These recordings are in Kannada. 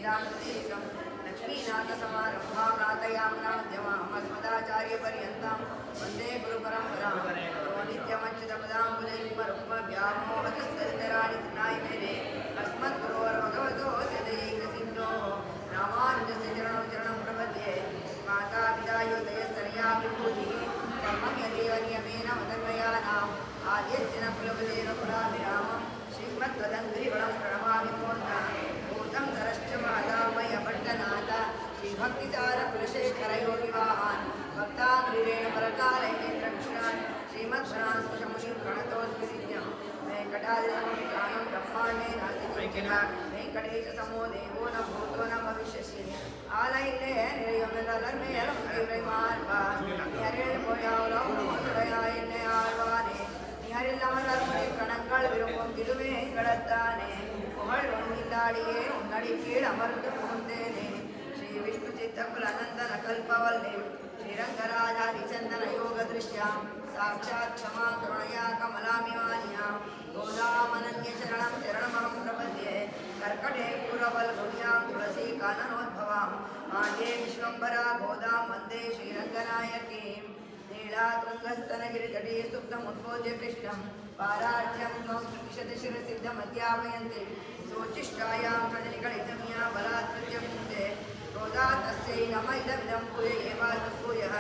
वेदान्तदेशं लक्ष्मीनाथसमारम्भां नाथयामुनाद्यमामस्मदाचार्यपर्यन्तां वन्दे गुरुपरम्परां यो नित्यमच्युतपदाम्बुजयुग्मरुग्मव्यामोहतस्तराणि तृणाय मेरे अस्मद्गुरोर्भगवतोऽस्य दयैकसिन्धोः रामानुजस्य चरणं चरणं प्रपद्ये मातापिता योदयस्तनया विभूतिः सर्वं यदेव नियमेन मदन्वयानाम् आद्यस्य न कुलपतेरपुराभिरामं श्रीमद्वदन्ध्रिवलं प्रणमामि मूर्धा भूतं सरश्च महदामय भट्टनाथ श्रीभक्तिसारकुलशेखरयोगिवाहान् भक्ताङ्घ्रिरेणपरकालयेन्द्रकृष्णान् श्रीमद्भ्रांस्मुषमुषिं प्रणतोऽस्मिन् वेङ्कटाद्रिसंस्थानं ब्रह्माण्डे नास्ति वेङ्कटेशसमो देवो न भूतो न भविष्यति ஆலையிலே நிறையொன்றலர் மேலும் இவரை மார்பார் நிகரில் போயாவலோ உடையாய் என்னை ஆழ்வானே நிகரில் அமரர்முறை கணங்கள் விரும்பும் திருவேங்கடத்தானே புகழ் ஒன்றில்லாடியே உன்னடி கீழ் அமர்ந்து புகுந்தேனே ஸ்ரீ விஷ்ணு சித்தகுல அனந்தன கல்பவல்லே श्रीरङ्गराजारिचन्दन योगदृश्यां साक्षात् क्षमा करुणया कमलामिवान्यां गोदामनन्यचरणं चरणमहं प्रपद्ये कर्कटे पूरवल्गुण्यां तुलसी काननोद्भवां मार्गे विश्वम्भरा गोदां वन्दे श्रीरङ्गनायकीं नीलातुङ्गस्तनगिरितटे सुप्तमुद्बोध्य कृष्णं पारार्ध्यं संस्कृतिशतशिरसिद्धमध्यापयन्ति सोचिष्टायां रजनिकलितं या बलात्कृत्य पुङ्क्ते गोदातस्यै नम इदमिदं पूय एवास्तूयः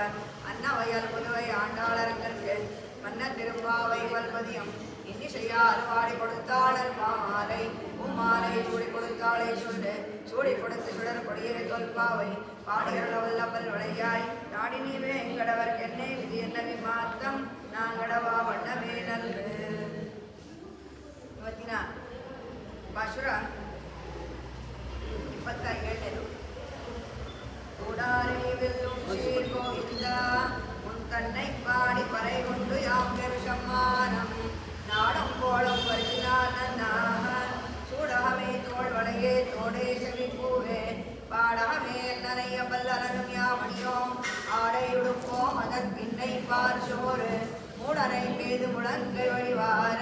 अन्नवयल पुलவை ஆண்டாளரங்கற்கு மன்ன திருப்பாவை வல்பதியம் இன்னிசையா அல்வாடி கொடுத்தாளர் மாமாலை பூமாலை சூடி கொடுத்தாளை சுண்டு சூடி கொடுத்து சுடர் கொடியை தொல்பாவை பாடியருள வல்லப்பல் விளையாய் நாடி நீ வேங்கடவர் என்னை விதி என்ன விமாத்தம் நாங்கடவா வண்ணமே நல்கு. ಇವತ್ತಿನ ಪಾಶುರ 27ನೇದು. கூடாரை வெல்லும் சீர் கோவிந்தா உன் தன்னை பாடி பறை கொண்டு யாம் பெருசம்மானம் நாடம் கோளம் வருகிறான் நன்னாகன் சூடகமே தோல் வளையே தோடே செவிப்பூவே பாடகமே நனைய பல்லரனும் யாமணியோம் ஆடையுடுப்போம் அதன் பின்னை பார் சோறு மூடனை மீது முழங்கை வழிவார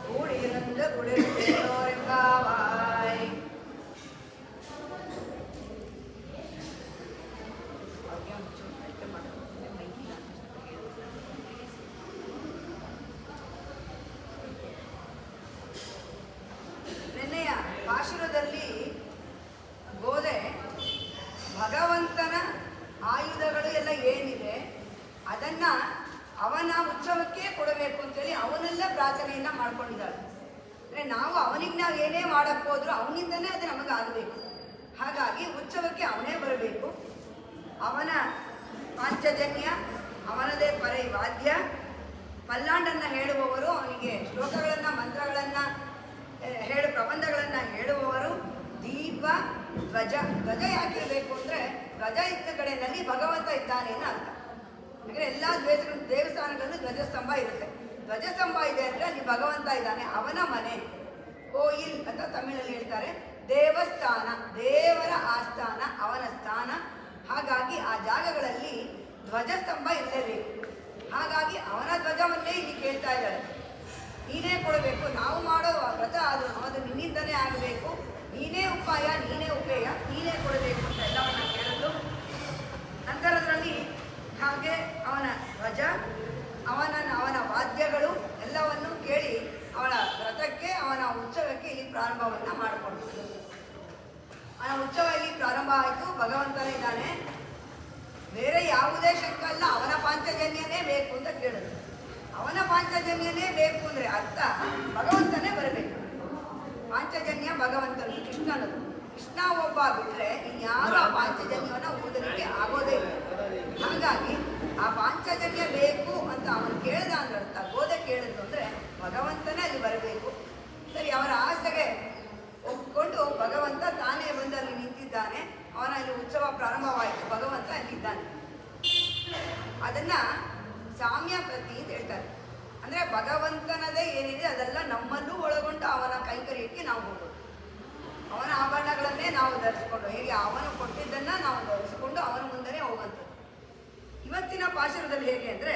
கூடியிருந்து குடிர்ந்தோரெம்பாவாய். ನೆನ್ನೆಯ ಪಾಶುರದಲ್ಲಿ ಗೋದೆ ಭಗವಂತನ ಆಯುಧಗಳು ಎಲ್ಲ ಏನಿದೆ ಅದನ್ನ ಅವನ ಉತ್ಸವಕ್ಕೆ ಕೊಡಬೇಕು ಅಂತೇಳಿ ಅವನೆಲ್ಲ ಪ್ರಾರ್ಥನೆಯನ್ನ ಮಾಡ್ಕೊಂಡಿದ್ದಾಳೆ. ಅಂದರೆ ನಾವು ಅವನಿಗೆ ನಾವು ಏನೇ ಮಾಡಕ್ಕೆ ಹೋದ್ರೂ ಅವನಿಂದನೇ ಅದು ನಮಗಾಗಬೇಕು. ಹಾಗಾಗಿ ಉತ್ಸವಕ್ಕೆ ಅವನೇ ಬರಬೇಕು. ಅವನ ಪಾಂಚಜನ್ಯ, ಅವನದೇ ಪರೈ ವಾದ್ಯ, ಪಲ್ಲಾಂಡನ್ನು ಹೇಳುವವರು, ಅವನಿಗೆ ಶ್ಲೋಕಗಳನ್ನು ಮಂತ್ರಗಳನ್ನು ಹೇಳು ಪ್ರಬಂಧಗಳನ್ನು ಹೇಳುವವರು, ದೀಪ, ಧ್ವಜ. ಧ್ವಜ ಯಾಕಿರಬೇಕು ಅಂದರೆ ಧ್ವಜ ಇದ್ದ ಕಡೆಯಲ್ಲಿ ಭಗವಂತ ಇದ್ದಾನೆ ಅನ್ನೋ ಅರ್ಥ. ಅಂದರೆ ಎಲ್ಲ ದೇವಸ್ಥಾನಗಳಲ್ಲೂ ಧ್ವಜಸ್ತಂಭ ಇರುತ್ತೆ. ಧ್ವಜಸ್ತಂಭ ಇದೆ ಅಂದರೆ ಅಲ್ಲಿ ಭಗವಂತ ಇದ್ದಾನೆ, ಅವನ ಮನೆ. ಕೋಯಿಲ್ ಅಂತ ತಮಿಳಲ್ಲಿ ಹೇಳ್ತಾರೆ. ದೇವಸ್ಥಾನ, ದೇವರ ಆಸ್ಥಾನ, ಅವನ ಸ್ಥಾನ. ಹಾಗಾಗಿ ಆ ಜಾಗಗಳಲ್ಲಿ ಧ್ವಜಸ್ತಂಭ ಇರಲೇಬೇಕು. ಹಾಗಾಗಿ ಅವನ ಧ್ವಜವನ್ನೇ ಇಲ್ಲಿ ಕೇಳ್ತಾ ಇದ್ದಾರೆ. ನೀನೇ ಕೊಡಬೇಕು, ನಾವು ಮಾಡೋ ವ್ರತ ಅದು ನಿನ್ನಿಂದನೇ ಆಗಬೇಕು, ನೀನೇ ಉಪಾಯ, ನೀನೇ ಉಪೇಯ, ನೀನೇ ಕೊಡಬೇಕು ಅಂತ ಎಲ್ಲವನ್ನ ಕೇಳಿದ್ರು. ನಂತರದಲ್ಲಿ ಹಾಗೆ ಅವನ ಧ್ವಜ, ಅವನ ವಾದ್ಯಗಳು ಎಲ್ಲವನ್ನು ಕೇಳಿ ಅವಳ ವ್ರತಕ್ಕೆ, ಅವನ ಉತ್ಸವಕ್ಕೆ ಇಲ್ಲಿ ಪ್ರಾರಂಭವನ್ನು ಮಾಡಿಕೊಂಡು ಅವನ ಉತ್ಸವ ಇಲ್ಲಿ ಪ್ರಾರಂಭ ಆಯಿತು. ಭಗವಂತನೇ ಇದ್ದಾನೆ, ಬೇರೆ ಯಾವುದೇ ಶಂಕ ಅಲ್ಲ, ಅವನ ಪಾಂಚಜನ್ಯನೇ ಬೇಕು ಅಂತ ಕೇಳಿದ್ರು. ಅವನ ಪಾಂಚಜನ್ಯನೇ ಬೇಕು ಅಂದರೆ ಅರ್ಥ ಭಗವಂತನೇ ಬರಬೇಕು. ಪಾಂಚಜನ್ಯ ಭಗವಂತನು, ಕೃಷ್ಣನದು. ಕೃಷ್ಣ ಒಬ್ಬ ಬಿಟ್ಟರೆ ಇನ್ಯಾರು ಆ ಪಾಂಚಜನ್ಯವನ್ನು ಊದಲಿಕ್ಕೆ ಆಗೋದೇ ಇಲ್ಲ. ಹಾಗಾಗಿ ಆ ಪಾಂಚಜನ್ಯ ಬೇಕು ಅಂತ ಅವನು ಕೇಳಿದ ಅಂದ್ರೆ ಅರ್ಥ, ಗೋದೆ ಕೇಳಿದ್ರು ಅಂದರೆ ಭಗವಂತನೇ ಅಲ್ಲಿ ಬರಬೇಕು. ಸರಿ, ಅವರ ಆಸೆಗೆ ಒಪ್ಪಿಕೊಂಡು ಭಗವಂತ ತಾನೇ ಬಂದು ಅಲ್ಲಿ ನಿಂತಿದ್ದಾನೆ. ಅವನ ಅಲ್ಲಿ ಉತ್ಸವ ಪ್ರಾರಂಭವಾಯಿತು, ಭಗವಂತ ಅಲ್ಲಿದ್ದಾನೆ. ಅದನ್ನ ಸಾಮ್ಯ ಪ್ರತಿ ಅಂತ ಹೇಳ್ತಾರೆ. ಅಂದರೆ ಭಗವಂತನದೇ ಏನಿದೆ ಅದೆಲ್ಲ ನಮ್ಮಲ್ಲೂ ಒಳಗೊಂಡು ಅವನ ಕೈಂಕರ್ಯಕ್ಕೆ ನಾವು ಹೋಗೋದು. ಅವನ ಆಭರಣಗಳನ್ನೇ ನಾವು ಧರಿಸ್ಕೊಂಡು, ಹೇಗೆ ಅವನು ಕೊಟ್ಟಿದ್ದನ್ನು ನಾವು ಧರಿಸಿಕೊಂಡು ಅವನ ಮುಂದೆನೇ ಹೋಗುವಂಥದ್ದು. ಇವತ್ತಿನ ಪಾಶುರದಲ್ಲಿ ಹೇಗೆ ಅಂದರೆ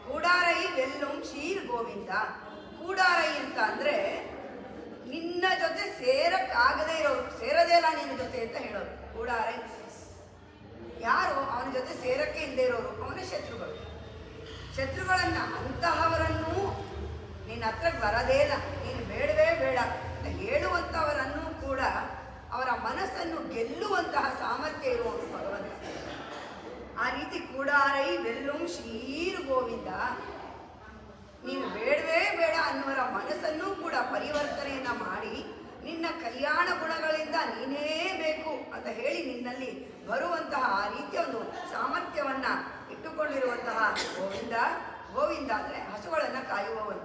ಕೂಡಾರೈ ವೆಲ್ಲುಂ ಶೀರ್ ಗೋವಿಂದ. ಕೂಡಾರೈ ಅಂತ ಅಂದರೆ ನಿನ್ನ ಜೊತೆ ಸೇರಕ್ಕಾಗದೇ ಇರೋರು, ಸೇರದೇ ಇಲ್ಲ ನಿನ್ನ ಜೊತೆ ಅಂತ ಹೇಳೋರು ಕೂಡಾರೈ. ಯಾರು ಅವನ ಜೊತೆ ಸೇರಕ್ಕೆ ಇಲ್ಲದೆ ಇರೋರು ಅವನ ಶತ್ರುಗಳು. ಶತ್ರುಗಳನ್ನ ಅಂತಹವರನ್ನೂ ನಿನ್ನ ಹತ್ರಕ್ಕೆ ಬರದೇ ಇಲ್ಲ, ನೀನು ಬೇಡವೇ ಬೇಡ ಅಂತ ಹೇಳುವಂಥವರನ್ನೂ ಕೂಡ ಅವರ ಮನಸ್ಸನ್ನು ಗೆಲ್ಲುವಂತಹ ಸಾಮರ್ಥ್ಯ ಇರುವವನು ಭಗವಂತ. ಆ ರೀತಿ ಕೂಡಾರೈ ವೆಲ್ಲುಂ ಶ್ರೀರ್ ಗೋವಿಂದ, ನೀನು ಬೇಡವೇ ಬೇಡ ಅನ್ನುವರ ಮನಸ್ಸನ್ನೂ ಕೂಡ ಪರಿವರ್ತನೆಯನ್ನ ಮಾಡಿ ನಿನ್ನ ಕಲ್ಯಾಣ ಗುಣಗಳಿಂದ ನೀನೇ ಬೇಕು ಅಂತ ಹೇಳಿ ನಿನ್ನಲ್ಲಿ ಬರುವಂತಹ ಆ ರೀತಿಯ ಒಂದು ಸಾಮರ್ಥ್ಯವನ್ನ ಇಟ್ಟುಕೊಂಡಿರುವಂತಹ ಗೋವಿಂದ. ಗೋವಿಂದ ಅಂದರೆ ಹಸುಗಳನ್ನು ಕಾಯುವವನು.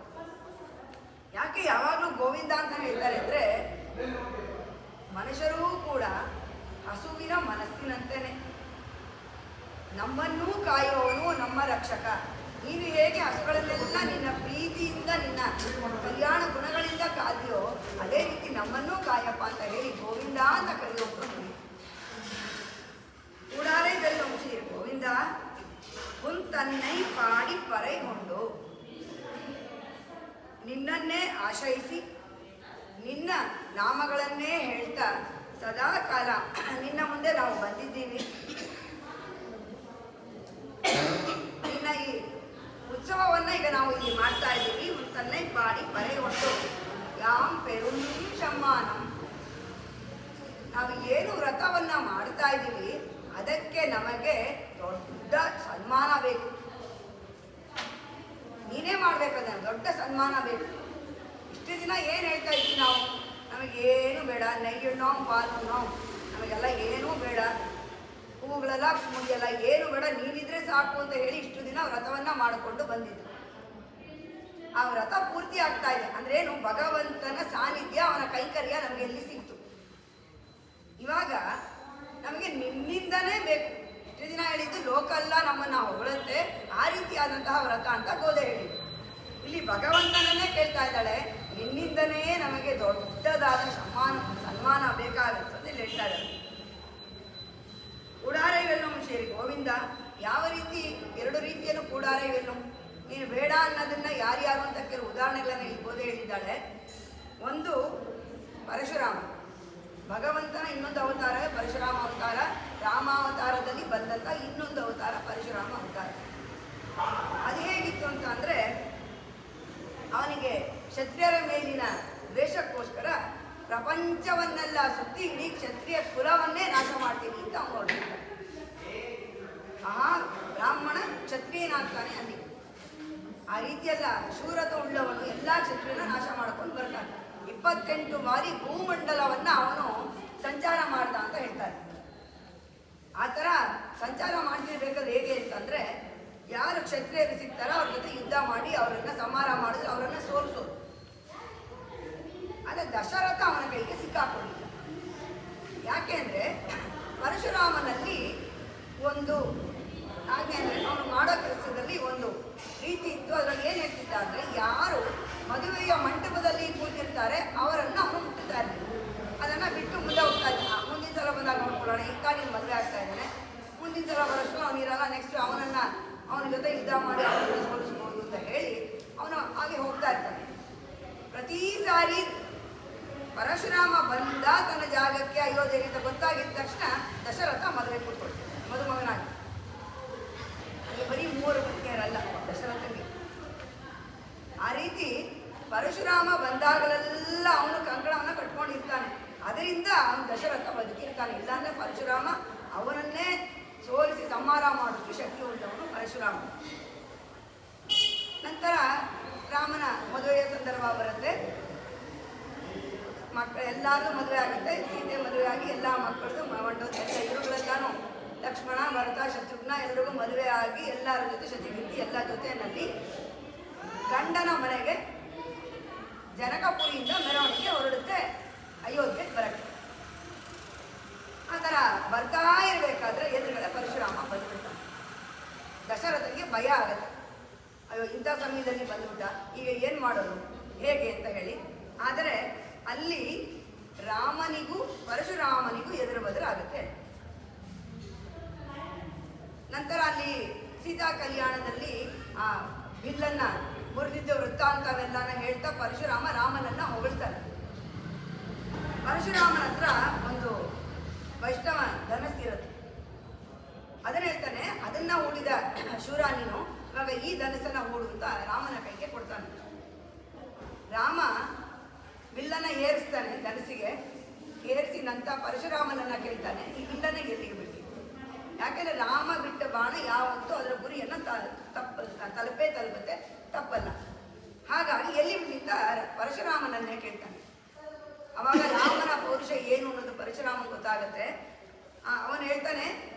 ಯಾಕೆ ಯಾವಾಗಲೂ ಗೋವಿಂದ ಅಂತ ಹೇಳ್ತಾರೆ ಅಂದರೆ, ಮನುಷ್ಯರೂ ಕೂಡ ಹಸುವಿನ ಮನಸ್ಸಿನಂತೆಯೇ ನಮ್ಮನ್ನೂ ಕಾಯುವವನು ನಮ್ಮ ರಕ್ಷಕ. ನೀನು ಹೇಗೆ ಹಸುಗಳನ್ನೆಲ್ಲ ನಿನ್ನ ಪ್ರೀತಿಯಿಂದ ನಿನ್ನ ಕಲ್ಯಾಣ ಗುಣಗಳಿಂದ ಕಾದ್ಯೋ ಅದೇ ರೀತಿ ನಮ್ಮನ್ನೂ ಕಾಯಪ್ಪ ಅಂತ ಹೇಳಿ ಗೋವಿಂದ ಅಂತ ಕರೆಯುವಂಥದ್ದು. ಕೂಡಾರೈ ವೆಲ್ಲುಂ ಶ್ರೀ ಗೋವಿಂದ ತನ್ನೈ ಪಾಡಿ ಪರೈಗೊಂಡು, ನಿನ್ನನ್ನೇ ಆಶ್ರಯಿಸಿ ನಿನ್ನ ನಾಮಗಳನ್ನೇ ಹೇಳ್ತಾ ಸದಾ ಕಾಲ ನಿನ್ನ ಮುಂದೆ ನಾವು ಬಂದಿದ್ದೀವಿ. ನಿನ್ನ ಈ ಉತ್ಸವವನ್ನು ಈಗ ನಾವು ಇಲ್ಲಿ ಮಾಡ್ತಾ ಇದ್ದೀವಿ. ತನ್ನೈ ಪಾಡಿ ಪರೈಗೊಂಡು ಯಾಂ ಪೆರುಂ ಸಮ್ಮಾನಂ, ನಾವು ಏನು ವ್ರತವನ್ನ ಮಾಡ್ತಾ ಇದ್ದೀವಿ ಅದಕ್ಕೆ ನಮಗೆ ದೊಡ್ಡ ಸನ್ಮಾನ ಬೇಕು. ನೀನೇ ಮಾಡ್ಬೇಕದ, ದೊಡ್ಡ ಸನ್ಮಾನ ಬೇಕು. ಇಷ್ಟು ದಿನ ಏನು ಹೇಳ್ತಾ ಇದ್ವಿ ನಾವು, ನಮಗೇನು ಬೇಡ, ನೈಯುಣ್ಣೋ ಪಾಲುಣ್ಣೋ, ನಮಗೆಲ್ಲ ಏನೂ ಬೇಡ, ಹೂಗಳೆಲ್ಲ ಮುಗಿಯಲ್ಲ, ಏನು ಬೇಡ, ನೀನಿದ್ರೆ ಸಾಕು ಅಂತ ಹೇಳಿ ಇಷ್ಟು ದಿನ ವ್ರತವನ್ನ ಮಾಡಿಕೊಂಡು ಬಂದಿದ್ದು. ಆ ವ್ರತ ಪೂರ್ತಿ ಆಗ್ತಾ ಇದೆ ಅಂದ್ರೆ ಏನು, ಭಗವಂತನ ಸಾನ್ನಿಧ್ಯ, ಅವನ ಕೈಕರ್ಯ ನಮಗೆ ಎಲ್ಲಿ ಸಿಕ್ತು. ಇವಾಗ ನಮಗೆ ನಿನ್ನಿಂದನೇ ಬೇಕು. ಇಷ್ಟು ದಿನ ಹೇಳಿದ್ದು ಲೋಕ ಎಲ್ಲ ನಮ್ಮನ್ನ ಹೊಗಳುತ್ತೆ, ಆ ರೀತಿಯಾದಂತಹ ವ್ರತ ಅಂತ ಗೋದೆ ಹೇಳಿದ್ದು. ಇಲ್ಲಿ ಭಗವಂತನನ್ನೇ ಕೇಳ್ತಾ ಇದ್ದಾಳೆ, ನಿನ್ನಿಂದನೇ ನಮಗೆ ದೊಡ್ಡದಾದ ಸನ್ಮಾನ ಬೇಕಾಗುತ್ತೆ ಅಂತ ಇಲ್ಲಿ ಹೇಳ್ತಾ ಇದ್ದಾಳೆ. ಕೂಡಾರೈ ವೆಲ್ಲುಂ ಶ್ರೀ ಗೋವಿಂದ, ಯಾವ ರೀತಿ ಎರಡು ರೀತಿಯನ್ನು ಕೂಡಾರೈ ವೆಲ್ಲುಂ, ನೀನು ಬೇಡ ಅನ್ನೋದನ್ನ ಯಾರ್ಯಾರು ಅಂತ ಕೆಲವು ಉದಾಹರಣೆಗಳನ್ನ ಇಲ್ಲಿ ಗೋದೆ ಹೇಳಿದ್ದಾಳೆ. ಒಂದು ಪರಶುರಾಮ, ಭಗವಂತನ ಇನ್ನೊಂದು ಅವತಾರ ಪರಶುರಾಮ ಅವತಾರ, ರಾಮಾವತಾರದಲ್ಲಿ ಬಂದಂಥ ಇನ್ನೊಂದು ಅವತಾರ ಪರಶುರಾಮ ಅವತಾರ. ಅದು ಹೇಗಿತ್ತು ಅಂತ ಅಂದರೆ, ಅವನಿಗೆ ಕ್ಷತ್ರಿಯರ ಮೇಲಿನ ದ್ವೇಷಕ್ಕೋಸ್ಕರ ಪ್ರಪಂಚವನ್ನೆಲ್ಲ ಸುತ್ತಿ ಇಡೀ ಕ್ಷತ್ರಿಯ ಕುಲವನ್ನೇ ನಾಶ ಮಾಡ್ತೀನಿ ಅಂತ ಅವನು ಹೊರಟಿದ್ದ. ಆ ಬ್ರಾಹ್ಮಣ ಕ್ಷತ್ರಿಯನಾಗ್ತಾನೆ ಅಲ್ಲಿ. ಆ ರೀತಿಯೆಲ್ಲ ಶೂರತ ಉಳ್ಳವನು ಎಲ್ಲ ಕ್ಷತ್ರಿಯನ ನಾಶ ಮಾಡ್ಕೊಂಡು ಬರ್ತಾನೆ. 28 ಬಾರಿ ಭೂಮಂಡಲವನ್ನ ಅವನು ಸಂಚಾರ ಮಾಡ್ದ ಅಂತ ಹೇಳ್ತಾರೆ. ಆ ಥರ ಸಂಚಾರ ಮಾಡ್ತಿರ್ಬೇಕಾದ್ರೆ ಹೇಗೆ ಅಂತಂದ್ರೆ, ಯಾರು ಕ್ಷತ್ರಿಯರು ಸಿಗ್ತಾರೋ ಅವ್ರ ಜೊತೆ ಯುದ್ಧ ಮಾಡಿ ಅವರನ್ನ ಸಂಹಾರ ಮಾಡಿದ್ರೆ ಅವರನ್ನ ಸೋಲಿಸೋದು. ಆದರೆ ದಶರಥ ಅವನ ಕೈಗೆ ಸಿಕ್ಕಾಕೊಂಡಿಲ್ಲ. ಯಾಕೆ ಅಂದರೆ ಪರಶುರಾಮನಲ್ಲಿ ಒಂದು ಹಾಗೆ ಅಂದರೆ ಅವನು ಮಾಡೋ ಕೆಲಸದಲ್ಲಿ ಒಂದು ರೀತಿ ಇತ್ತು. ಅದರಲ್ಲಿ ಏನು ಹೇಳ್ತಿದ್ದ ಅಂದರೆ, ಯಾರು ಮದುವೆಯ ಮಂಟಪದಲ್ಲಿ ಕೂತಿರ್ತಾರೆ ಅವರನ್ನು ಅವನು ಮುಟ್ಟುತ್ತಾ ಇರ್ತಾನೆ. ಅದನ್ನು ಬಿಟ್ಟು ಮುಂದೆ ಹೋಗ್ತಾ ಇದ್ದಾನೆ. ಮುಂದಿನ ಸಲ ಬಂದಾಗ ನೋಡ್ಕೊಳ್ಳೋಣ, ಇಂಥ ನೀನು ಮದುವೆ ಆಗ್ತಾ ಇದ್ದಾನೆ, ಮುಂದಿನ ಸಲ ಬರೋಷ್ಟು ಅವನಿರಲ್ಲ, ನೆಕ್ಸ್ಟ್ ಅವನ ಜೊತೆ ಯುದ್ಧ ಮಾಡಿ ಅವನನ್ನು ಸೋಲಿಸ್ಬೋದು ಅಂತ ಹೇಳಿ ಅವನು ಹಾಗೆ ಹೋಗ್ತಾ ಇರ್ತಾನೆ. ಪ್ರತಿ ಸಾರಿ ಪರಶುರಾಮ ಬಂದ ತನ್ನ ಜಾಗಕ್ಕೆ ಅಯೋಧ್ಯೆಗೆ ಅಂತ ಗೊತ್ತಾಗಿದ್ದ ತಕ್ಷಣ ದಶರಥ ಮದುವೆ ಕೂತ್ಕೊಳ್ತಾನೆ ಮದುಮಗನಾಗಿ. ಬರೀ 3 ಪತ್ನಿಯರಲ್ಲ ದಶರಥನಿಗೆ. ಆ ರೀತಿ ಪರಶುರಾಮ ಬಂದಾಗಲೆಲ್ಲ ಅವನು ಕಂಕಣವನ್ನು ಕಟ್ಕೊಂಡಿರ್ತಾನೆ. ಅದರಿಂದ ಅವನು ದಶರಥ ಬದುಕಿರ್ತಾನೆ. ಇಲ್ಲಾಂದ್ರೆ ಪರಶುರಾಮ ಅವನನ್ನೇ ಸೋಲಿಸಿ ಸಂಹಾರ ಮಾಡೋಕ್ಕೆ ಶಕ್ತಿ ಉಳ್ಳವನು ಪರಶುರಾಮ. ನಂತರ ರಾಮನ ಮದುವೆಯ ಸಂದರ್ಭ ಬರುತ್ತೆ. ಮಕ್ಕಳು ಎಲ್ಲರೂ ಮದುವೆ ಆಗುತ್ತೆ. ಸೀತೆ ಮದುವೆ ಆಗಿ ಎಲ್ಲ ಮಕ್ಕಳದು ಮಂಡೋತ್ಸವ ಇವರುಗಳೆಲ್ಲಾನು ಲಕ್ಷ್ಮಣ ಭರತ ಶತ್ರುಘ್ನ ಎಲ್ರಿಗೂ ಮದುವೆ ಆಗಿ ಎಲ್ಲರ ಜೊತೆ ಶಚಿಗಿತ್ತಿ ಎಲ್ಲ ಜೊತೆಯಲ್ಲಿ ಗಂಡನ ಮನೆಗೆ ಜನಕಪುರಿಯಿಂದ ಮೆರವಣಿಗೆ ಹೊರಡುತ್ತೆ ಅಯೋಧ್ಯೆಗೆ ಬರಕ್ಕೆ. ಆ ಥರ ಬರ್ತಾ ಇರಬೇಕಾದ್ರೆ ಎದುರುಗಡೆ ಪರಶುರಾಮ ಬಂದ್ಬಿಡ್ತಾನೆ. ದಶರಥನಿಗೆ ಭಯ ಆಗುತ್ತೆ, ಅಯ್ಯೋ ಇಂಥ ಸಮಯದಲ್ಲಿ ಬಂದ್ಬಿಟ್ಟ, ಈಗ ಏನು ಮಾಡೋದು ಹೇಗೆ ಅಂತ ಹೇಳಿ. ಆದರೆ ಅಲ್ಲಿ ರಾಮನಿಗೂ ಪರಶುರಾಮನಿಗೂ ಎದುರು ಬದಲಾಗುತ್ತೆ. ನಂತರ ಅಲ್ಲಿ ಸೀತಾ ಕಲ್ಯಾಣದಲ್ಲಿ ಆ ಬಿಲ್ಲನ್ನ ಮುರಿದಿದ್ದ ವೃತ್ತಾಂತವೆಲ್ಲನ ಹೇಳ್ತಾ ಪರಶುರಾಮ ರಾಮನನ್ನ ಹೊಗಳ್ತಾನೆ. ಪರಶುರಾಮನ ಹತ್ರ ಒಂದು ವೈಷ್ಣವ ಧನಸ್ಸಿರುತ್ತೆ. ಅದನ್ನ ಹೇಳ್ತಾನೆ, ಅದನ್ನ ಹೂಡಿದ ಶೂರ ನೀನು, ಇವಾಗ ಈ ಧನಸ್ಸನ್ನ ಹೂಡು ಅಂತ ರಾಮನ ಕೈಗೆ ಕೊಡ್ತಾನೆ. ರಾಮ ಬಿಲ್ಲನ್ನ ಏರಿಸ್ತಾನೆ, ಧನಸ್ಸಿಗೆ ಏರಿಸಿ ನಂತರ ಪರಶುರಾಮನನ್ನ ಕೇಳ್ತಾನೆ, ಈ ಬಿಲ್ಲನ್ನ ಎಲ್ಲಿಗೆ ಬಿಟ್ಟು? ಯಾಕೆಂದ್ರೆ ರಾಮ ಬಿಟ್ಟ ಬಾಣ ಯಾವತ್ತೂ ಅದರ ಗುರಿಯನ್ನ ತಲುಪುತ್ತೆ, ತಪ್ಪಲ್ಲ. ಹಾಗಾಗಿ ಎಲ್ಲಿ ಬಿಟ್ಟಿದ್ದ ಪರಶುರಾಮನನ್ನೇ ಕೇಳ್ತಾನೆ. ಅವಾಗ ರಾಮನ ಪೌರುಷ ಏನು ಅನ್ನೋದು ಪರಶುರಾಮನ್ ಗೊತ್ತಾಗತ್ತೆ. ಅವನು ಹೇಳ್ತಾನೆ,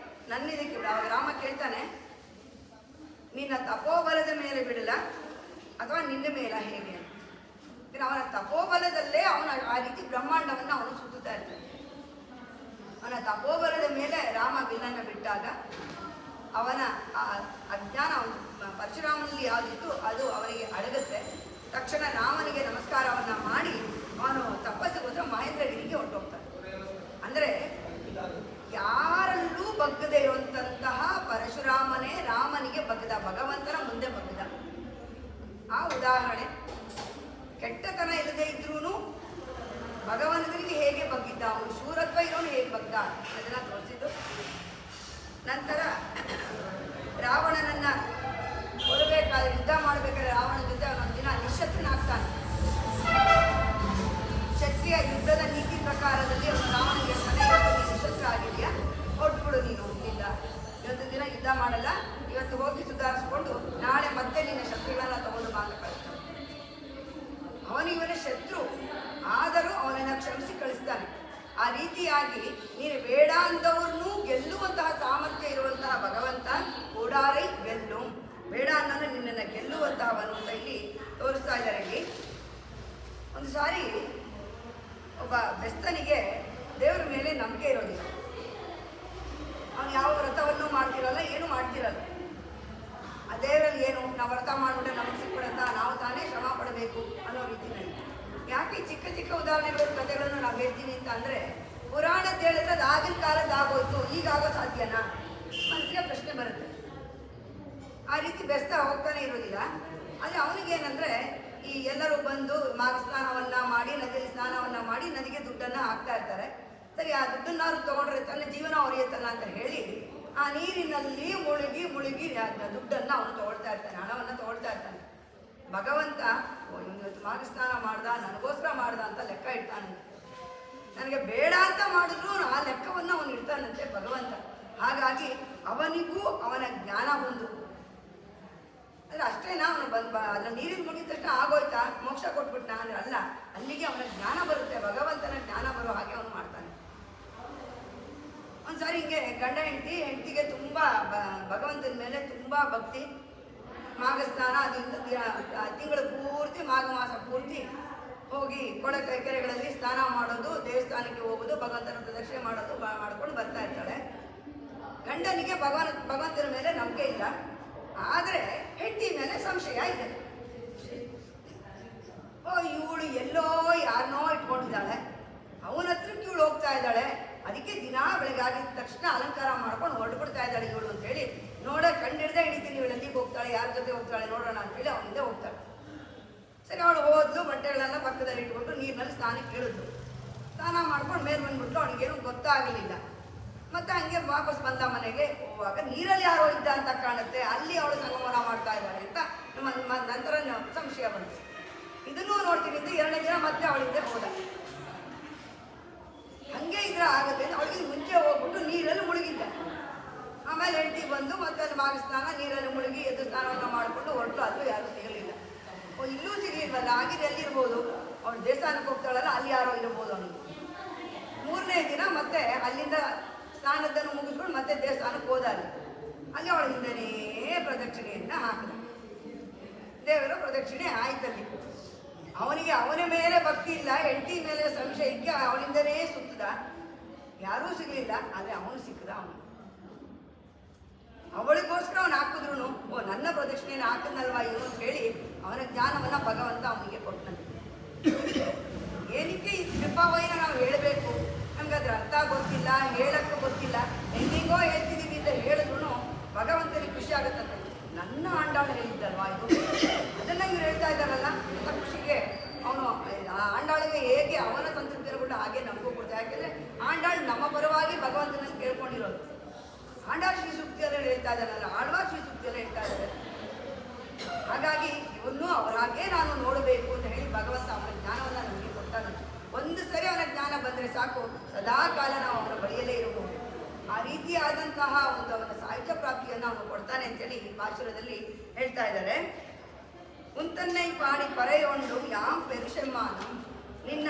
ನನ್ನಿದಕ್ಕೆ ಬಿಡ. ಅವಾಗ ರಾಮ ಕೇಳ್ತಾನೆ, ನಿನ್ನ ತಪೋಬಲದ ಮೇಲೆ ಬಿಡಲ ಅಥವಾ ನಿನ್ನ ಮೇಲ ಹೇಗೆ? ಅವನ ತಪೋಬಲದಲ್ಲೇ ಅವನ ಆ ರೀತಿ ಬ್ರಹ್ಮಾಂಡವನ್ನು ಅವನು ಸುತ್ತುತ್ತಾ ಇರ್ತಾನೆ. ಅವನ ತಪೋಬಲದ ಮೇಲೆ ರಾಮ ಬಿಲ್ಲನ್ನು ಬಿಟ್ಟಾಗ ಅವನ ಅಜ್ಞಾನ ಪರಶುರಾಮನಲ್ಲಿ ಯಾವುದಿತ್ತು ಅದು ಅವನಿಗೆ ಅಡಗುತ್ತೆ. ತಕ್ಷಣ ರಾಮನಿಗೆ ನಮಸ್ಕಾರವನ್ನ ಮಾಡಿ ಅವನು ತಪಸ್ಸಿಗೋಸ್ಕರ ಮಹೇಂದ್ರಗಿರಿಗೆ ಹೊರಟೋಗ್ತಾನೆ. ಅಂದರೆ ಯಾರಲ್ಲೂ ಬಗ್ಗದೆ ಇರುವಂತಹ ಪರಶುರಾಮನೇ ರಾಮನಿಗೆ ಬಗ್ಗದ, ಭಗವಂತನ ಮುಂದೆ ಬಗ್ಗದ. ಆ ಉದಾಹರಣೆ. ಕೆಟ್ಟತನ ಇಲ್ಲದೆ ಇದ್ರೂ ಭಗವಂತನಿಗೆ ಹೇಗೆ ಬಗ್ಗಿದ್ದ, ಅವನು ಶೂರತ್ವ ಇರೋನು ಹೇಗೆ ಬಗ್ದ ಅದನ್ನ ತೋರಿಸಿದ್ದು. ನಂತರ ರಾವಣನನ್ನ ಕೊಲ್ಲಬೇಕಾದ್ರೆ, ಯುದ್ಧ ಮಾಡಬೇಕಾದ್ರೆ ರಾವಣ ಜೊತೆ ಒಂದು ದಿನ ನಿಶಸ್ತ್ರನಾಗ್ತಾನೆ. ಕ್ಷತ್ರಿಯ ಯುದ್ಧದ ನೀತಿ ಪ್ರಕಾರದಲ್ಲಿ ಅವನು ರಾವಣನಿಗೆ ನಿಶಸ್ತ್ರ ಆಗಿದೆಯಾ, ಹೊಟ್ಬಿಡು ನೀನು, ಇಲ್ಲ ಇವತ್ತು ದಿನ ಯುದ್ಧ ಮಾಡಲ್ಲ, ಇವತ್ತು ಹೋಗಿ ಸುಧಾರಿಸ್ಕೊಂಡು ನಾಳೆ ಮತ್ತೆ ನಿನ್ನ ಶತ್ರುಗಳನ್ನ ತಗೊಂಡು ಮಾತ ಕಳಿಸ್ತಾನೆ. ಅವನಿವನ ಶತ್ರು ಆದರೂ ಅವನನ್ನು ಕ್ಷಮಿಸಿ ಕಳಿಸ್ತಾನೆ. ಆ ರೀತಿಯಾಗಿ ನೀನು ಬೇಡ ಅಂದವ್ರನ್ನೂ ಗೆಲ್ಲುವಂತಹ ಸಾಮರ್ಥ್ಯ ಇರುವಂತಹ ಭಗವಂತ ಓಡಾರೈ ಗೆಲ್ಲು, ಬೇಡ ಅನ್ನೋದು ನಿನ್ನನ್ನು ಗೆಲ್ಲುವಂತಹವನು ಅಂತ ಇಲ್ಲಿ ತೋರಿಸ್ತಾ ಇದ್ದಾರೆ. ಇಲ್ಲಿ ಒಂದು ಸಾರಿ ಒಬ್ಬ ಬೆಸ್ತನಿಗೆ ದೇವರ ಮೇಲೆ ನಂಬಿಕೆ ಇರೋದಿಲ್ಲ. ಅವನು ಯಾವ ವ್ರತವನ್ನು ಮಾಡ್ತಿರಲ್ಲ, ಏನು ಮಾಡ್ತಿರಲ್ಲ. ಆ ದೇವರಲ್ಲಿ ಏನು ನಾವು ವ್ರತ ಮಾಡಿಬಿಟ್ರೆ ನಮಗೆ ಸಿಕ್ಬಿಡಂತ, ನಾವು ತಾನೇ ಶ್ರಮ ಪಡಬೇಕು ಅನ್ನೋ ರೀತಿಯಲ್ಲಿ. ಯಾಕೆ ಚಿಕ್ಕ ಚಿಕ್ಕ ಉದಾಹರಣೆಗಳು ಕಥೆಗಳನ್ನು ನಾವು ಹೇಳ್ತೀನಿ ಅಂತ ಅಂದರೆ, ಪುರಾಣದ ಹೇಳಿದ್ರೆ ಅದು ಆಗಿನ ಕಾಲದ ಆಗೋಯ್ತು, ಈಗಾಗೋ ಸಾಧ್ಯನಾ ಮನಸ್ಸಿಗೆ ಪ್ರಶ್ನೆ ಬರುತ್ತೆ. ಆ ರೀತಿ ಬೆಸ್ತ ಹೋಗ್ತಾನೆ ಇರೋದಿಲ್ಲ. ಅಲ್ಲಿ ಅವನಿಗೇನಂದರೆ, ಈ ಎಲ್ಲರೂ ಬಂದು ಮಾಘ ಸ್ನಾನವನ್ನು ಮಾಡಿ, ನದಿಯಲ್ಲಿ ಸ್ನಾನವನ್ನು ಮಾಡಿ ನದಿಗೆ ದುಡ್ಡನ್ನು ಹಾಕ್ತಾ ಇರ್ತಾರೆ. ಸರಿ, ಆ ದುಡ್ಡನ್ನಾರು ತೊಗೊಂಡ್ರೆ ತನ್ನ ಜೀವನ ಹೊರೆಯುತ್ತಲ್ಲ ಅಂತ ಹೇಳಿ ಆ ನೀರಿನಲ್ಲಿ ಮುಳುಗಿ ದುಡ್ಡನ್ನು ಅವನು ತೊಗೊಳ್ತಾ ಇರ್ತಾನೆ, ಹಣವನ್ನು ತೊಗೊಳ್ತಾ ಇರ್ತಾನೆ. ಭಗವಂತ ಇವತ್ತು ಮಾಘ ಸ್ನಾನ ಮಾಡ್ದ, ನನಗೋಸ್ಕರ ಮಾಡ್ದ ಅಂತ ಲೆಕ್ಕ ಇಡ್ತಾನಂತೆ. ನನಗೆ ಬೇಡ ಅಂತ ಮಾಡಿದ್ರು ಆ ಲೆಕ್ಕವನ್ನು ಅವನು ಇಡ್ತಾನಂತೆ ಭಗವಂತ. ಹಾಗಾಗಿ ಅವನಿಗೂ ಅವನ ಜ್ಞಾನ ಬಂದು ಅಂದರೆ ಅಷ್ಟೇನಾ, ಅವನು ಅದರ ನೀರಿನ ಮುಗಿದ ತಕ್ಷಣ ಆಗೋಯ್ತಾ, ಮೋಕ್ಷ ಕೊಟ್ಬಿಟ್ಟ ಅಂದರೆ ಅಲ್ಲ, ಅಲ್ಲಿಗೆ ಅವನ ಜ್ಞಾನ ಬರುತ್ತೆ, ಭಗವಂತನ ಜ್ಞಾನ ಬರೋ ಹಾಗೆ ಅವನು ಮಾಡ್ತಾನೆ. ಒಂದ್ಸಾರಿ ಹಿಂಗೆ ಗಂಡ ಹೆಂಡತಿಗೆ ತುಂಬ ಭಗವಂತನ ಮೇಲೆ ತುಂಬ ಭಕ್ತಿ. ಮಾಘ ಸ್ನಾನ ಅದರಿಂದ ತಿಂಗಳು ಪೂರ್ತಿ, ಮಾಘ ಮಾಸ ಪೂರ್ತಿ ಹೋಗಿ ಕೆರೆಗಳಲ್ಲಿ ಸ್ನಾನ ಮಾಡೋದು, ದೇವಸ್ಥಾನಕ್ಕೆ ಹೋಗೋದು, ಭಗವಂತನ ಪ್ರದಕ್ಷಿಣೆ ಮಾಡೋದು ಮಾಡ್ಕೊಂಡು ಬರ್ತಾ ಇರ್ತಾಳೆ. ಗಂಡನಿಗೆ ಭಗವಂತನ ಮೇಲೆ ನಂಬಿಕೆ ಇಲ್ಲ, ಆದರೆ ಹೆಂಡತಿ ಮೇಲೆ ಸಂಶಯ ಇದೆ. ಇವಳು ಎಲ್ಲೋ ಯಾರನ್ನೋ ಇಟ್ಕೊಂಡಿದ್ದಾಳೆ, ಅವನ ಹತ್ರಕ್ಕೆ ಇವಳು ಹೋಗ್ತಾ ಇದ್ದಾಳೆ, ಅದಕ್ಕೆ ದಿನ ಬೆಳಗ್ಗೆ ಆಗಿದ ತಕ್ಷಣ ಅಲಂಕಾರ ಮಾಡ್ಕೊಂಡು ಹೊರಟುಬಿಡ್ತಾ ಇದ್ದಾಳೆ ಇವಳು ಅಂತೇಳಿ ಕಂಡಿಡ್ದೆ ಹಿಡಿತೀನಿ, ಇವಳು ಎಲ್ಲಿಗೆ ಹೋಗ್ತಾಳೆ, ಯಾರ ಜೊತೆ ಹೋಗ್ತಾಳೆ ನೋಡೋಣ ಅಂತೇಳಿ ಅವನಿಂದ ಹೋಗ್ತಾಳೆ. ಸರಿ, ಅವಳು ಹೋದ್ಲು, ಬಟ್ಟೆಗಳೆಲ್ಲ ಪಕ್ಕದಲ್ಲಿ ಇಟ್ಕೊಂಡು ನೀರಿನಲ್ಲಿ ಸ್ನಾನಕ್ಕೆ ಇಳಿದ್ಲು. ಸ್ನಾನ ಮಾಡ್ಕೊಂಡು ಮೇಲೆ ಬಂದ್ಬಿಟ್ಲು, ಅವಳಿಗೇನು ಗೊತ್ತಾಗಲಿಲ್ಲ. ಮತ್ತೆ ಹಂಗೆ ವಾಪಸ್ ಬಂದ ಮನೆಗೆ ಹೋಗುವಾಗ ನೀರಲ್ಲಿ ಯಾರೋ ಇದ್ದ ಅಂತ ಕಾಣುತ್ತೆ, ಅಲ್ಲಿ ಅವಳು ಸಂಗಮನ ಮಾಡ್ತಾ ಇದ್ದಾಳೆ ಅಂತ ನಂತರ ಸಂಶಯ ಬಂತು. ಇದನ್ನೂ ನೋಡ್ತೀನಿ ಅಂತ ಎರಡನೇ ದಿನ ಮತ್ತೆ ಅವಳಿಂದ ಹೋದ. ಹಂಗೆ ಇದ್ರೆ ಆಗುತ್ತೆ ಅಂತ ಅವಳಿಗೆ ಮುಂಚೆ ಹೋಗ್ಬಿಟ್ಟು ನೀರಲ್ಲಿ ಮುಳುಗಿದ್ದ. ಆಮೇಲೆ ಹೆಂಡತಿ ಬಂದು ಮತ್ತೆ ಅಲ್ಲಿ ಮಾಘ ಸ್ನಾನ ನೀರಲ್ಲಿ ಮುಳುಗಿ ಎದ್ದು ಸ್ನಾನವನ್ನು ಮಾಡಿಕೊಂಡು ಹೊರಟು, ಅಲ್ಲೂ ಯಾರೂ ಸಿಗಲಿಲ್ಲ. ಇಲ್ಲೂ ಸಿಗಲಿಲ್ವಲ್ಲ, ಆಗಿದ್ರೆ ಎಲ್ಲಿರ್ಬೋದು, ಅವಳು ದೇವಸ್ಥಾನಕ್ಕೆ ಹೋಗ್ತಾಳಲ್ಲ ಅಲ್ಲಿ ಯಾರೋ ಇರ್ಬೋದು ಅವನಿಗೆ. ಮೂರನೇ ದಿನ ಮತ್ತೆ ಅಲ್ಲಿಂದ ಸ್ನಾನದನ್ನು ಮುಗಿಸ್ಕೊಂಡು ಮತ್ತೆ ದೇವಸ್ಥಾನಕ್ಕೆ ಹೋದ. ಅಲ್ಲಿ ಅವಳ ಹಿಂದೆನೇ ಪ್ರದಕ್ಷಿಣೆಯನ್ನು ಹಾಕಿದ. ದೇವರ ಪ್ರದಕ್ಷಿಣೆ ಆಯ್ತಲ್ಲಿ. ಅವನಿಗೆ ಅವನ ಮೇಲೆ ಭಕ್ತಿ ಇಲ್ಲ, ಹೆಂಡತಿ ಮೇಲೆ ಸಂಶಯಕ್ಕೆ ಅವನಿಂದನೇ ಸುತ್ತದ, ಯಾರೂ ಸಿಗಲಿಲ್ಲ. ಆದರೆ ಅವನು ಸಿಕ್ಕದ. ಅವಳಿಗೋಸ್ಕರ ಅವನು ಹಾಕಿದ್ರು, ನನ್ನ ಪ್ರದಕ್ಷಿಣೆಯನ್ನು ಹಾಕಿದ್ನಲ್ವಾ ಇವನು ಅಂತ ಹೇಳಿ ಅವನ ಜ್ಞಾನವನ್ನು ಭಗವಂತ ಅವನಿಗೆ ಕೊಟ್ಟನಂತೆ. ಏನಕ್ಕೆ ಈ ಕೃಪಾವೈನ ನಾವು ಹೇಳಬೇಕು, ನಮ್ಗೆ ಅದ್ರ ಅರ್ಥ ಗೊತ್ತಿಲ್ಲ, ಹೇಳಕ್ಕೆ ಗೊತ್ತಿಲ್ಲ, ಹೆಂಗೆಂಗೋ ಹೇಳ್ತಿದ್ದೀವಿ ಅಂತ ಹೇಳಿದ್ರು ಭಗವಂತನಿಗೆ ಖುಷಿ ಆಗುತ್ತಂತೆ. ನನ್ನ ಆಂಡಾಳು ಹೇಳಿದ್ದಲ್ವಾ ಇದು, ಅದನ್ನು ಇವ್ರು ಹೇಳ್ತಾ ಇದ್ದಾರಲ್ಲ ಅಂತ ಖುಷಿಗೆ ಅವನು ಆ ಆಂಡಾಳಿಗೆ ಹೇಗೆ ಅವನ ಸಂತೃಪ್ತಿ ಇರ್ಬಿಟ್ಟು ಹಾಗೆ ನಮಗೂ ಯಾಕೆಂದ್ರೆ ಆಂಡಾಳ್ ನಮ್ಮ ಪರವಾಗಿ ಭಗವಂತನಲ್ಲಿ ಕೇಳ್ಕೊಂಡಿರೋದು. ಆಂಡಾಳ್ ಶ್ರೀ ಸೂಕ್ತಿಯಲ್ಲೇ ಹೇಳ್ತಾ ಇದ್ದಾರಲ್ಲ, ಆಳ್ವಾರ್ ಶ್ರೀ ಸೂಕ್ತಿಯಲ್ಲೇ ಹೇಳ್ತಾ ಇದ್ದಾರೆ. ಹಾಗಾಗಿ ಇವನ್ನು ಅವರಾಗೆ ನಾನು ನೋಡಬೇಕು ಅಂತ ಹೇಳಿ ಭಗವಂತ ಅವನ ಜ್ಞಾನವನ್ನು ನಮಗೆ ಕೊಡ್ತಾನೆ. ಒಂದು ಸರಿ ಅವನ ಜ್ಞಾನ ಬಂದರೆ ಸಾಕು, ಸದಾ ಕಾಲ ನಾವು ಅವನ ಬಳಿಯಲ್ಲೇ ಇರಬಹುದು. ಆ ರೀತಿಯಾದಂತಹ ಒಂದು ಅವನ ಸಾಹಿತ್ಯ ಪ್ರಾಪ್ತಿಯನ್ನು ಅವನು ಕೊಡ್ತಾನೆ ಅಂತೇಳಿ ಈ ಭಾಷಣದಲ್ಲಿ ಹೇಳ್ತಾ ಇದ್ದಾರೆ. ಉಂತನ್ನೈ ಪಾಡಿ ಪರೆಯೊಂಡು ಯಾಂ ಪೆರುಷೆಮ್ಮಾನ, ನಿನ್ನ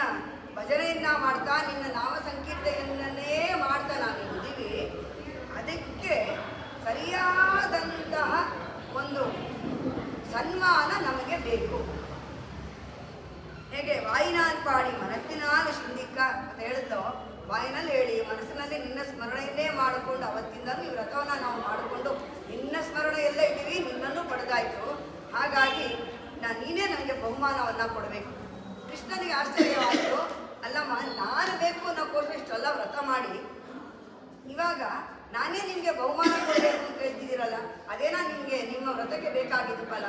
ಭಜನೆಯನ್ನ ಮಾಡ್ತಾ ನಿನ್ನ ನಾಮ ಸಂಕೀರ್ತನೆಯನ್ನೇ ಮಾಡ್ತಾ ನಾವಿದ್ದೀವಿ. ಅದಕ್ಕೆ ಸರಿಯಾದಂತಹ ಒಂದು ಸನ್ಮಾನ ನಮಗೆ ಬೇಕು. ಹೇಗೆ ವಾಯಿನಾನ್ ಪಾಡಿ ಮನಸ್ಸಿನಾಗ ಶಿಂದಿಕ್ಕ ಅಂತ ಹೇಳಿದ್ಲೋ, ಬಾಯಿನಲ್ಲಿ ಹೇಳಿ ಮನಸ್ಸಿನಲ್ಲಿ ನಿನ್ನ ಸ್ಮರಣೆಯನ್ನೇ ಮಾಡಿಕೊಂಡು ಅವತ್ತಿಂದಲೂ ಈ ವ್ರತವನ್ನು ನಾವು ಮಾಡಿಕೊಂಡು ನಿನ್ನ ಸ್ಮರಣೆಯಲ್ಲೇ ಇದ್ದೀವಿ, ನಿನ್ನನ್ನು ಪಡೆದಾಯಿತು. ಹಾಗಾಗಿ ನೀನೇ ನನಗೆ ಬಹುಮಾನವನ್ನು ಕೊಡಬೇಕು. ಕೃಷ್ಣನಿಗೆ ಆಶ್ಚರ್ಯವಾಯಿತು, ಅಲ್ಲಮ್ಮ ನಾನು ಬೇಕು ಅನ್ನೋಕ್ಕೋಸ್ಕರ ಇಷ್ಟೆಲ್ಲ ವ್ರತ ಮಾಡಿ ಇವಾಗ ನಾನೇ ನಿಮಗೆ ಬಹುಮಾನ ಕೊಡಬೇಕು ಅಂತ ಹೇಳ್ತಿದ್ದೀರಲ್ಲ, ಅದೇನಾ ನಿಮಗೆ ನಿಮ್ಮ ವ್ರತಕ್ಕೆ ಬೇಕಾಗಿದ್ದು ಫಲ?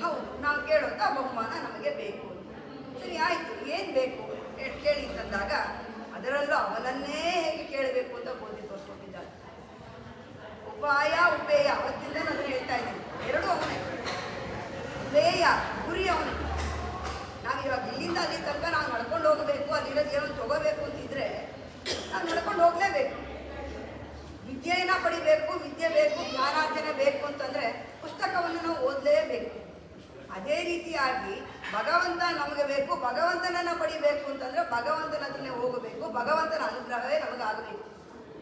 ಹೌದು, ನಾವು ಕೇಳುವಂಥ ಬಹುಮಾನ ನಮಗೆ ಬೇಕು. ಸರಿ ಆಯಿತು, ಏನು ಬೇಕು ಕೇಳಿ ಅಂತಂದಾಗ ಅದರಲ್ಲೂ ಅವನನ್ನೇ ಹೇಗೆ ಕೇಳಬೇಕು ಅಂತ ಗೋಧಿ ತೋರಿಸ್ಕೊಟ್ಟಿದ್ದಾರೆ. ಉಪಾಯ ಉಪೇಯ ಅವತ್ತಿಂದ ನಾನು ಹೇಳ್ತಾ ಇದ್ದೀನಿ, ಎರಡೂ ಅವನೇ. ಉಪೇಯ ಗುರಿ ಅವನೇ. ನಾವು ಇವಾಗ ಇಲ್ಲಿಂದ ಅಲ್ಲಿ ತನಕ ನಾವು ನಡ್ಕೊಂಡು ಹೋಗಬೇಕು, ಅಲ್ಲಿರೋದು ಏನೋ ತಗೋಬೇಕು ಅಂತಿದ್ರೆ ನಾವು ನಡ್ಕೊಂಡು ಹೋಗಲೇಬೇಕು. ವಿದ್ಯೆಯನ್ನು ಪಡಿಬೇಕು, ವಿದ್ಯೆ ಬೇಕು, ಜ್ಞಾನಾರ್ಜನೆ ಬೇಕು ಅಂತಂದರೆ ಪುಸ್ತಕವನ್ನು ನಾವು ಓದಲೇಬೇಕು. ಅದೇ ರೀತಿಯಾಗಿ ಭಗವಂತ ನಮಗೆ ಬೇಕು, ಭಗವಂತನನ್ನು ಪಡಿಬೇಕು ಅಂತಂದರೆ ಭಗವಂತನ ಹತ್ರನೇ ಹೋಗಬೇಕು, ಭಗವಂತನ ಅನುಗ್ರಹವೇ ನಮಗಾಗಬೇಕು.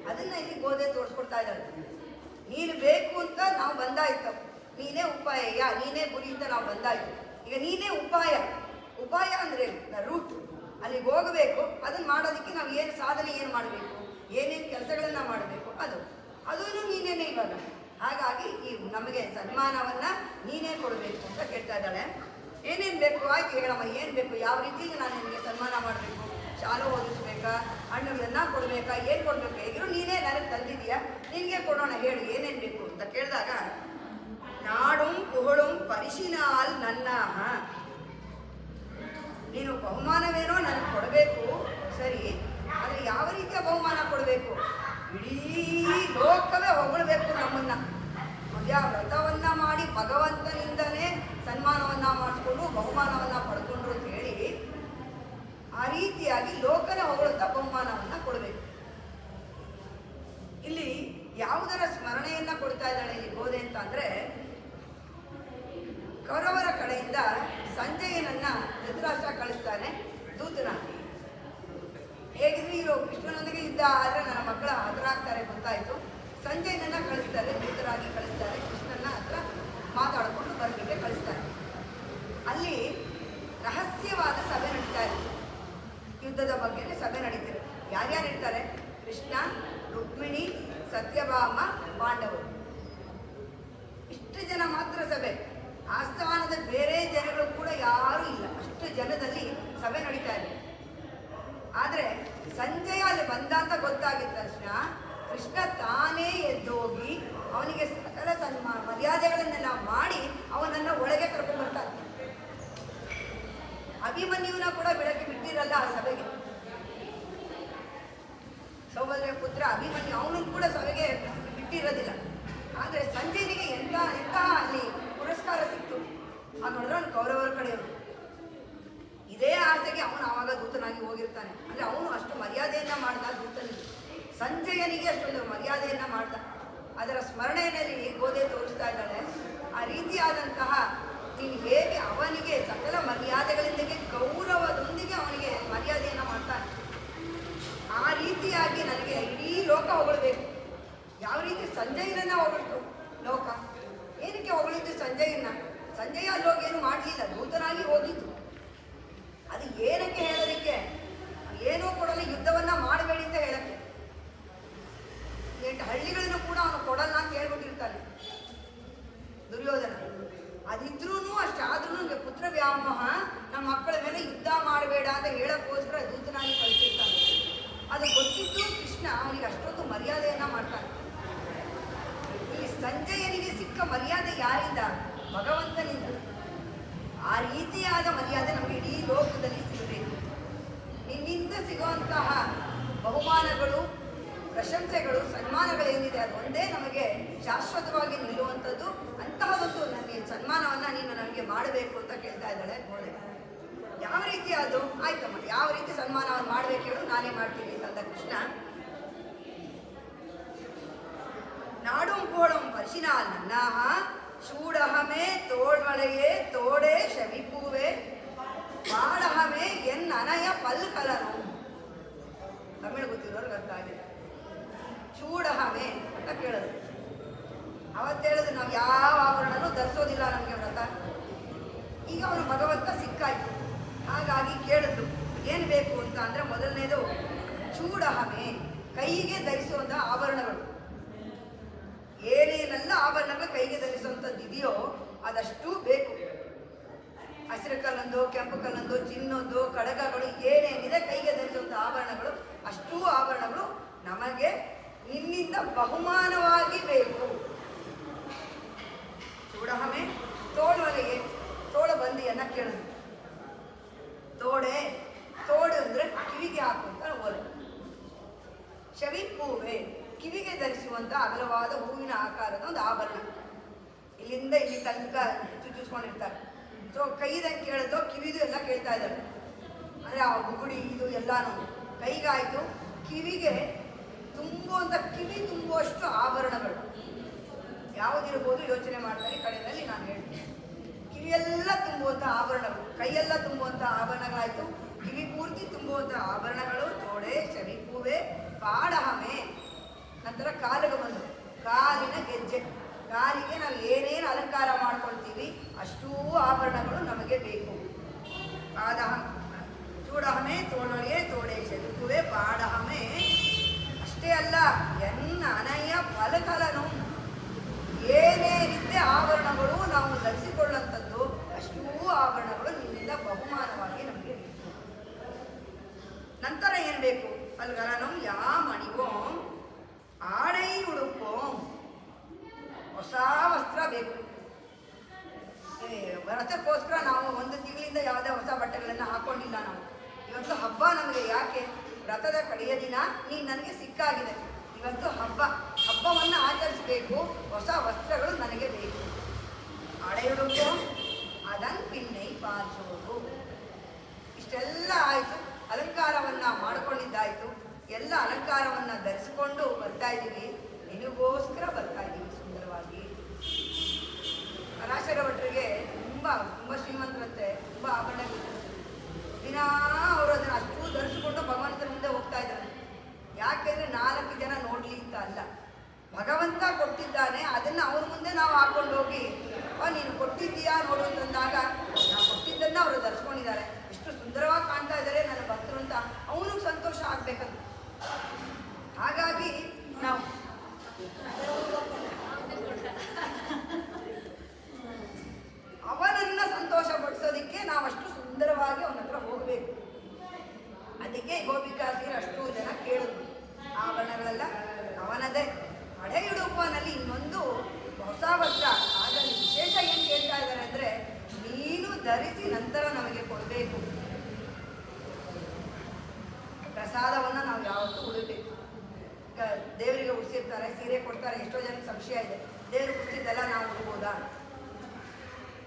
ಅದನ್ನು ಇಲ್ಲಿ ಗೋಧೆ ತೋರಿಸ್ಕೊಡ್ತಾ ಇದ್ದಾರೆ. ನೀನು ಬೇಕು ಅಂತ ನಾವು ಬಂದಾಯ್ತು, ನೀನೇ ಉಪಾಯ, ನೀನೇ ಗುರಿ ಅಂತ ನಾವು ಬಂದಾಯ್ತು. ಈಗ ನೀನೇ ಉಪಾಯ. ಉಪಾಯ ಅಂದರೆ ರೂಟ್, ಅಲ್ಲಿಗೆ ಹೋಗಬೇಕು. ಅದನ್ನು ಮಾಡೋದಕ್ಕೆ ನಾವು ಏನು ಸಾಧನೆ ಏನು ಮಾಡಬೇಕು, ಏನೇನು ಕೆಲಸಗಳನ್ನು ಮಾಡಬೇಕು, ಅದೂ ನೀನೇನೆ ಇವಾಗ. ಹಾಗಾಗಿ ಈ ನಮಗೆ ಸನ್ಮಾನವನ್ನು ನೀನೇ ಕೊಡಬೇಕು ಅಂತ ಕೇಳ್ತಾ ಇದ್ದಾಳೆ. ಏನೇನು ಬೇಕು? ಆಯ್ತು ಹೇಳಮ್ಮ, ಏನು ಬೇಕು, ಯಾವ ರೀತಿಗೆ ನಾನು ನಿಮಗೆ ಸನ್ಮಾನ ಮಾಡಬೇಕು? ಶಾಲೆ ಓದಿಸ್ಬೇಕಾ, ಹಣ್ಣುಗಳನ್ನು ಕೊಡಬೇಕಾ, ಏನು ಕೊಡಬೇಕು? ಹೇಗಿರೋ ನೀನೇ ನನಗೆ ತಂದಿದೀಯಾ, ನಿನಗೆ ಕೊಡೋಣ, ಹೇಳು ಏನೇನು ಬೇಕು ಅಂತ ಕೇಳಿದಾಗ, ನಾಡುಂ ಪುಹಳುಂ ಪರಿಶಿನಾಲ್ ನನ್ನ, ನೀನು ಬಹುಮಾನವೇನೋ ನನಗೆ ಕೊಡಬೇಕು ಸರಿ, ಆದರೆ ಯಾವ ರೀತಿಯ ಬಹುಮಾನ ಕೊಡಬೇಕು? ಇಡೀ ಲೋಕವೇ ಹೊಗಳಬೇಕು ನಮ್ಮನ್ನು. ವ್ರತವನ್ನ ಮಾಡಿ ಭಗವಂತನಿಂದಲೇ ಸನ್ಮಾನವನ್ನ ಮಾಡಿಸ್ಕೊಂಡು ಬಹುಮಾನವನ್ನ ಪಡ್ಕೊಂಡ್ರು ಅಂತ ಹೇಳಿ ಆ ರೀತಿಯಾಗಿ ಲೋಕನೇ ಹೊಗಳುತ್ತಾ ಬಹುಮಾನವನ್ನ ಕೊಡಬೇಕು. ಇಲ್ಲಿ ಯಾವುದರ ಸ್ಮರಣೆಯನ್ನ ಕೊಡ್ತಾ ಇದ್ದಾಳೆ ಇಲ್ಲಿ ಗೋಧೆ ಅಂತ ಅಂದ್ರೆ, ಕೌರವರ ಕಡೆಯಿಂದ ಸಂಜಯನನ್ನ ಧೃತರಾಷ್ಟ್ರ ಕಳಿಸ್ತಾನೆ ದೂತನಾಗಿ. ಹೇಗಿದ್ರೆ ಇರೋ ಕೃಷ್ಣನೊಂದಿಗೆ ಯುದ್ಧ ಆದರೆ ನನ್ನ ಮಕ್ಕಳ ಹತರಾಗ್ತಾರೆ ಗೊತ್ತಾಯಿತು. ಸಂಜಯನನ್ನ ಕಳಿಸ್ತಾರೆ, ದೂತರಾಗಿ ಕಳಿಸ್ತಾರೆ. ಕೃಷ್ಣನ ಹತ್ರ ಮಾತಾಡಿಕೊಂಡು ಬರಲಿಕ್ಕೆ ಕಳಿಸ್ತಾರೆ. ಅಲ್ಲಿ ರಹಸ್ಯವಾದ ಸಭೆ ನಡೀತಾ ಇದೆ, ಯುದ್ಧದ ಬಗ್ಗೆ ಸಭೆ ನಡೀತಾರೆ. ಯಾರ್ಯಾರು ಇರ್ತಾರೆ? ಕೃಷ್ಣ, ರುಕ್ಮಿಣಿ, ಸತ್ಯಭಾಮ, ಪಾಂಡವರು, ಇಷ್ಟು ಜನ ಮಾತ್ರ ಸಭೆ. ಆಸ್ಥಾನದ ಬೇರೆ ಜನಗಳು ಕೂಡ ಯಾರೂ ಇಲ್ಲ. ಅಷ್ಟು ಜನದಲ್ಲಿ ಸಭೆ ನಡೀತಾ ಇದೆ. ಆದರೆ ಸಂಜಯ ಅಲ್ಲಿ ಬಂದ ಅಂತ ಗೊತ್ತಾಗಿದ್ದ ತಕ್ಷಣ ಕೃಷ್ಣ ತಾನೇ ಎದ್ದೋಗಿ ಅವನಿಗೆ ಸಕಲ ಮರ್ಯಾದೆಗಳನ್ನೆಲ್ಲ ಮಾಡಿ ಅವನನ್ನು ಒಳಗೆ ಕರ್ಕೊಂಡು ಬರ್ತಾನೆ. ಅಭಿಮನ್ಯುವನ ಕೂಡ ಬೆಳಗ್ಗೆ ಬಿಟ್ಟಿರಲ್ಲ ಆ ಸಭೆಗೆ. ಸೌಭದ್ರೆಯ ಪುತ್ರ ಅಭಿಮನ್ಯು ಅವನು ಕೂಡ ಸಭೆಗೆ ಬಿಟ್ಟಿರೋದಿಲ್ಲ. ಆದರೆ ಸಂಜಯನಿಗೆ ಎಂತಹ ಅಲ್ಲಿ ಪುರಸ್ಕಾರ ಸಿಕ್ತು. ಅದು ನೋಡಿದ್ರೆ ಅವನು ಕೌರವರ ಕಡೆಯವರು. ಇದೇ ಆಸೆಗೆ ಅವನು ಆವಾಗ ದೂತನಾಗಿ ಹೋಗಿರ್ತಾನೆ. ಅಂದರೆ ಅವನು ಅಷ್ಟು ಮರ್ಯಾದೆಯನ್ನು ಮಾಡ್ದ ದೂತನಿಗೆ. ಸಂಜಯನಿಗೆ ಅಷ್ಟೊಂದು ಮರ್ಯಾದೆಯನ್ನು ಮಾಡ್ದ. ಅದರ ಸ್ಮರಣೆಯಲ್ಲಿ ಗೋಧೆ ತೋರಿಸ್ತಾ ಇದ್ದಾಳೆ. ಆ ರೀತಿಯಾದಂತಹ ನೀನು ಹೇಗೆ ಅವನಿಗೆ ಸಕಲ ಮರ್ಯಾದೆಗಳಿಂದಲೇ ಗೌರವದೊಂದಿಗೆ ಅವನಿಗೆ ಮರ್ಯಾದೆಯನ್ನು ಮಾಡ್ತಾನೆ, ಆ ರೀತಿಯಾಗಿ ನನಗೆ ಇಡೀ ಲೋಕ ಹೊಗಳಬೇಕು. ಯಾವ ರೀತಿ ಸಂಜಯನನ್ನ ಹೊಗಳಿತು ಲೋಕ. ಏನಕ್ಕೆ ಹೊಗಳಿದ್ದು ಸಂಜಯನ? ಸಂಜಯ ಅಲ್ಲೋಗಿ ಏನು ಮಾಡಲಿಲ್ಲ, ದೂತನಾಗಿ ಹೋಗಿದ್ದು. ಅದು ಏನಕ್ಕೆ ಹೇಳೋದಕ್ಕೆ? ಏನೂ ಕೊಡಲ್ಲ, ಯುದ್ಧವನ್ನ ಮಾಡಬೇಡಿ ಅಂತ ಹೇಳಕ್ಕೆ. 8 ಹಳ್ಳಿಗಳನ್ನು ಕೂಡ ಅವನು ಕೊಡಲ್ಲ ಅಂತ ಹೇಳ್ಬಿಟ್ಟಿರ್ತಾನೆ ದುರ್ಯೋಧನ. ಅದಿದ್ರೂ ಅಷ್ಟಾದ್ರೂ ಪುತ್ರ ವ್ಯಾಮೋಹ, ನಮ್ಮ ಮಕ್ಕಳ ಮೇಲೆ ಯುದ್ಧ ಮಾಡಬೇಡ ಅಂತ ಹೇಳಕ್ಕೋಸ್ಕರ ದೂತನಾಗಿ ಕಳಿಸಿರ್ತಾನೆ. ಅದು ಗೊತ್ತಿದ್ದು ಕೃಷ್ಣ ಅವನಿಗೆ ಅಷ್ಟೊಂದು ಮರ್ಯಾದೆಯನ್ನ ಮಾಡ್ತಾನೆ. ಇಲ್ಲಿ ಸಂಜಯನಿಗೆ ಸಿಕ್ಕ ಮರ್ಯಾದೆ ಯಾರಿಂದ? ಭಗವಂತನಿಂದ. ಆ ರೀತಿಯಾದ ಮರ್ಯಾದೆ ನಮಗೆ ಇಡೀ ಲೋಕದಲ್ಲಿ ಸಿಗಬೇಕು. ನಿನ್ನಿಂದ ಸಿಗುವಂತಹ ಪ್ರಶಂಸೆಗಳು ಸನ್ಮಾನಗಳೇನಿದೆ ಅದು ಒಂದೇ ನಮಗೆ ಶಾಶ್ವತವಾಗಿ ನಿಲ್ಲುವಂಥದ್ದು. ಅಂತಹದೊಂದು ನನಗೆ ಸನ್ಮಾನವನ್ನು ನೀನು ನನಗೆ ಮಾಡಬೇಕು ಅಂತ ಕೇಳ್ತಾ ಇದ್ದಾಳೆ ಗೋಡೆ. ಯಾವ ರೀತಿ ಅದು ಆಯ್ತಮ್ಮ, ಯಾವ ರೀತಿ ಸನ್ಮಾನವನ್ನು ಮಾಡಬೇಕು ಹೇಳು, ನಾನೇ ಮಾಡ್ತೀನಿ ಅಂತ ಕೃಷ್ಣ. நாடும் போடும் பரிசினால் நன்னாக சூடகமே தோள்மலையே தோடே ಶವಿಪೂವೆ ಬಾಡಹಮೆ ಎನ್ ಅನಯ ಪಲ್ಕಲನು. ತಮಿಳು ಗೊತ್ತಿರೋರ್ಗೆ ಅರ್ಥ ಆಗಿದೆ. ಚೂಡಹಮೆ ಅಂತ ಕೇಳಿದ್ರು. ಅವತ್ತು ಹೇಳಿದ್ರು ನಾವು ಯಾವ ಆಭರಣನೂ ಧರಿಸೋದಿಲ್ಲ ನಮಗೆ ವ್ರತ. ಈಗ ಅವನು ಭಗವಂತ ಸಿಕ್ಕಾಯ್ತು. ಹಾಗಾಗಿ ಕೇಳಿದ್ರು ಏನು ಬೇಕು ಅಂತ ಅಂದರೆ ಮೊದಲನೇದು ಚೂಡಹಮೆ, ಕೈಗೆ ಧರಿಸುವಂಥ ಆಭರಣಗಳು. ಏನೇನೆಲ್ಲ ಆಭರಣಗಳು ಕೈಗೆ ಧರಿಸುವಂಥದ್ದು ಇದೆಯೋ ಅದಷ್ಟು ಬೇಕು. ಹಸಿರು ಕಲ್ಲೊಂದು, ಕೆಂಪು ಕಲ್ಲೊಂದು, ಚಿನ್ನೊಂದು, ಕಡಗಗಳು ಏನೇನಿದೆ ಕೈಗೆ ಧರಿಸುವಂಥ ಆಭರಣಗಳು ಅಷ್ಟೂ ಆಭರಣಗಳು ನಮಗೆ ನಿನ್ನಿಂದ ಬಹುಮಾನವಾಗಿ ಬೇಕು. ಚೂಡಹಮೆ ತೋಳುವಲೆಗೆ ತೋಳಬಂದಿಯನ್ನು ಕೇಳಿದ್ರು. ತೋಡೆ ತೋಡು ಅಂದರೆ ಕಿವಿಗೆ ಹಾಕುವಂಥ ಒಲೆ. ಶವಿಪೂವೆ ಕಿವಿಗೆ ಧರಿಸುವಂಥ ಅಗಲವಾದ ಹೂವಿನ ಆಕಾರದ ಒಂದು ಆಭರಣ. ಇಲ್ಲಿಂದ ಇಲ್ಲಿ ತನಕ ಚುಚ್ಚಿಸ್ಕೊಂಡಿರ್ತಾರೆ. ಸೊ ಕೈದಂಗೆ ಕೇಳಿದ್ರು, ಕಿವಿದು ಎಲ್ಲ ಕೇಳ್ತಾ ಇದ್ದಾರೆ. ಅಂದರೆ ಆ ಬುಗುಡಿ ಇದು ಎಲ್ಲಾನು ಕೈಗಾಯಿತು. ಕಿವಿಗೆ ತುಂಬುವಂಥ ಕಿವಿ ತುಂಬುವಷ್ಟು ಆಭರಣಗಳು ಯಾವುದಿರ್ಬೋದು ಯೋಚನೆ ಮಾಡ್ತಾರೆ. ಕಡೆಯಲ್ಲಿ ನಾನು ಹೇಳ್ತೀನಿ, ಕಿವಿಯೆಲ್ಲ ತುಂಬುವಂಥ ಆಭರಣಗಳು, ಕೈಯೆಲ್ಲ ತುಂಬುವಂಥ ಆಭರಣಗಳಾಯಿತು. ಕಿವಿ ಪೂರ್ತಿ ತುಂಬುವಂಥ ಆಭರಣಗಳು ತೋಡೆ ಶವಿಪೂವೆ ಪಾಡಹಮೆ. ನಂತರ ಕಾಲಿಗೆ ಬಂದು ಕಾಲಿನ ಗೆಜ್ಜೆ, ಕಾಲಿಗೆ ನಾವು ಏನೇನು ಅಲಂಕಾರ ಮಾಡ್ಕೊಳ್ತೀವಿ ಅಷ್ಟೂ ಆಭರಣಗಳು ನಮಗೆ ಬೇಕು. ಪಾದಹ ಚೂಡಹಮೆ ತೋಳೊಳಗೆ ತೋಡೆ ಶವಿಪೂವೆ ಪಾಡಹಮೆ. ಅಷ್ಟೇ ಅಲ್ಲ, ಎನ್ನ ಅನಯ ಫಲಕಲನು, ಏನೇನಿದ್ದೆ ಆಭರಣಗಳು ನಾವು ಧರಿಸಿಕೊಳ್ಳುವಂಥದ್ದು ಅಷ್ಟೂ ಆಭರಣಗಳು ನಿನ್ನಿಂದ ಬಹುಮಾನವಾಗಿ ನಮಗೆ ಬೇಕು. ನಂತರ ಏನು ಬೇಕು? ಫಲಕಲನು ಯಾ ಮಣಿವೋಂ ಆಡೈ ಉಡುಪೋಂ, ಹೊಸ ವಸ್ತ್ರ ಬೇಕು. ವ್ರತಕ್ಕೋಸ್ಕರ ನಾವು ಒಂದು ತಿಂಗಳಿಂದ ಯಾವುದೇ ಹೊಸ ಬಟ್ಟೆಗಳನ್ನು ಹಾಕೊಂಡಿಲ್ಲ. ನಾವು ಇವತ್ತು ಹಬ್ಬ ನಮಗೆ. ಯಾಕೆ? ವ್ರತದ ಕಡೆಯ ದಿನ ನೀನು ನನಗೆ ಸಿಕ್ಕಾಗಿದೆ. ಇವತ್ತು ಹಬ್ಬವನ್ನು ಆಚರಿಸಬೇಕು. ಹೊಸ ವಸ್ತ್ರಗಳು ನನಗೆ ಬೇಕು. ಆಡೆಯುಡುಪೋ ಅದನ್ ಪಿನ್ನೈ ಪಾಲ್ಸೋದು. ಇಷ್ಟೆಲ್ಲ ಆಯಿತು. ಅಲಂಕಾರವನ್ನು ಮಾಡಿಕೊಂಡಿದ್ದಾಯಿತು. ಎಲ್ಲ ಅಲಂಕಾರವನ್ನು ಧರಿಸಿಕೊಂಡು ಬರ್ತಾ ಇದ್ದೀವಿ. ನಿನಗೋಸ್ಕರ ಬರ್ತಾ ಇದ್ದೀವಿ ಸುಂದರವಾಗಿ. ಪರಾಶರ ಭಟ್ರಿಗೆ ತುಂಬ ಶ್ರೀಮಂತರಂತೆ, ತುಂಬ ಆಭರಣಗಳಿರುತ್ತೆ. ದಿನ ಅವರು ಅದನ್ನು ಅಷ್ಟು ಧರಿಸಿಕೊಂಡು ಭಗವಂತನ ಮುಂದೆ ಹೋಗ್ತಾ ಇದ್ದಾರೆ. ಯಾಕೆಂದರೆ 4 ಜನ ನೋಡಲಿ ಅಂತ ಅಲ್ಲ, ಭಗವಂತ ಕೊಟ್ಟಿದ್ದಾನೆ. ಅದನ್ನು ಅವ್ರ ಮುಂದೆ ನಾವು ಹಾಕ್ಕೊಂಡು ಹೋಗಿ ನೀನು ಕೊಟ್ಟಿದ್ದೀಯಾ ನೋಡು ಅಂತಂದಾಗ ನಾವು ಕೊಟ್ಟಿದ್ದನ್ನು ಅವರು ಧರಿಸ್ಕೊಂಡಿದ್ದಾರೆ. ಎಷ್ಟು ಸುಂದರವಾಗಿ ಕಾಣ್ತಾ ಇದ್ದಾರೆ ನನ್ನ ಭಕ್ತರು ಅಂತ ಅವನಿಗೆ ಸಂತೋಷ ಆಗಬೇಕಂತ. ಹಾಗಾಗಿ ನಾವು ಅವನನ್ನು ಸಂತೋಷ ಪಡಿಸೋದಕ್ಕೆ ನಾವಷ್ಟು ಸುಂದರವಾಗಿ ಅವನ ಹತ್ರ ಹೋಗಬೇಕು. ಅದಕ್ಕೆ ಗೋಪಿಕಾಸ್ತ್ರೀಯರು ಅಷ್ಟು ಜನ ಕೇಳಿದ್ರು. ಆಭರಣಗಳೆಲ್ಲ ಅವನದೇ. ಅಡೆಯುಡುಪನಲ್ಲಿ ಇನ್ನೊಂದು ಹೊಸ ವಸ್ತ್ರ. ಹಾಗಾಗಿ ವಿಶೇಷ ಏನು ಕೇಳ್ತಾ ಇದ್ದಾರೆ ಅಂದರೆ, ನೀನು ಧರಿಸಿ ನಂತರ ನಮಗೆ ಕೊಡಬೇಕು. ಪ್ರಸಾದವನ್ನು ನಾವು ಯಾವತ್ತೂ ಉಡಬೇಕು. ಈಗ ದೇವರಿಗೆ ಉಡಿಸಿರ್ತಾರೆ, ಸೀರೆ ಕೊಡ್ತಾರೆ. ಎಷ್ಟೋ ಜನಕ್ಕೆ ಸಂಶಯ ಇದೆ, ದೇವರು ಉಡಿಸಿದ್ದೆಲ್ಲ ನಾವು ಉಡ್ಬೋದಾ?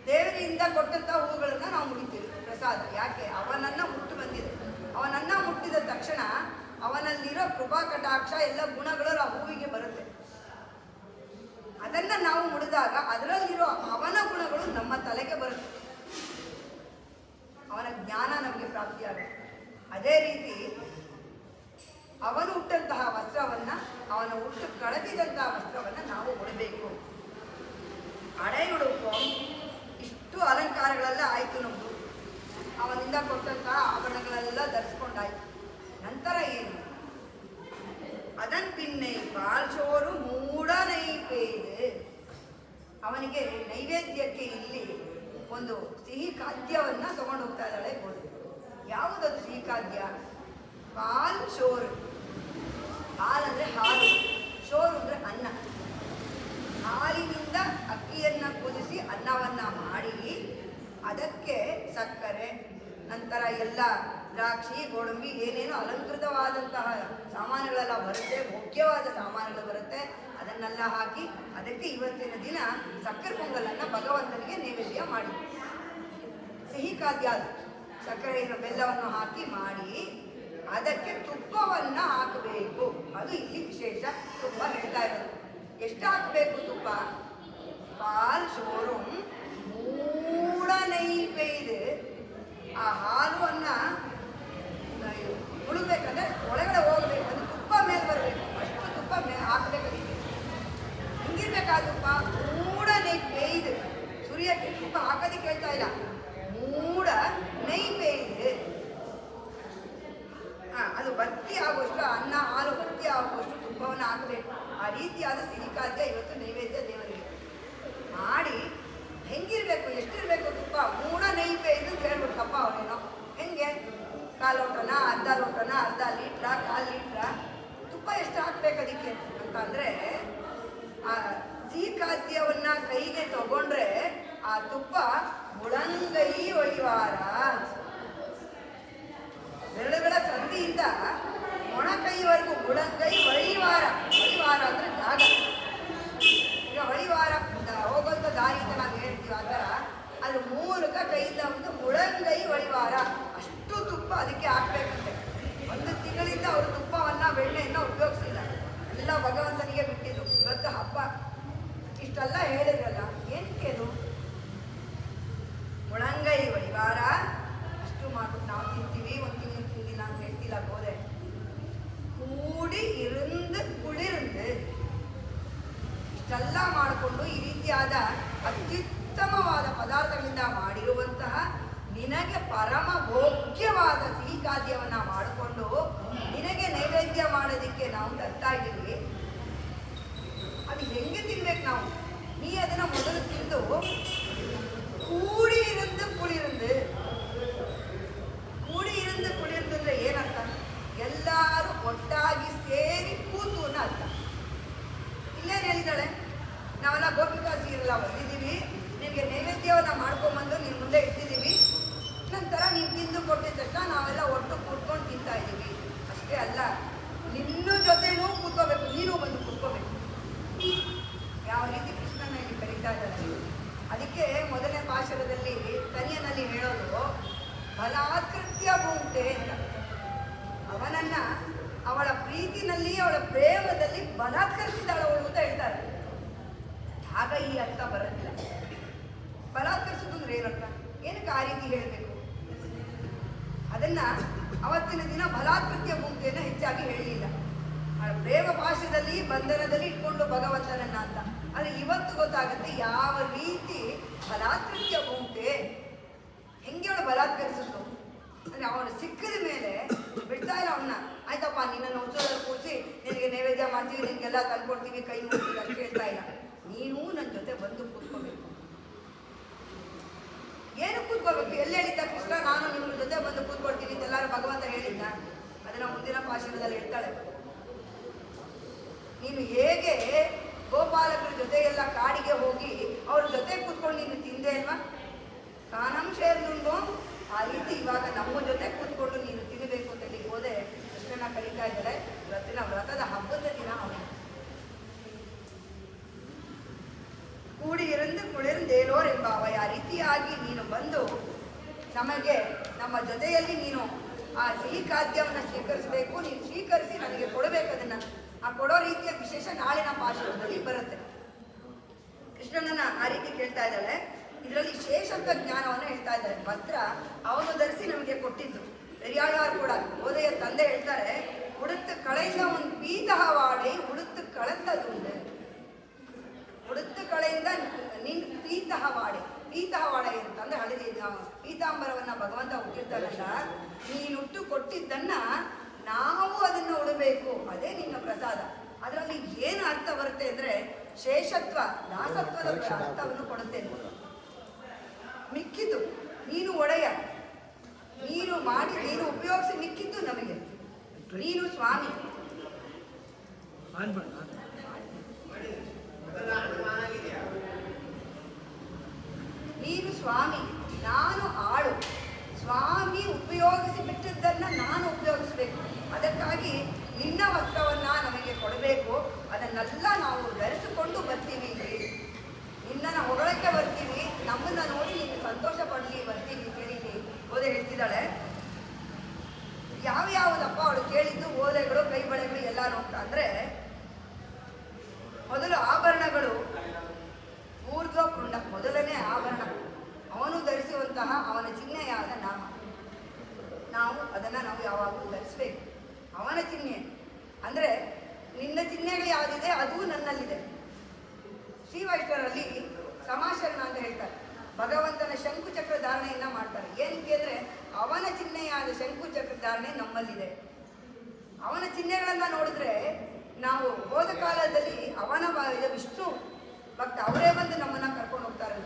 ದೇವರಿಂದ ಕೊಟ್ಟಂಥ ಹೂಗಳನ್ನು ನಾವು ಮುಡಿತೀವಿ ಪ್ರಸಾದ. ಯಾಕೆ? ಅವನನ್ನು ಮುಟ್ಟು ಬಂದಿದೆ. ಅವನನ್ನು ಮುಟ್ಟಿದ ತಕ್ಷಣ ಅವನಲ್ಲಿರೋ ಕೃಪಾ ಕಟಾಕ್ಷ ಎಲ್ಲ ಗುಣಗಳು ಆ ಹೂವಿಗೆ ಬರುತ್ತೆ. ಅದನ್ನು ನಾವು ಮುಡಿದಾಗ ಅದರಲ್ಲಿರೋ ಅವನ ಗುಣಗಳು ನಮ್ಮ ತಲೆಗೆ ಬರುತ್ತೆ. ಅವನ ಜ್ಞಾನ ನಮಗೆ ಪ್ರಾಪ್ತಿಯಾಗುತ್ತೆ. ಅದೇ ರೀತಿ ಅವನು ಹುಟ್ಟಂತಹ ವಸ್ತ್ರವನ್ನು, ಅವನ ಹುಟ್ಟು ಕಳೆದಿದಂತಹ ವಸ್ತ್ರವನ್ನು ನಾವು ಉಡಬೇಕು. ಅಡೆಯುಡುಪೋ ಇಷ್ಟು ಅಲಂಕಾರಗಳೆಲ್ಲ ಆಯಿತು ನಮ್ಮದು. ಅವನಿಂದ ಕೊಟ್ಟಂತಹ ಆಭರಣಗಳೆಲ್ಲ ಧರಿಸ್ಕೊಂಡಾಯ್ತು. ನಂತರ ಏನು? ಅದನ್ ಪಿನ್ನೈ ಪಾಲ್ಚೋರು ಮೂಢ ನೈವೇದ್ಯ. ಅವನಿಗೆ ನೈವೇದ್ಯಕ್ಕೆ ಇಲ್ಲಿ ಒಂದು ಸಿಹಿ ಖಾದ್ಯವನ್ನು ತಗೊಂಡು ಹೋಗ್ತಾ ಇದ್ದಾಳೆ ಗೋಧಿ. ಯಾವುದದು ಸಿಹಿ ಖಾದ್ಯ? ಪಾಲ್ ಚೋರು. ಹಾಲ್ ಅಂದರೆ ಹಾಲು, ಚೋರು ಅಂದರೆ ಅನ್ನ. ಹಾಲಿನಿಂದ ಅಕ್ಕಿಯನ್ನು ಕುದಿಸಿ ಅನ್ನವನ್ನು ಮಾಡಿ ಅದಕ್ಕೆ ಸಕ್ಕರೆ, ನಂತರ ಎಲ್ಲ ದ್ರಾಕ್ಷಿ, ಗೋಡಂಬಿ, ಏನೇನೋ ಅಲಂಕೃತವಾದಂತಹ ಸಾಮಾನುಗಳೆಲ್ಲ ಎಲ್ಲ ಬರುತ್ತೆ, ಮುಖ್ಯವಾದ ಸಾಮಾನುಗಳು ಬರುತ್ತೆ. ಅದನ್ನೆಲ್ಲ ಹಾಕಿ ಅದಕ್ಕೆ ಇವತ್ತಿನ ದಿನ ಸಕ್ಕರೆ ಪೊಂಗಲನ್ನು ಭಗವಂತನಿಗೆ ನೈವೇದ್ಯ ಮಾಡಿ, ಸಿಹಿ ಖಾದ್ಯ ಅದು. ಸಕ್ಕರೆಯನ್ನು ಬೆಲ್ಲವನ್ನು ಹಾಕಿ ಮಾಡಿ ಅದಕ್ಕೆ ತುಪ್ಪವನ್ನು ಹಾಕಬೇಕು. ಅದು ಇಲ್ಲಿ ವಿಶೇಷ. ತುಪ್ಪ ಹೇಳ್ತಾ ಇರೋದು. ಎಷ್ಟು ಹಾಕಬೇಕು ತುಪ್ಪ? ಪಾಲ್ ಶೋರೂಮ್ ಮೂಡ ನೈವೇದ್ಯ. ಆ ಹಾಲನ್ನು ಮುಳುಗಬೇಕಂದ್ರೆ ಒಳಗಡೆ ಹೋಗ್ಬೇಕು, ಅದು ತುಪ್ಪ ಮೇಲೆ ಬರಬೇಕು, ಅಷ್ಟು ತುಪ್ಪ ಹಾಕಬೇಕು. ಅದಕ್ಕೆ ಹಿಂಗಿರ್ಬೇಕಾ ತುಪ್ಪ? ಮೂಡ ನೈವೇದ್ಯ. ಸುರಿಯಕ್ಕೆ ತುಪ್ಪ ಹಾಕೋದಕ್ಕೆ ಹೇಳ್ತಾ ಇಲ್ಲ, ಮೂಡ ನೈವೇದ್ಯ. ಅದು ಭರ್ತಿ ಆಗುವಷ್ಟು, ಅನ್ನ ಹಾಲು ಭರ್ತಿ ಆಗುವಷ್ಟು ತುಪ್ಪವನ್ನು ಹಾಕಬೇಕು. ಆ ರೀತಿಯಾದ ಸಿಹಿ ಖಾದ್ಯ ಇವತ್ತು ನೈವೇದ್ಯ ದೇವರಿಗೆ ಮಾಡಿ. ಹೆಂಗಿರ್ಬೇಕು, ಎಷ್ಟಿರ್ಬೇಕು ತುಪ್ಪ? ಮೂಡ ನೈವೇದ್ಯ ಅಂತ ಹೇಳ್ಬಿಡ್ತಪ್ಪ ಅವನೇನೋ. ಹೆಂಗೆ? ಕಾಲು ಲೋಟನ, ಅರ್ಧ ಲೋಟನ, ಅರ್ಧ ಲೀಟ್ರ, ಕಾಲು ಲೀಟ್ರ ತುಪ್ಪ ಎಷ್ಟು ಹಾಕ್ಬೇಕು ಅದಕ್ಕೆ ಅಂತಂದರೆ, ಆ ಸಿಹಿ ಖಾದ್ಯವನ್ನು ಕೈಗೆ ತಗೊಂಡ್ರೆ ಆ ತುಪ್ಪ ಮುಳಂಗೈ ಒಳಿವಾರ. ಬೆರಳುಗಳ ಸಂಧಿಯಿಂದ ಮೊಣಕೈವರೆಗೂ ಮುಳಂಗೈ ಒಳಿವಾರ. ಒಳಿವಾರ ಅಂದರೆ ಜಾಗ. ಈಗ ಒಳಿವಾರ ಹೋಗೋಂಥ ದಾರಿ ಅಂತ ನಾವು ಹೇಳ್ತೀವಿ, ಆ ಥರ ಅದ್ರ ಮೂಲಕ ಕೈಯಿಂದ ಒಂದು ಮುಳಂಗೈ ಒಳಿವಾರ ಅಷ್ಟು ತುಪ್ಪ ಅದಕ್ಕೆ ಹಾಕ್ಬೇಕಂತೆ. ಒಂದು ತಿಂಗಳಿಂದ ಅವರು ತುಪ್ಪವನ್ನು ಬೆಣ್ಣೆಯನ್ನು ಉಪಯೋಗಿಸಿಲ್ಲ, ಎಲ್ಲ ಭಗವಂತನಿಗೆ ಬಿಟ್ಟಿದ್ರು. ಇವತ್ತು ಹಬ್ಬ ಇಷ್ಟೆಲ್ಲ ಹೇಳಿದ್ರಲ್ಲ, ಏನಕ್ಕೆ ಅದು? ಮುಳಂಗೈ ಒಳಿವಾರ ಅಷ್ಟು ಮಾಡ್ಬಿಟ್ಟು ನಾವು ತಿಂತೀವಿ. ಒಂದು ತಿಂಗಳು ತಿಂದಿಲ್ಲ ಅಂತ ಹೇಳ್ತಿಲ್ಲ. ಗೋದೆ ಕೂಡಿ ಇருந்து ಕುಳಿருந்து ಇಷ್ಟೆಲ್ಲ ಮಾಡಿಕೊಂಡು ಈ ರೀತಿಯಾದ ಅತ್ಯುತ್ತಮವಾದ ಪದಾರ್ಥಗಳಿಂದ ಮಾಡಿರುವಂತಹ ನಿನಗೆ ಪರಮ ಭೋಗ್ಯವಾದ ಸಿಹಿ ಖಾದ್ಯವನ್ನು ಮಾಡಿಕೊಂಡು ನಿನಗೆ ನೈವೇದ್ಯ ಮಾಡೋದಕ್ಕೆ ನಾವು ತರ್ತಾ ಇದ್ದೀವಿ. ಅದು ಹೆಂಗೆ ತಿನ್ಬೇಕು ನಾವು? ನೀ ಅದನ್ನು ಮೊದಲು ತಿಂದು ಕೂಡಿ ಇருந்து ಕುಳಿருந்து. ಕೂಡಿ ಇருந்து ಕುಳಿருந்து ಅಂದರೆ ಏನರ್ಥ? ಎಲ್ಲರೂ ಒಟ್ಟಾಗಿ ಸೇರಿ ಕೂತು ಅನ್ನೋ ಅರ್ಥ. ಇಲ್ಲೇನು ಹೇಳಿದ್ದಾಳೆ? ನಾವೆಲ್ಲ ಗೋಪಿಕಾ ಸೀರೆಲ್ಲ ಬಂದಿದ್ದೀವಿ, ನಿನಗೆ ನೈವೇದ್ಯವನ್ನು ಮಾಡ್ಕೊಂಬಂದು ನಿನ್ನ ಮುಂದೆ ಇಟ್ಟಿದ್ದೀವಿ, ನಂತರ ನೀವು ತಿಂದು ಕೊಟ್ಟಿದ ತಕ್ಷಣ ನಾವೆಲ್ಲ ಒಟ್ಟು ಕೂತ್ಕೊಂಡು ತಿಂತಾ ಇದ್ದೀವಿ. ಅಷ್ಟೇ ಅಲ್ಲ, ನಿನ್ನ ಜೊತೆನೂ ಕೂತ್ಕೋಬೇಕು, ನೀನು ಬಂದು ಕೂತ್ಕೋಬೇಕು. ಯಾವ ರೀತಿ ಕೃಷ್ಣನ ಇಲ್ಲಿ ಕರೀತಾ ಇದ್ದಾರೆ. ಅದಕ್ಕೆ ಮೊದಲನೇ ಪಾಶರದಲ್ಲಿ ತನಿಯನಲ್ಲಿ ಹೇಳೋದು ಬಲಾತ್ಕೃತ್ಯ ಭೂಂಕ್ತೆ ಅಂತ. ಅವನನ್ನು ಅವಳ ಪ್ರೀತಿನಲ್ಲಿ, ಅವಳ ಪ್ರೇಮದಲ್ಲಿ ಬಲಾತ್ಕರಿಸಿದಾಳವಳು ಅಂತ ಹೇಳ್ತಾರೆ. ಆಗ ಈ ಅರ್ಥ ಬರೋದಿಲ್ಲ. ಬಲಾತ್ಕರಿಸೋದು ಅಂದ್ರೆ ಏನರ್ಥ? ಏನಕ್ಕೆ ಆ ರೀತಿ ಹೇಳಬೇಕು? ಅದನ್ನ ಅವತ್ತಿನ ದಿನ ಬಲಾತ್ಕೃತ್ಯ ಭೂಮಿಕೆಯನ್ನು ಹೆಚ್ಚಾಗಿ ಹೇಳಲಿಲ್ಲ. ಪ್ರೇಮ ಪಾಶದಲ್ಲಿ ಬಂಧನದಲ್ಲಿ ಇಟ್ಕೊಂಡು ಭಗವಂತನನ್ನ ಅಂತ. ಆದರೆ ಇವತ್ತು ಗೊತ್ತಾಗುತ್ತೆ ಯಾವ ರೀತಿ ಬಲಾತ್ಕೃತ್ಯ ಭೂಮಿಕೆ, ಹೆಂಗೆ ಅವಳು ಬಲಾತ್ಕರಿಸಿದ್ರು ಅಂದರೆ ಅವನು ಸಿಕ್ಕಿದ ಮೇಲೆ ಬಿಡ್ತಾ ಇಲ್ಲ ಅವನ್ನ. ಆಯ್ತಪ್ಪ, ನಿನ್ನನ್ನು ಉತ್ಸವದಲ್ಲಿ ಕೂರಿಸಿ ನಿನಗೆ ನೈವೇದ್ಯ ಮಾಡ್ತೀವಿ, ನಿನಗೆಲ್ಲ ತಂದ್ಕೊಡ್ತೀವಿ, ಕೈ ಮುಗ್ತೀವಿ ಅಂತ ಹೇಳ್ತಾ ಇಲ್ಲ. ನೀನೂ ನನ್ನ ಜೊತೆ ಬಂದು ಕೂತ್ಕೋಬೇಕು. ಏನು ಕೂತ್ಕೋಬೇಕು? ಎಲ್ಲಿ ಹೇಳಿದ್ದ ಕೃಷ್ಣ ನಾನು ನಿಮ್ಮ ಜೊತೆ ಬಂದು ಕೂತ್ಕೊಳ್ತೀನಿ ಅಂತ ಎಲ್ಲರೂ ಭಗವಂತ ಹೇಳಿದ್ದ? ಅದನ್ನು ಮುಂದಿನ ಪಾಶನದಲ್ಲಿ ಹೇಳ್ತಾಳೆ. ನೀನು ಹೇಗೆ ಗೋಪಾಲಕರ ಜೊತೆ ಎಲ್ಲ ಕಾಡಿಗೆ ಹೋಗಿ ಅವ್ರ ಜೊತೆ ಕೂತ್ಕೊಂಡು ನೀನು ತಿಂದೆ ಅಲ್ವಾ, ಕಾನಂ ಶೇರ್ನುಂಡು, ಆ ರೀತಿ ಇವಾಗ ನಮ್ಮ ಜೊತೆ ಕೂತ್ಕೊಂಡು ನೀನು ತಿನ್ನಬೇಕು ಅಂತ ಹೇಳಿ ಹೋದೆ. ಕೃಷ್ಣನ ಕರೀತಾ ಇದ್ದಾರೆ. ಇವತ್ತಿನ ವ್ರತದ ಹಬ್ಬದ ದಿನ ಅವನು ಕೂಡಿ ಇருந்து ಕುಳಿರ್ದೇಲೋರ್ ಎಂಬಾವ. ಆ ರೀತಿಯಾಗಿ ನೀನು ಬಂದು ನಮಗೆ ನಮ್ಮ ಜೊತೆಯಲ್ಲಿ ನೀನು ಆ ಸಿಹಿ ಖಾದ್ಯವನ್ನು ಸ್ವೀಕರಿಸಬೇಕು. ನೀನು ಸ್ವೀಕರಿಸಿ ನನಗೆ ಕೊಡಬೇಕು. ಅದನ್ನು ಆ ಕೊಡೋ ರೀತಿಯ ವಿಶೇಷ ನಾಳಿನ ಪಾಶುರದಲ್ಲಿ ಬರುತ್ತೆ. ಕೃಷ್ಣನನ್ನ ಆ ರೀತಿ ಕೇಳ್ತಾ ಇದ್ದಾಳೆ. ಇದರಲ್ಲಿ ಶೇಷಂತ ಜ್ಞಾನವನ್ನು ಹೇಳ್ತಾ ಇದ್ದಾರೆ. ವಸ್ತ್ರ ಅವನು ಧರಿಸಿ ನಮಗೆ ಕೊಟ್ಟಿದ್ದು. ಪೆರಿಯಾಳಾರ್ ಕೂಡ ಓದೆಯ ತಂದೆ ಹೇಳ್ತಾರೆ, ಉಡುತ್ತು ಕಳೆಯಿಂದ ಒಂದು ಪೀತಹವಾಡೆ ಉಡುತ್ತು ಕಳೆಂತದುಂಡು. ಉಡುತ್ತು ಕಳೆಯಿಂದ ನಿನ್ ಪೀತಹವಾಡೆ. ಪೀತಹವಾಡೆ ಅಂತಂದ್ರೆ ಹಳದಿ ಪೀತಾಂಬರವನ್ನು ಭಗವಂತ ಹುಟ್ಟಿರ್ತಾರಲ್ಲ, ನೀನುಟ್ಟು ಕೊಟ್ಟಿದ್ದನ್ನ ನಾವು ಅದನ್ನು ಉಡಬೇಕು. ಅದೇ ನಿನ್ನ ಪ್ರಸಾದ. ಅದರಲ್ಲಿ ಏನು ಅರ್ಥ ಬರುತ್ತೆ ಅಂದರೆ ಶೇಷತ್ವ, ದಾಸತ್ವದ ಅರ್ಥವನ್ನು ಕೊಡುತ್ತೆ. ಮಿಕ್ಕಿದ್ದು ನೀನು ಒಡೆಯ, ನೀನು ಮಾಡಿ, ನೀನು ಉಪಯೋಗಿಸಿ ಮಿಕ್ಕಿದ್ದು ನಮಗೆ. ನೀನು ಸ್ವಾಮಿ, ನೀನು ಸ್ವಾಮಿ, ನಾನು ಆಳು. ಸ್ವಾಮಿ ಉಪಯೋಗಿಸಿ ಬಿಟ್ಟಿದ್ದನ್ನು ನಾನು ಉಪಯೋಗಿಸ್ಬೇಕು. ಅದಕ್ಕಾಗಿ ನಿನ್ನ ವಸ್ತ್ರವನ್ನು ನಮಗೆ ಕೊಡಬೇಕು, ಅದನ್ನೆಲ್ಲ ನಾವು ಧರಿಸಿಕೊಂಡು ಬರ್ತೀವಿ. ನಿನ್ನನ್ನು ಹೊಗಳಕ್ಕೆ ಬರ್ತೀವಿ, ನಮ್ಮನ್ನ ನೋಡಿ ನಿಮಗೆ ಸಂತೋಷ ಪಡಲಿ ಬರ್ತೀವಿ ಅಂತೇಳಿ ಓದೆ ಹೇಳ್ತಿದ್ದಾಳೆ. ಯಾವ್ಯಾವುದಪ್ಪ ಅವಳು ಕೇಳಿದ್ದು ಓಲೆಗಳು, ಕೈ ಬಳೆಗಳು ಎಲ್ಲಾನು ಅಂತ ಅಂದರೆ, ಮೊದಲು ಆಭರಣಗಳು ಊರ್ಧ್ವ ಪುಂಡ, ಮೊದಲನೇ ಆಭರಣ ಅವನು ಧರಿಸುವಂತಹ ಅವನ ಚಿಹ್ನೆಯಾದ ನಾಮ, ನಾವು ಅದನ್ನು ನಾವು ಯಾವಾಗಲೂ ಧರಿಸಬೇಕು. ಅವನ ಚಿಹ್ನೆ ಅಂದರೆ ನಿನ್ನ ಚಿಹ್ನೆಗಳು ಯಾವುದಿದೆ ಅದು ನನ್ನಲ್ಲಿದೆ. ಶ್ರೀವೈಷ್ಣವರಲ್ಲಿ ಸಮಾಶರಣ ಅಂತ ಹೇಳ್ತಾರೆ, ಭಗವಂತನ ಶಂಕುಚಕ್ರ ಧಾರಣೆಯನ್ನ ಮಾಡ್ತಾರೆ. ಏನಕ್ಕೆ ಅಂದರೆ ಅವನ ಚಿಹ್ನೆಯಾದ ಶಂಕುಚಕ್ರ ಧಾರಣೆ ನಮ್ಮಲ್ಲಿದೆ. ಅವನ ಚಿಹ್ನೆಗಳನ್ನು ನೋಡಿದ್ರೆ ನಾವು ಹೋದ ಕಾಲದಲ್ಲಿ ಅವನ ವಿಷ್ಣು ಭಕ್ತ ಅವರೇ ಬಂದು ನಮ್ಮನ್ನ ಕರ್ಕೊಂಡು ಹೋಗ್ತಾರೆ,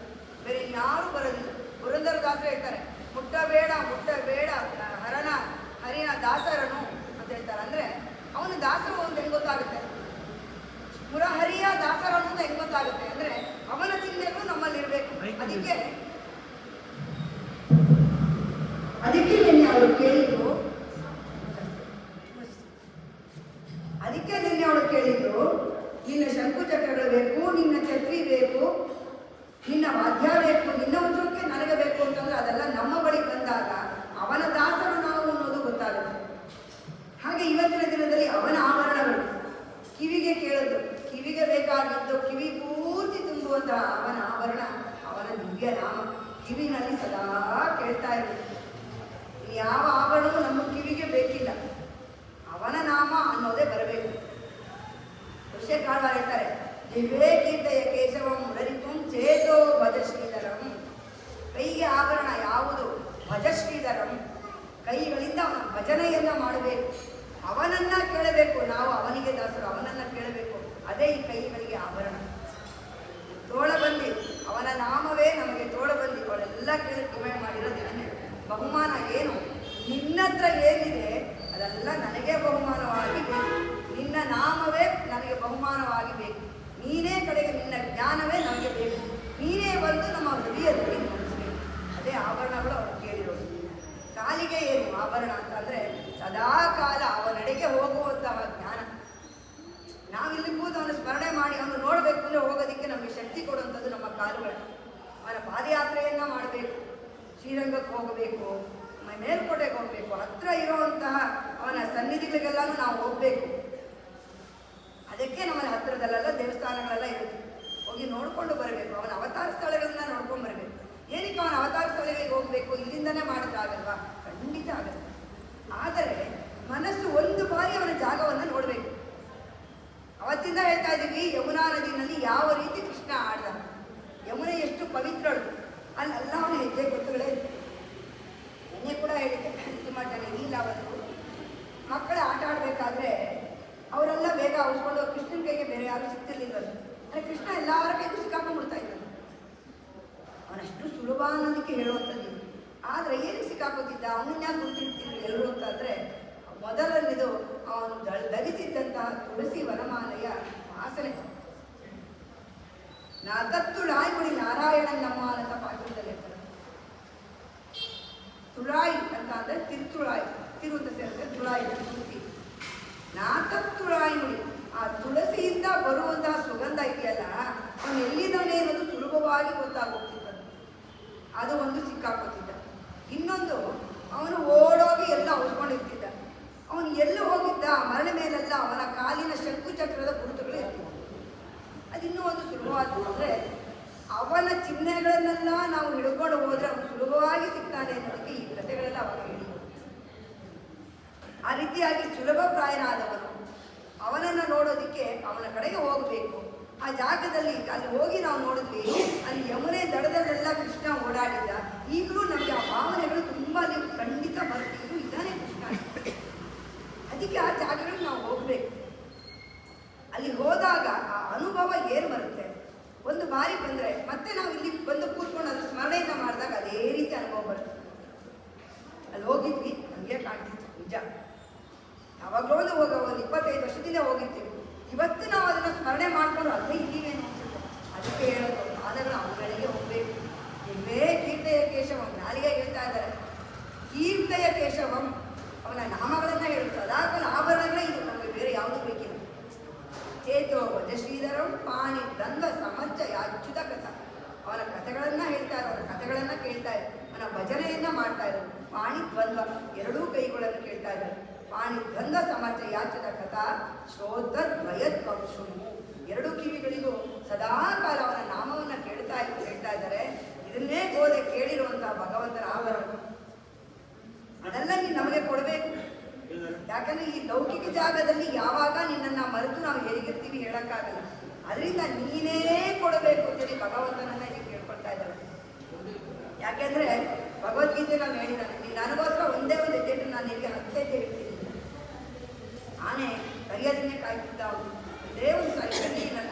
ಬೇರೆ ಯಾರು ಬರೋದಿಲ್ಲ. ಪುರಂದರದಾಸರು ಹೇಳ್ತಾರೆ, ಮುಟ್ಟಬೇಡ ಮುಟ್ಟಬೇಡ ಹರನ ಹರಿನ ದಾಸರನು ಅಂತ ಹೇಳ್ತಾರೆ. ಅಂದರೆ ಅವನ ದಾಸರು ಅಂತ ಹೆಂಗೆ ಗೊತ್ತಾಗುತ್ತೆ, ಮುರಹರಿಯ ದಾಸರು ಅನ್ನೋದು ಹೆಂಗೆ ಗೊತ್ತಾಗುತ್ತೆ ಅಂದರೆ ಅವನ ಚಿಹ್ನೆಗಳು ನಮ್ಮಲ್ಲಿ ಇರಬೇಕು. ಅದಕ್ಕೆ ನಿನ್ನೆ ಅವಳು ಕೇಳಿದ್ದು ನಿನ್ನ ಶಂಕುಚಕ್ರಗಳು ಬೇಕು, ನಿನ್ನ ಛತ್ರಿ ಬೇಕು, ನಿನ್ನ ವಾದ್ಯ ಬೇಕು, ನಿನ್ನ ಉತ್ಸವಕ್ಕೆ ನನಗೆ ಬೇಕು ಅಂತಂದ್ರೆ ಅದೆಲ್ಲ ನಮ್ಮ ಬಳಿ ಬಂದಾಗ ಅವನ ದಾಸರು ನಾವು ಅನ್ನೋದು ಗೊತ್ತಾಗುತ್ತೆ. ಹಾಗೆ ಇವತ್ತಿನ ದಿನದಲ್ಲಿ ಅವನ ಆಭರಣಗಳು ಕಿವಿಗೆ ಕೇಳಿದ್ರು, ಕಿವಿಗೆ ಬೇಕಾಗಿದ್ದು ಕಿವಿ ಪೂರ್ತಿ ತುಂಬುವಂತಹ ಅವನ ಆಭರಣ, ಅವನ ದಿವ್ಯ ನಾಮ ಕಿವಿನಲ್ಲಿ ಸದಾ ಕೇಳ್ತಾ ಇರುತ್ತೆ. ಯಾವ ಆಭರಣವೂ ನಮ್ಮ ಕಿವಿಗೆ ಬೇಕಿಲ್ಲ, ಅವನ ನಾಮ ಅನ್ನೋದೇ ಬರಬೇಕು. ಋಷಿಕಾಳ್ವಾರ ಹೇಳ್ತಾರೆ, ದಿವ್ಯೇ ಕೀರ್ತೆಯ ಕೇಶವಂ ಮುರರಿಪುಂ ಚೇತೋ ಭಜಶ್ರೀಧರಂ. ಕೈಗೆ ಆಭರಣ ಯಾವುದು? ಭಜಶ್ರೀಧರಂ. ಕೈಗಳಿಂದ ಅವನ ಭಜನೆಯನ್ನ ಮಾಡಬೇಕು, ಅವನನ್ನ ಕೇಳಬೇಕು. ನಾವು ಅವನಿಗೆ ದಾಸರು, ಅವನನ್ನ ಕೇಳಬೇಕು. ಅದೇ ಈ ಕೈಗಳಿಗೆ ಆಭರಣ. ತೋಳಬಂದಿ, ಅವನ ನಾಮವೇ ನಮಗೆ ತೋಳಬಂದಿ. ಅವಳೆಲ್ಲ ಕೇಳಿ ಡಿಮ್ಯಾಂಡ್ ಮಾಡಿರೋದೇನೆ ಬಹುಮಾನ ಏನು? ನಿನ್ನತ್ರ ಏನಿದೆ ಅದೆಲ್ಲ ನನಗೆ ಬಹುಮಾನವಾಗಿ ಬೇಕು. ನಿನ್ನ ನಾಮವೇ ನನಗೆ ಬಹುಮಾನವಾಗಿ ಬೇಕು. ನೀನೇ ಕಡೆಗೆ ನಿನ್ನ ಜ್ಞಾನವೇ ನಮಗೆ ಬೇಕು. ನೀನೇ ಬಂದು ನಮ್ಮ ಹೃದಯದಲ್ಲಿ ಮುಗಿಸ್ಬೇಕು. ಅದೇ ಆಭರಣಗಳು ಅವರು ಕೇಳಿರೋದು. ಕಾಲಿಗೆ ಏನು ಆಭರಣ ಅಂತಂದರೆ ಸದಾ ಕಾಲ ಅವನಡೆಗೆ ಹೋಗುವಂತಹ ಜ್ಞಾನ. ನಾವಿಲ್ಲಿ ಕೂತು ಅವನ ಸ್ಮರಣೆ ಮಾಡಿ ಅವನು ನೋಡಬೇಕು ಅಂದರೆ ಹೋಗೋದಕ್ಕೆ ನಮಗೆ ಶಕ್ತಿ ಕೊಡುವಂಥದ್ದು ನಮ್ಮ ಕಾಲುಗಳು. ಅವನ ಪಾದಯಾತ್ರೆಯನ್ನು ಮಾಡಬೇಕು, ಶ್ರೀರಂಗಕ್ಕೆ ಹೋಗಬೇಕು, ಮೇಲ್ಕೋಟೆಗೆ ಹೋಗಬೇಕು, ಹತ್ರ ಇರುವಂತಹ ಅವನ ಸನ್ನಿಧಿಗಳಿಗೆಲ್ಲಾನು ನಾವು ಹೋಗಬೇಕು. ಅದಕ್ಕೆ ನಮ್ಮಲ್ಲಿ ಹತ್ತಿರದಲ್ಲೆಲ್ಲ ದೇವಸ್ಥಾನಗಳೆಲ್ಲ ಇರುತ್ತೆ, ಹೋಗಿ ನೋಡಿಕೊಂಡು ಬರಬೇಕು. ಅವನ ಅವತಾರ ಸ್ಥಳಗಳನ್ನ ನೋಡ್ಕೊಂಡು ಬರಬೇಕು. ಏನಕ್ಕೆ ಅವನ ಅವತಾರ ಸ್ಥಳಗಳಿಗೆ ಹೋಗಬೇಕು? ಇಲ್ಲಿಂದನೇ ಮಾಡೋದಾಗಲ್ವಾ? ಖಂಡಿತ ಆಗುತ್ತೆ. ಆದರೆ ಮನಸ್ಸು ಒಂದು ಬಾರಿ ಅವನ ಜಾಗವನ್ನು ನೋಡಬೇಕು. ಅವತ್ತಿಂದ ಹೇಳ್ತಾ ಇದ್ದೀವಿ, ಯಮುನಾ ನದಿನಲ್ಲಿ ಯಾವ ರೀತಿ ಕೃಷ್ಣ ಆಡ್ದ, ಯಮುನೆ ಎಷ್ಟು ಪವಿತ್ರಳು, ಅಲ್ಲೆಲ್ಲ ಅವನ ಹೆಜ್ಜೆ ಗೊತ್ತುಗಳೇ. ಎಣ್ಣೆ ಕೂಡ ಹೇಳಿದ್ದೆ, ಇದು ಮಾಡ್ತಾನೆ ಇಲ್ಲ. ಅವತ್ತು ಮಕ್ಕಳು ಆಟ ಆಡಬೇಕಾದ್ರೆ ಅವರೆಲ್ಲ ಬೇಗ ಉಳಿಸ್ಕೊಂಡು ಕೃಷ್ಣನ ಕೈಗೆ ಬೇರೆ ಯಾರು ಸಿಗ್ತಿರ್ಲಿಲ್ಲ. ಅಂದರೆ ಕೃಷ್ಣ ಎಲ್ಲರ ಕೈಗೂ ಸಿಕ್ಕಾಕೊಂಡ್ಬಿಡ್ತಾ ಇದ್ದಾನೆ. ಅವನಷ್ಟು ಸುಲಭ ಅನ್ನೋದಕ್ಕೆ ಹೇಳುವಂಥದ್ದು. ಆದರೆ ಏನು ಸಿಕ್ಕಾಕೋತಿದ್ದ, ಅವನನ್ನ ಯಾಕೆ ಗುರ್ತಿರ್ತಿದ್ರು ಎಲ್ಲರೂ ಅಂತಂದರೆ, ಮೊದಲನೇದು ಅವನು ಧರಿಸಿದ್ದಂತಹ ತುಳಸಿ ವನಮಾಲೆಯ ವಾಸನೆ. ನಾಗತ್ತುಳಾಯ್ಗುಡಿ ನಾರಾಯಣನ್ ನಮ್ಮ ಅಂತ ಪಾಠದಲ್ಲಿ ಇರ್ತಾರೆ. ತುಳಾಯಿ ಅಂತ ಅಂದರೆ ತಿರುತುಳಾಯಿ, ತಿರುವಂತ ಸೇರಿದ್ರೆ ತುಳಾಯಿ ತುಳಸಿ. ನಾಗತ್ತುಳಾಯ್ಗುಡಿ, ಆ ತುಳಸಿಯಿಂದ ಬರುವಂತಹ ಸುಗಂಧ ಇದೆಯಲ್ಲ, ಅವನು ಎಲ್ಲಿದ್ದಾನೆ ಅನ್ನೋದು ಸುಲಭವಾಗಿ ಗೊತ್ತಾಗೋಗ್ತಿದ್ದ. ಅದು ಒಂದು ಸಿಕ್ಕಾಕೋತಿದ್ದ. ಇನ್ನೊಂದು, ಅವನು ಓಡೋಗಿ ಎಲ್ಲ ಉಳ್ಕೊಂಡಿರ್ತಿದ್ದ. ಅವನು ಎಲ್ಲೂ ಹೋಗಿದ್ದ, ಮರಳ ಮೇಲೆಲ್ಲ ಅವನ ಕಾಲಿನ ಶಂಕುಚಕ್ರದ ಗುರುತುಗಳು ಇರ್ತಿದ್ದ. ಅದಿನ್ನೂ ಒಂದು ಸುಲಭವಾದ, ಅಂದರೆ ಅವನ ಚಿಹ್ನೆಗಳನ್ನೆಲ್ಲ ನಾವು ಹಿಡ್ಕೊಂಡು ಹೋದರೆ ಅವನು ಸುಲಭವಾಗಿ ಸಿಗ್ತಾನೆ ಅನ್ನೋದಕ್ಕೆ ಈ ಕಥೆಗಳೆಲ್ಲ ಅವಾಗ ಹೇಳಿದ್ರು. ಆ ರೀತಿಯಾಗಿ ಸುಲಭ ಪ್ರಾಯನಾದವನು ಅವನನ್ನು ನೋಡೋದಕ್ಕೆ ಅವನ ಕಡೆಗೆ ಹೋಗಬೇಕು. ಆ ಜಾಗದಲ್ಲಿ ಅಲ್ಲಿ ಹೋಗಿ ನಾವು ನೋಡಿದ್ವಿ, ಅಲ್ಲಿ ಯಮುನೆ ದಡದಲ್ಲೆಲ್ಲ ಕೃಷ್ಣ ಓಡಾಡಿದ್ದ. ಈಗಲೂ ನಮಗೆ ಆ ಭಾವನೆಗಳು ತುಂಬ ಖಂಡಿತ ಬರ್ತಿದ್ರು, ಇದ್ದಾನೆ ಕೃಷ್ಣ. ಅದಕ್ಕೆ ಆ ಜಾಗಗಳಿಗೆ ನಾವು ಹೋಗಬೇಕು. ಅಲ್ಲಿ ಹೋದಾಗ ಆ ಅನುಭವ ಏನು ಬರುತ್ತೆ, ಒಂದು ಬಾರಿ ಬಂದರೆ ಮತ್ತೆ ನಾವು ಇಲ್ಲಿ ಬಂದು ಕೂತ್ಕೊಂಡು ಅದು ಸ್ಮರಣೆಯನ್ನು ಮಾಡಿದಾಗ ಅದೇ ರೀತಿ ಅನುಭವ ಬರುತ್ತೆ. ಅಲ್ಲಿ ಹೋಗಿದ್ವಿ, ನಮಗೆ ಕಾಣ್ತಿತ್ತು ನಿಜ. ಯಾವಾಗಲೂ ಒಂದು 25 ವರ್ಷದಿಂದ ಹೋಗಿರ್ತೀವಿ. ಇವತ್ತು ನಾವು ಅದನ್ನು ಸ್ಮರಣೆ ಮಾಡಿಕೊಂಡು ಅಲ್ಲೇ ಇದ್ದೀವೇನು ಅನ್ಸುತ್ತೆ. ಅದಕ್ಕೆ ಹೇಳೋದು, ಪಾದಗಳು ಅವುಗಳಿಗೆ ಹೋಗಬೇಕು. ಇವೇ ಕೀರ್ತೆಯ ಕೇಶವಂ, ನಾಲಿಗೆ ಹೇಳ್ತಾ ಇದ್ದಾರೆ. ಕೀರ್ತೆಯ ಕೇಶವಂ, ಅವನ ನಾಮಗಳನ್ನು ಹೇಳುತ್ತೆ. ಅದಾಗಲೂ ಆಭರಣಗಳೇ ಇದು ನಮಗೆ ಶ್ರೋತದ್ವಯದ್ವಂಶುನು. ಎರಡು ಕಿವಿಗಳಿಗೂ ಸದಾ ಕಾಲ ಅವನ ನಾಮವನ್ನು ಹೇಳ್ತಾ ಇದ್ದಾರೆ. ಇದನ್ನೇ ಗೋದೆ ಕೇಳಿರುವಂತಹ ಭಗವಂತನ ಆಭರಣ. ಅದೆಲ್ಲ ನೀನು ನಮಗೆ ಕೊಡಬೇಕು. ಯಾಕಂದ್ರೆ ಈ ಲೌಕಿಕ ಜಾಗದಲ್ಲಿ ಯಾವಾಗ ನಿನ್ನನ್ನು ಮರೆತು ನಾವು ಹೇಗಿರ್ತೀವಿ ಹೇಳಕ್ಕಾಗಲ್ಲ. ಅದರಿಂದ ನೀನೇ ಕೊಡಬೇಕು ಅಂತೇಳಿ ಭಗವಂತನನ್ನ ಇಲ್ಲಿ ಕೇಳ್ಕೊಳ್ತಾ ಇದ್ದಾರೆ. ಯಾಕೆಂದ್ರೆ ಭಗವದ್ಗೀತೆ ನಾವು ಹೇಳಿದ್ದಾನೆ, ನೀನು ನನಗೋಸ್ಕರ ಒಂದೇ ಒಂದು ಹೆಜ್ಜೆ ನಾನು ನಿನಗೆ 10 ಹೆಜ್ಜೆ ಹೇಳ್ತೀನಿ. ಆನೆ ಕರಿಯೋದನ್ನೇ ಕಾಯ್ತಿದ್ದ, ಅವನು ಒಂದೇ ಒಂದು ಸಾರಿ ನನ್ನ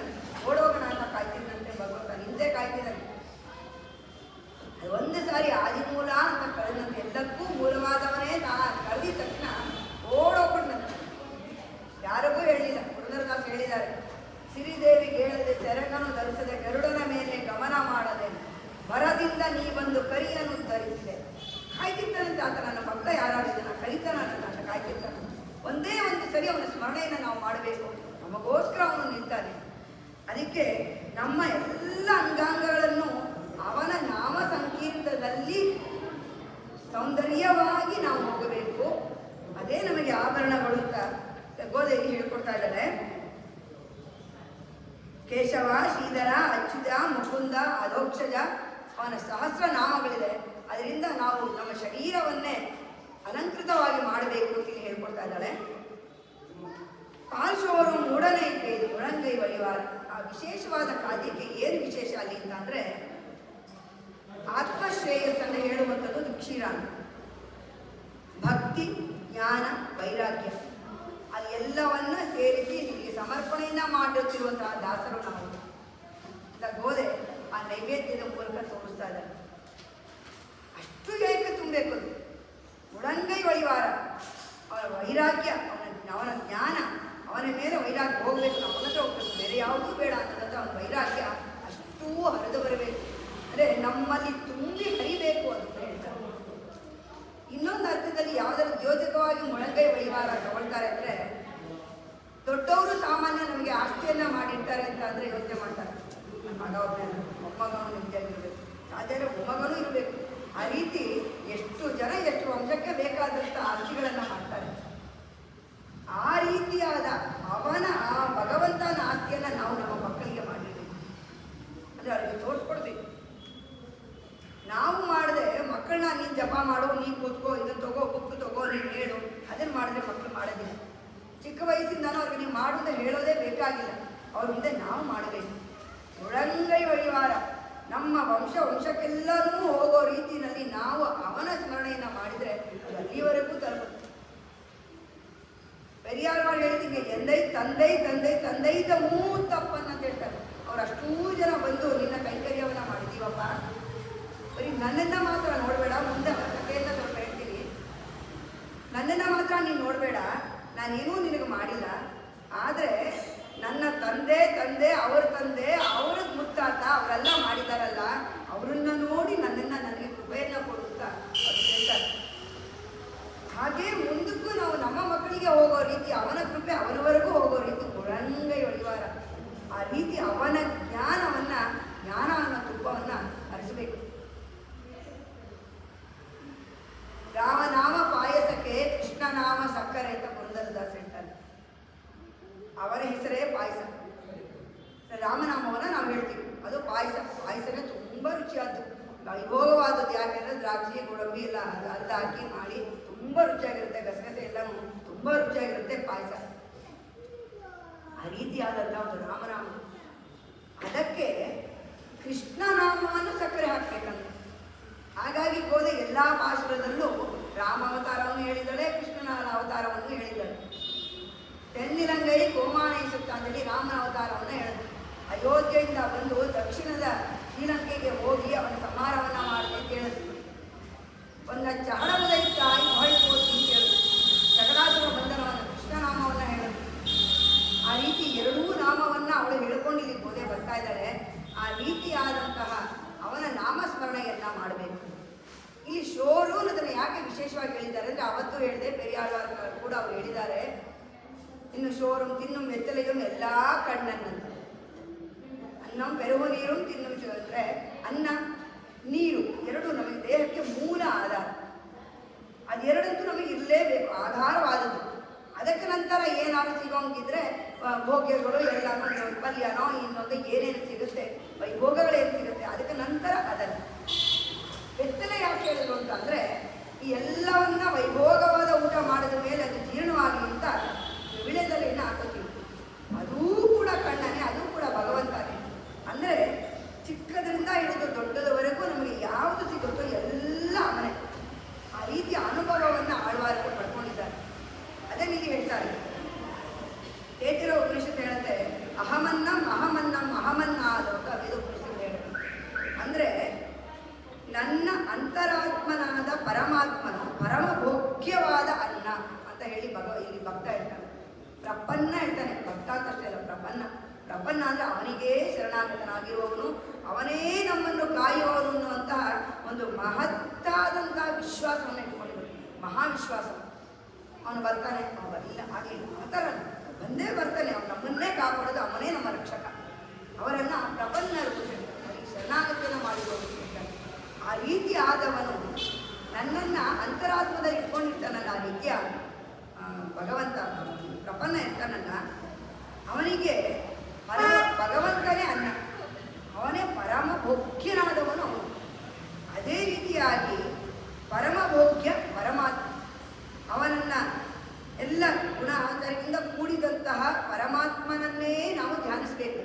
ಓಡೋಗೋಣ ಅಂತ ಕಾಯ್ತಿದ್ದಂತೆ ಭಗವಂತ ನಿಂದೇ ಕಾಯ್ತಿದ್ದಾನೆ. ಅದು ಒಂದು ಸಾರಿ ಆದಿಮೂಲ ಅಂತ ಕರೆದಂತೆ ಎಲ್ಲಕ್ಕೂ ಮೂಲವಾದವನೇ ಕರೆದಿದ ತಕ್ಷಣ ಓಡೋಗ್ಬಿಡ್ನಂತೆ. ಯಾರಿಗೂ ಹೇಳಿಲ್ಲ. ಪುರಂದರದಾಸ್ ಹೇಳಿದ್ದಾರೆ, ಸಿರಿದೇವಿಗೆ ಹೇಳದೆ ಸೆರಗನು ಧರಿಸದೆ ಗರುಡನ ಮೇಲೆ ಗಮನ ಮಾಡದೆ ಮರದಿಂದ ನೀ ಬಂದು ಕರಿಯನ್ನು ಧರಿಸಿದೆ. ಕಾಯ್ತಿರ್ತಾನಂತೆ ಆತ, ನನ್ನ ಭಕ್ತ ಯಾರಾಗಿದ್ದಾನ ಕರಿತಾನಂತ ಅಂತ ಕಾಯ್ತಿರ್ತಾನೆ. ಒಂದೇ ಒಂದು ಸರಿ ಅವನ ಸ್ಮರಣೆಯನ್ನು ನಾವು ಮಾಡಬೇಕು. ನಮಗೋಸ್ಕರ ಅವನು ನಿಲ್ತಾನೆ. ಅದಕ್ಕೆ ನಮ್ಮ ಎಲ್ಲ ಅಂಗಾಂಗಗಳನ್ನು ಅವನ ನಾಮ ಸಂಕೀರ್ತದಲ್ಲಿ ಸೌಂದರ್ಯವಾಗಿ ನಾವು ಹೋಗಬೇಕು. ಅದೇ ನಮಗೆ ಆಭರಣಗಳು ಅಂತ ಗೋದೇವಿ ಹೇಳ್ಕೊಡ್ತಾ ಇದ್ದಾರೆ. ಕೇಶವ, ಶ್ರೀಧರ, ಅಚ್ಯುತ, ಮುಕುಂದ, ಅಧೋಕ್ಷಜ, ಅವನ ಸಹಸ್ರ ನಾಮಗಳಿದೆ. ಅದರಿಂದ ನಾವು ನಮ್ಮ ಶರೀರವನ್ನೇ ಅಲಂಕೃತವಾಗಿ ಮಾಡಬೇಕು ಅಂತ ಹೇಳ್ಕೊಡ್ತಾ ಇದ್ದಾಳೆ. ಪಾರ್ಶ್ವರು ಮೂಡನೇ ಇಟ್ಟು ಮುಳಂಗೈ ವಹಿವಾರ. ಆ ವಿಶೇಷವಾದ ಖಾದ್ಯಕ್ಕೆ ಏನು ವಿಶೇಷ ಅಲ್ಲಿ ಅಂತ ಅಂದರೆ, ಆತ್ಮಶ್ರೇಯಸ್ಸನ್ನು ಹೇಳುವಂಥದ್ದು ಕ್ಷೀರ. ಭಕ್ತಿ, ಜ್ಞಾನ, ವೈರಾಗ್ಯ ಅದು ಎಲ್ಲವನ್ನ ಸೇರಿಸಿ ನಿಮಗೆ ಸಮರ್ಪಣೆಯಿಂದ ಮಾಡುತ್ತಿರುವಂತಹ ದಾಸರು ನಾವು ಅಂತ ಗೋದೆ ಆ ನೈವೇದ್ಯದ ಮೂಲಕ ತೋರಿಸ್ತಾ ಇದ್ದಾರೆ. ಅಷ್ಟು ಏಕೆ ತುಂಬಬೇಕು ಅದು. ಮುಳಂಗೈ ವಹಿವಾರ, ಅವನ ವೈರಾಗ್ಯ, ಅವನ ಜ್ಞಾನ, ಅವನ ಮೇಲೆ ವೈರಾಗ್ಯ ಹೋಗಬೇಕು. ನಾವು ಅವನತ್ರ ಹೋಗ್ಬೇಕು, ಬೇರೆ ಯಾವುದೂ ಬೇಡ ಅನ್ನೋದಂತ ಅವನ ವೈರಾಗ್ಯ ಅಷ್ಟೂ ಹರಿದು ಬರಬೇಕು. ಅಂದರೆ ನಮ್ಮಲ್ಲಿ ತುಂಬಿ ಹರಿಬೇಕು ಅಂತ ಹೇಳ್ತಾರೆ. ಇನ್ನೊಂದು ಅರ್ಥದಲ್ಲಿ ಯಾವುದಾದ್ರು ದ್ಯೋತಕವಾಗಿ ಮುಳಂಗೈ ವಹಿವಾರ ತಗೊಳ್ತಾರೆ ಅಂದರೆ, ದೊಡ್ಡವರು ಸಾಮಾನ್ಯ ನಮಗೆ ಆಸ್ತಿಯನ್ನ ಮಾಡಿರ್ತಾರೆ ಅಂತ ಅಂದರೆ ಯೋಚನೆ ಮಾಡ್ತಾರೆ, ಮಗ ಒಬ್ಬನೇ, ಮೊಮ್ಮಗನು ನಿಜವಾಗಿರಬೇಕು, ಆದರೆ ಮೊಮ್ಮಗನೂ ಇರಬೇಕು. ಆ ರೀತಿ ಎಷ್ಟು ಜನ ಎಷ್ಟು ವಂಶಕ್ಕೆ ಬೇಕಾದಂಥ ಆಸ್ತಿಗಳನ್ನು ಮಾಡ್ತಾರೆ. ಆ ರೀತಿಯಾದ ಅವನ ಆ ಭಗವಂತನ ಆಸ್ತಿಯನ್ನು ನಾವು ನಮ್ಮ ಮಕ್ಕಳಿಗೆ ಮಾಡಿರ್ಬೇಕು. ಅಂದರೆ ಅವರಿಗೆ ತೋರಿಸ್ಕೊಡ್ಬೇಕು. ನಾವು ಮಾಡದೆ ಮಕ್ಕಳನ್ನ ನೀನು ಜಪ ಮಾಡು, ನೀನು ಕೂತ್ಕೋ, ಇದನ್ನು ತಗೋ, ಬುಕ್ ತಗೋ, ನೀನು ಹೇಳು, ಅದನ್ನು ಮಾಡಿದ್ರೆ ಮಕ್ಕಳು ಮಾಡೋದಿಲ್ಲ. ಚಿಕ್ಕ ವಯಸ್ಸಿಂದನೂ ಅವ್ರಿಗೆ ನೀವು ಮಾಡುವುದೇ ಹೇಳೋದೇ ಬೇಕಾಗಿಲ್ಲ. ಅವ್ರ ಮುಂದೆ ನಾವು ಮಾಡಬೇಕು. ಮುಳಂಗೈ ವಹಿವಾರ ನಮ್ಮ ವಂಶಕ್ಕೆಲ್ಲರೂ ಹೋಗೋ ರೀತಿಯಲ್ಲಿ ನಾವು ಅವನ ಸ್ಮರಣೆಯನ್ನು ಮಾಡಿದರೆ ಅದು ಅಲ್ಲಿವರೆಗೂ ತಲುಪುತ್ತೆ. ಪೆರಿಯಾಳ್ವಾರು ಹೇಳಿದಂಗೆ ಎಂದೈ ತಂದೈ ತಂದೈ ತಂದೈದ ಮೂತ್ತಪ್ಪನ್ನ ಅಂತ ಹೇಳ್ತಾರೆ. ಅವ್ರು ಅಷ್ಟೂ ಜನ ಬಂದು ನಿನ್ನ ಕೈಕರ್ಯವನ್ನು ಮಾಡಿದೀವಪ್ಪ, ಬರೀ ನನ್ನನ್ನು ಮಾತ್ರ ನೋಡಬೇಡ. ಮುಂದೆ ಕಥೆಯಿಂದ ಸ್ವಲ್ಪ ಹೇಳ್ತೀನಿ. ನನ್ನನ್ನು ಮಾತ್ರ ನೀನು ನೋಡಬೇಡ, ನಾನೇನೂ ನಿನಗೆ ಮಾಡಿಲ್ಲ. ಆದರೆ ನನ್ನ ತಂದೆ ಅವ್ರ ತಂದೆ, ಅವ್ರ ಮುತ್ತಾತ ಅವರೆಲ್ಲ ಮಾಡಿದಾರಲ್ಲ, ಅವರನ್ನ ನೋಡಿ ನನ್ನನ್ನು ನನಗೆ ಕೃಪೆಯನ್ನು ಕೊಡುತ್ತಾ ಅವ್ರು ಹೇಳ್ತಾರೆ. ಹಾಗೇ ಮುಂದಕ್ಕೂ ನಾವು ನಮ್ಮ ಮಕ್ಕಳಿಗೆ ಹೋಗೋ ರೀತಿ, ಅವನ ಕೃಪೆ ಅವನವರೆಗೂ ಹೋಗೋ ರೀತಿ ಮುಳಂಗೈ ವಹಿವಾರ. ಆ ರೀತಿ ಅವನ ಜ್ಞಾನ ಅನ್ನೋ ತುಪ್ಪವನ್ನು ಹರಿಸಬೇಕು. ರಾಮನಾಮ ಪಾಯಸಕ್ಕೆ ಕೃಷ್ಣನಾಮ ಸಕ್ಕರೆ ಅಂತ ಪುರಂದರದಾಸ್ ಹೇಳ್ತಾರೆ. ಅವರ ಹೆಸರೇ ಪಾಯಸ. ರಾಮನಾಮವನ್ನು ನಾವು ಹೇಳ್ತೀವಿ, ಅದು ಪಾಯಸನೇ ತುಂಬ ರುಚಿಯಾದ್ದು, ವೈಭೋಗವಾದದ್ದು. ಯಾಕೆಂದರೆ ದ್ರಾಕ್ಷಿ, ಗೋಡಂಬಿ ಎಲ್ಲ ಅರ್ಧ ಹಾಕಿ ಮಾಡಿ ತುಂಬ ರುಚಿಯಾಗಿರುತ್ತೆ. ಗಸಗಸೆ ಎಲ್ಲನೂ ತುಂಬ ರುಚಿಯಾಗಿರುತ್ತೆ ಪಾಯಸ. ಆ ರೀತಿಯಾದಂಥ ಒಂದು ರಾಮನಾಮ. ಅದಕ್ಕೆ ಕೃಷ್ಣನಾಮವನ್ನು ಸಕ್ಕರೆ ಹಾಕಬೇಕಂತ. ಹಾಗಾಗಿ ಗೋದೆ ಎಲ್ಲ ಪಾಶುರದಲ್ಲೂ ರಾಮ ಅವತಾರವನ್ನು ಹೇಳಿದ್ದಾಳೆ, ಕೃಷ್ಣನ ಅವತಾರವನ್ನು ಹೇಳಿದ್ದಾಳೆ. ತೆನ್ನಿಲಂಗೈ ಕೋಮಾಣಿ ಸುತ್ತ ಅಂತೇಳಿ ರಾಮನ ಅವತಾರವನ್ನು ಹೇಳಿದ್ರು. ಅಯೋಧ್ಯೆಯಿಂದ ಬಂದು ದಕ್ಷಿಣದ ಶ್ರೀಲಂಕೆಗೆ ಹೋಗಿ ಅವನ ಸಂಹಾರವನ್ನು ಮಾಡಿದೆ ಅಂತ ಹೇಳಿದ್ರು. ಒಂದು ಚಹಳದ ತಾಯಿ ಹೊರಟೋಗಿ ಅಂತ ಹೇಳಿದ್ರು. ಜಗದಾಸುರ ಬಂಧನವನ್ನು ಕೃಷ್ಣನಾಮವನ್ನು ಹೇಳಿದ್ರು. ಆ ರೀತಿ ಎರಡೂ ನಾಮವನ್ನು ಅವಳು ಹೇಳ್ಕೊಂಡು ಇಲ್ಲಿ ಗೋದೆ ಬರ್ತಾ ಇದ್ದಾಳೆ. ಆ ರೀತಿಯಾದಂತಹ ಅವನ ನಾಮಸ್ಮರಣೆಯನ್ನು ಮಾಡಬೇಕು. ಇಲ್ಲಿ ಶೋರು ಅನ್ನೋದನ್ನು ಯಾಕೆ ವಿಶೇಷವಾಗಿ ಹೇಳಿದ್ದಾರೆ ಅಂದರೆ, ಅವತ್ತು ಹೇಳಿದೆ ಪೆರಿಯಾಳ್ವಾರ್ ಕೂಡ ಅವರು ಹೇಳಿದ್ದಾರೆ, ಇನ್ನು ಶೋರು ತಿನ್ನು ಮೆತ್ತಲೆயும் ಎಲ್ಲ ಕಣ್ಣನ್ನಂತ. ಅನ್ನಂ ಬೆರವು ನೀರು ತಿನ್ನು ಅಂದರೆ ಅನ್ನ ನೀರು ಎರಡು ನಮಗೆ ದೇಹಕ್ಕೆ ಮೂಲ ಆಧಾರ. ಅದೆರಡಂತೂ ನಮಗೆ ಇರಲೇಬೇಕು, ಆಧಾರವಾದದ್ದು. ಅದಕ್ಕೆ ನಂತರ ಏನಾದ್ರು ಸಿಗೋ ಭೋಗ್ಯಗಳು ಎಲ್ಲ ಪಲ್ಯನೋ ಇನ್ನೊಂದು ಏನೇನು ಸಿಗುತ್ತೆ, ವೈಭೋಗಗಳೇನು ಸಿಗುತ್ತೆ, ಅದಕ್ಕೆ ನಂತರ ಅದನ್ನು ಬೆತ್ತಲೆ ಯಾಕೆ ಹೇಳಿದ್ರು ಅಂತಂದರೆ, ಈ ಎಲ್ಲವನ್ನ ವೈಭೋಗವಾದ ಊಟ ಮಾಡಿದ ಮೇಲೆ ಅದು ಜೀರ್ಣವಾಗಲಿ ಅಂತ ವಿಳೆದೆಲೆಯನ್ನು ಹಾಕೋತೀವಿ. ಅದೂ ಕೂಡ ಕಣ್ಣನೇ, ಅದೂ ಕೂಡ ಭಗವಂತನೇ. ಅಂದರೆ ಚಿಕ್ಕದ್ರಿಂದ ಹಿಡಿದು ದೊಡ್ಡದವರೆಗೂ ನಮಗೆ ಯಾವುದು ಸಿಗುತ್ತೋ ಎಲ್ಲ ಅವನೇ. ಆ ರೀತಿಯ ಅನುಭವವನ್ನು ಆಳ್ವಾರರು ಪಡ್ಕೊಂಡಿದ್ದಾರೆ. ಅದೇ ಇಲ್ಲಿ ಹೇಳ್ತಾರೆ, ಏತಿರೋ ಉಪನಿಷತ್ತು ಹೇಳುತ್ತೆ, ಅಹಮನ್ನಂ ಅಹಮನ್ನಂ ಅಹಮನ್ನಾದ ಅಂತ ವೇದ ಉಪನಿಷತ್ತು ಹೇಳುತ್ತೆ. ಅಂದರೆ ನನ್ನ ಅಂತರಾತ್ಮನಾದ ಪರಮಾತ್ಮನು ಪರಮಭೋಗ್ಯವಾದ ಅನ್ನ ಅಂತ ಹೇಳಿ ಇಲ್ಲಿ ಭಕ್ತ ಹೇಳ್ತಾನೆ. ಪ್ರಪನ್ನ ಹೇಳ್ತಾನೆ, ಭಕ್ತ ಅಂತಷ್ಟೇ ಅಲ್ಲ, ಪ್ರಪನ್ನ ಅಂದರೆ ಅವನಿಗೇ ಶರಣಾಗತನಾಗಿರುವವನು, ಅವನೇ ನಮ್ಮನ್ನು ಕಾಯುವವನು ಅನ್ನುವಂತಹ ಒಂದು ಮಹತ್ತಾದಂತಹ ವಿಶ್ವಾಸವನ್ನು ಇಟ್ಕೊಂಡಿದ್ದಾನೆ. ಮಹಾವಿಶ್ವಾಸ. ಅವನು ಬರ್ತಾನೆ, ಅವನು ಬರಲಿಲ್ಲ ಆಗಲಿಲ್ಲ ಅಂತಾರಲ್ಲ, ಬಂದೇ ಬರ್ತಾನೆ, ಅವನು ನಮ್ಮನ್ನೇ ಕಾಪಾಡೋದು, ಅವನೇ ನಮ್ಮ ರಕ್ಷಕ. ಅವರನ್ನು ಪ್ರಪನ್ನರು ಅವರಿಗೆ ಶರಣಾಗತಿಯನ್ನು ಮಾಡಿರುವವರು ಹೇಳ್ತಾನೆ. ಆ ರೀತಿ ಆದವನು ನನ್ನನ್ನು ಅಂತರಾತ್ಮದಲ್ಲಿ ಇಟ್ಕೊಂಡಿರ್ತಾನಲ್ಲ, ಆ ರೀತಿಯ ಭಗವಂತ ಪ್ರಪನ್ನ ಇರ್ತಾನಲ್ಲ, ಅವನಿಗೆ ಭಗವಂತನೇ ಅನ್ನ, ಅವನೇ ಪರಮಭೋಗ್ಯನಾದವನು ಅವನು. ಅದೇ ರೀತಿಯಾಗಿ ಪರಮಭೋಗ್ಯ ಪರಮಾತ್ಮ, ಅವನನ್ನು ಎಲ್ಲ ಗುಣ ಆಧಾರದಿಂದ ಕೂಡಿದಂತಹ ಪರಮಾತ್ಮನನ್ನೇ ನಾವು ಧ್ಯಾನಿಸಬೇಕು.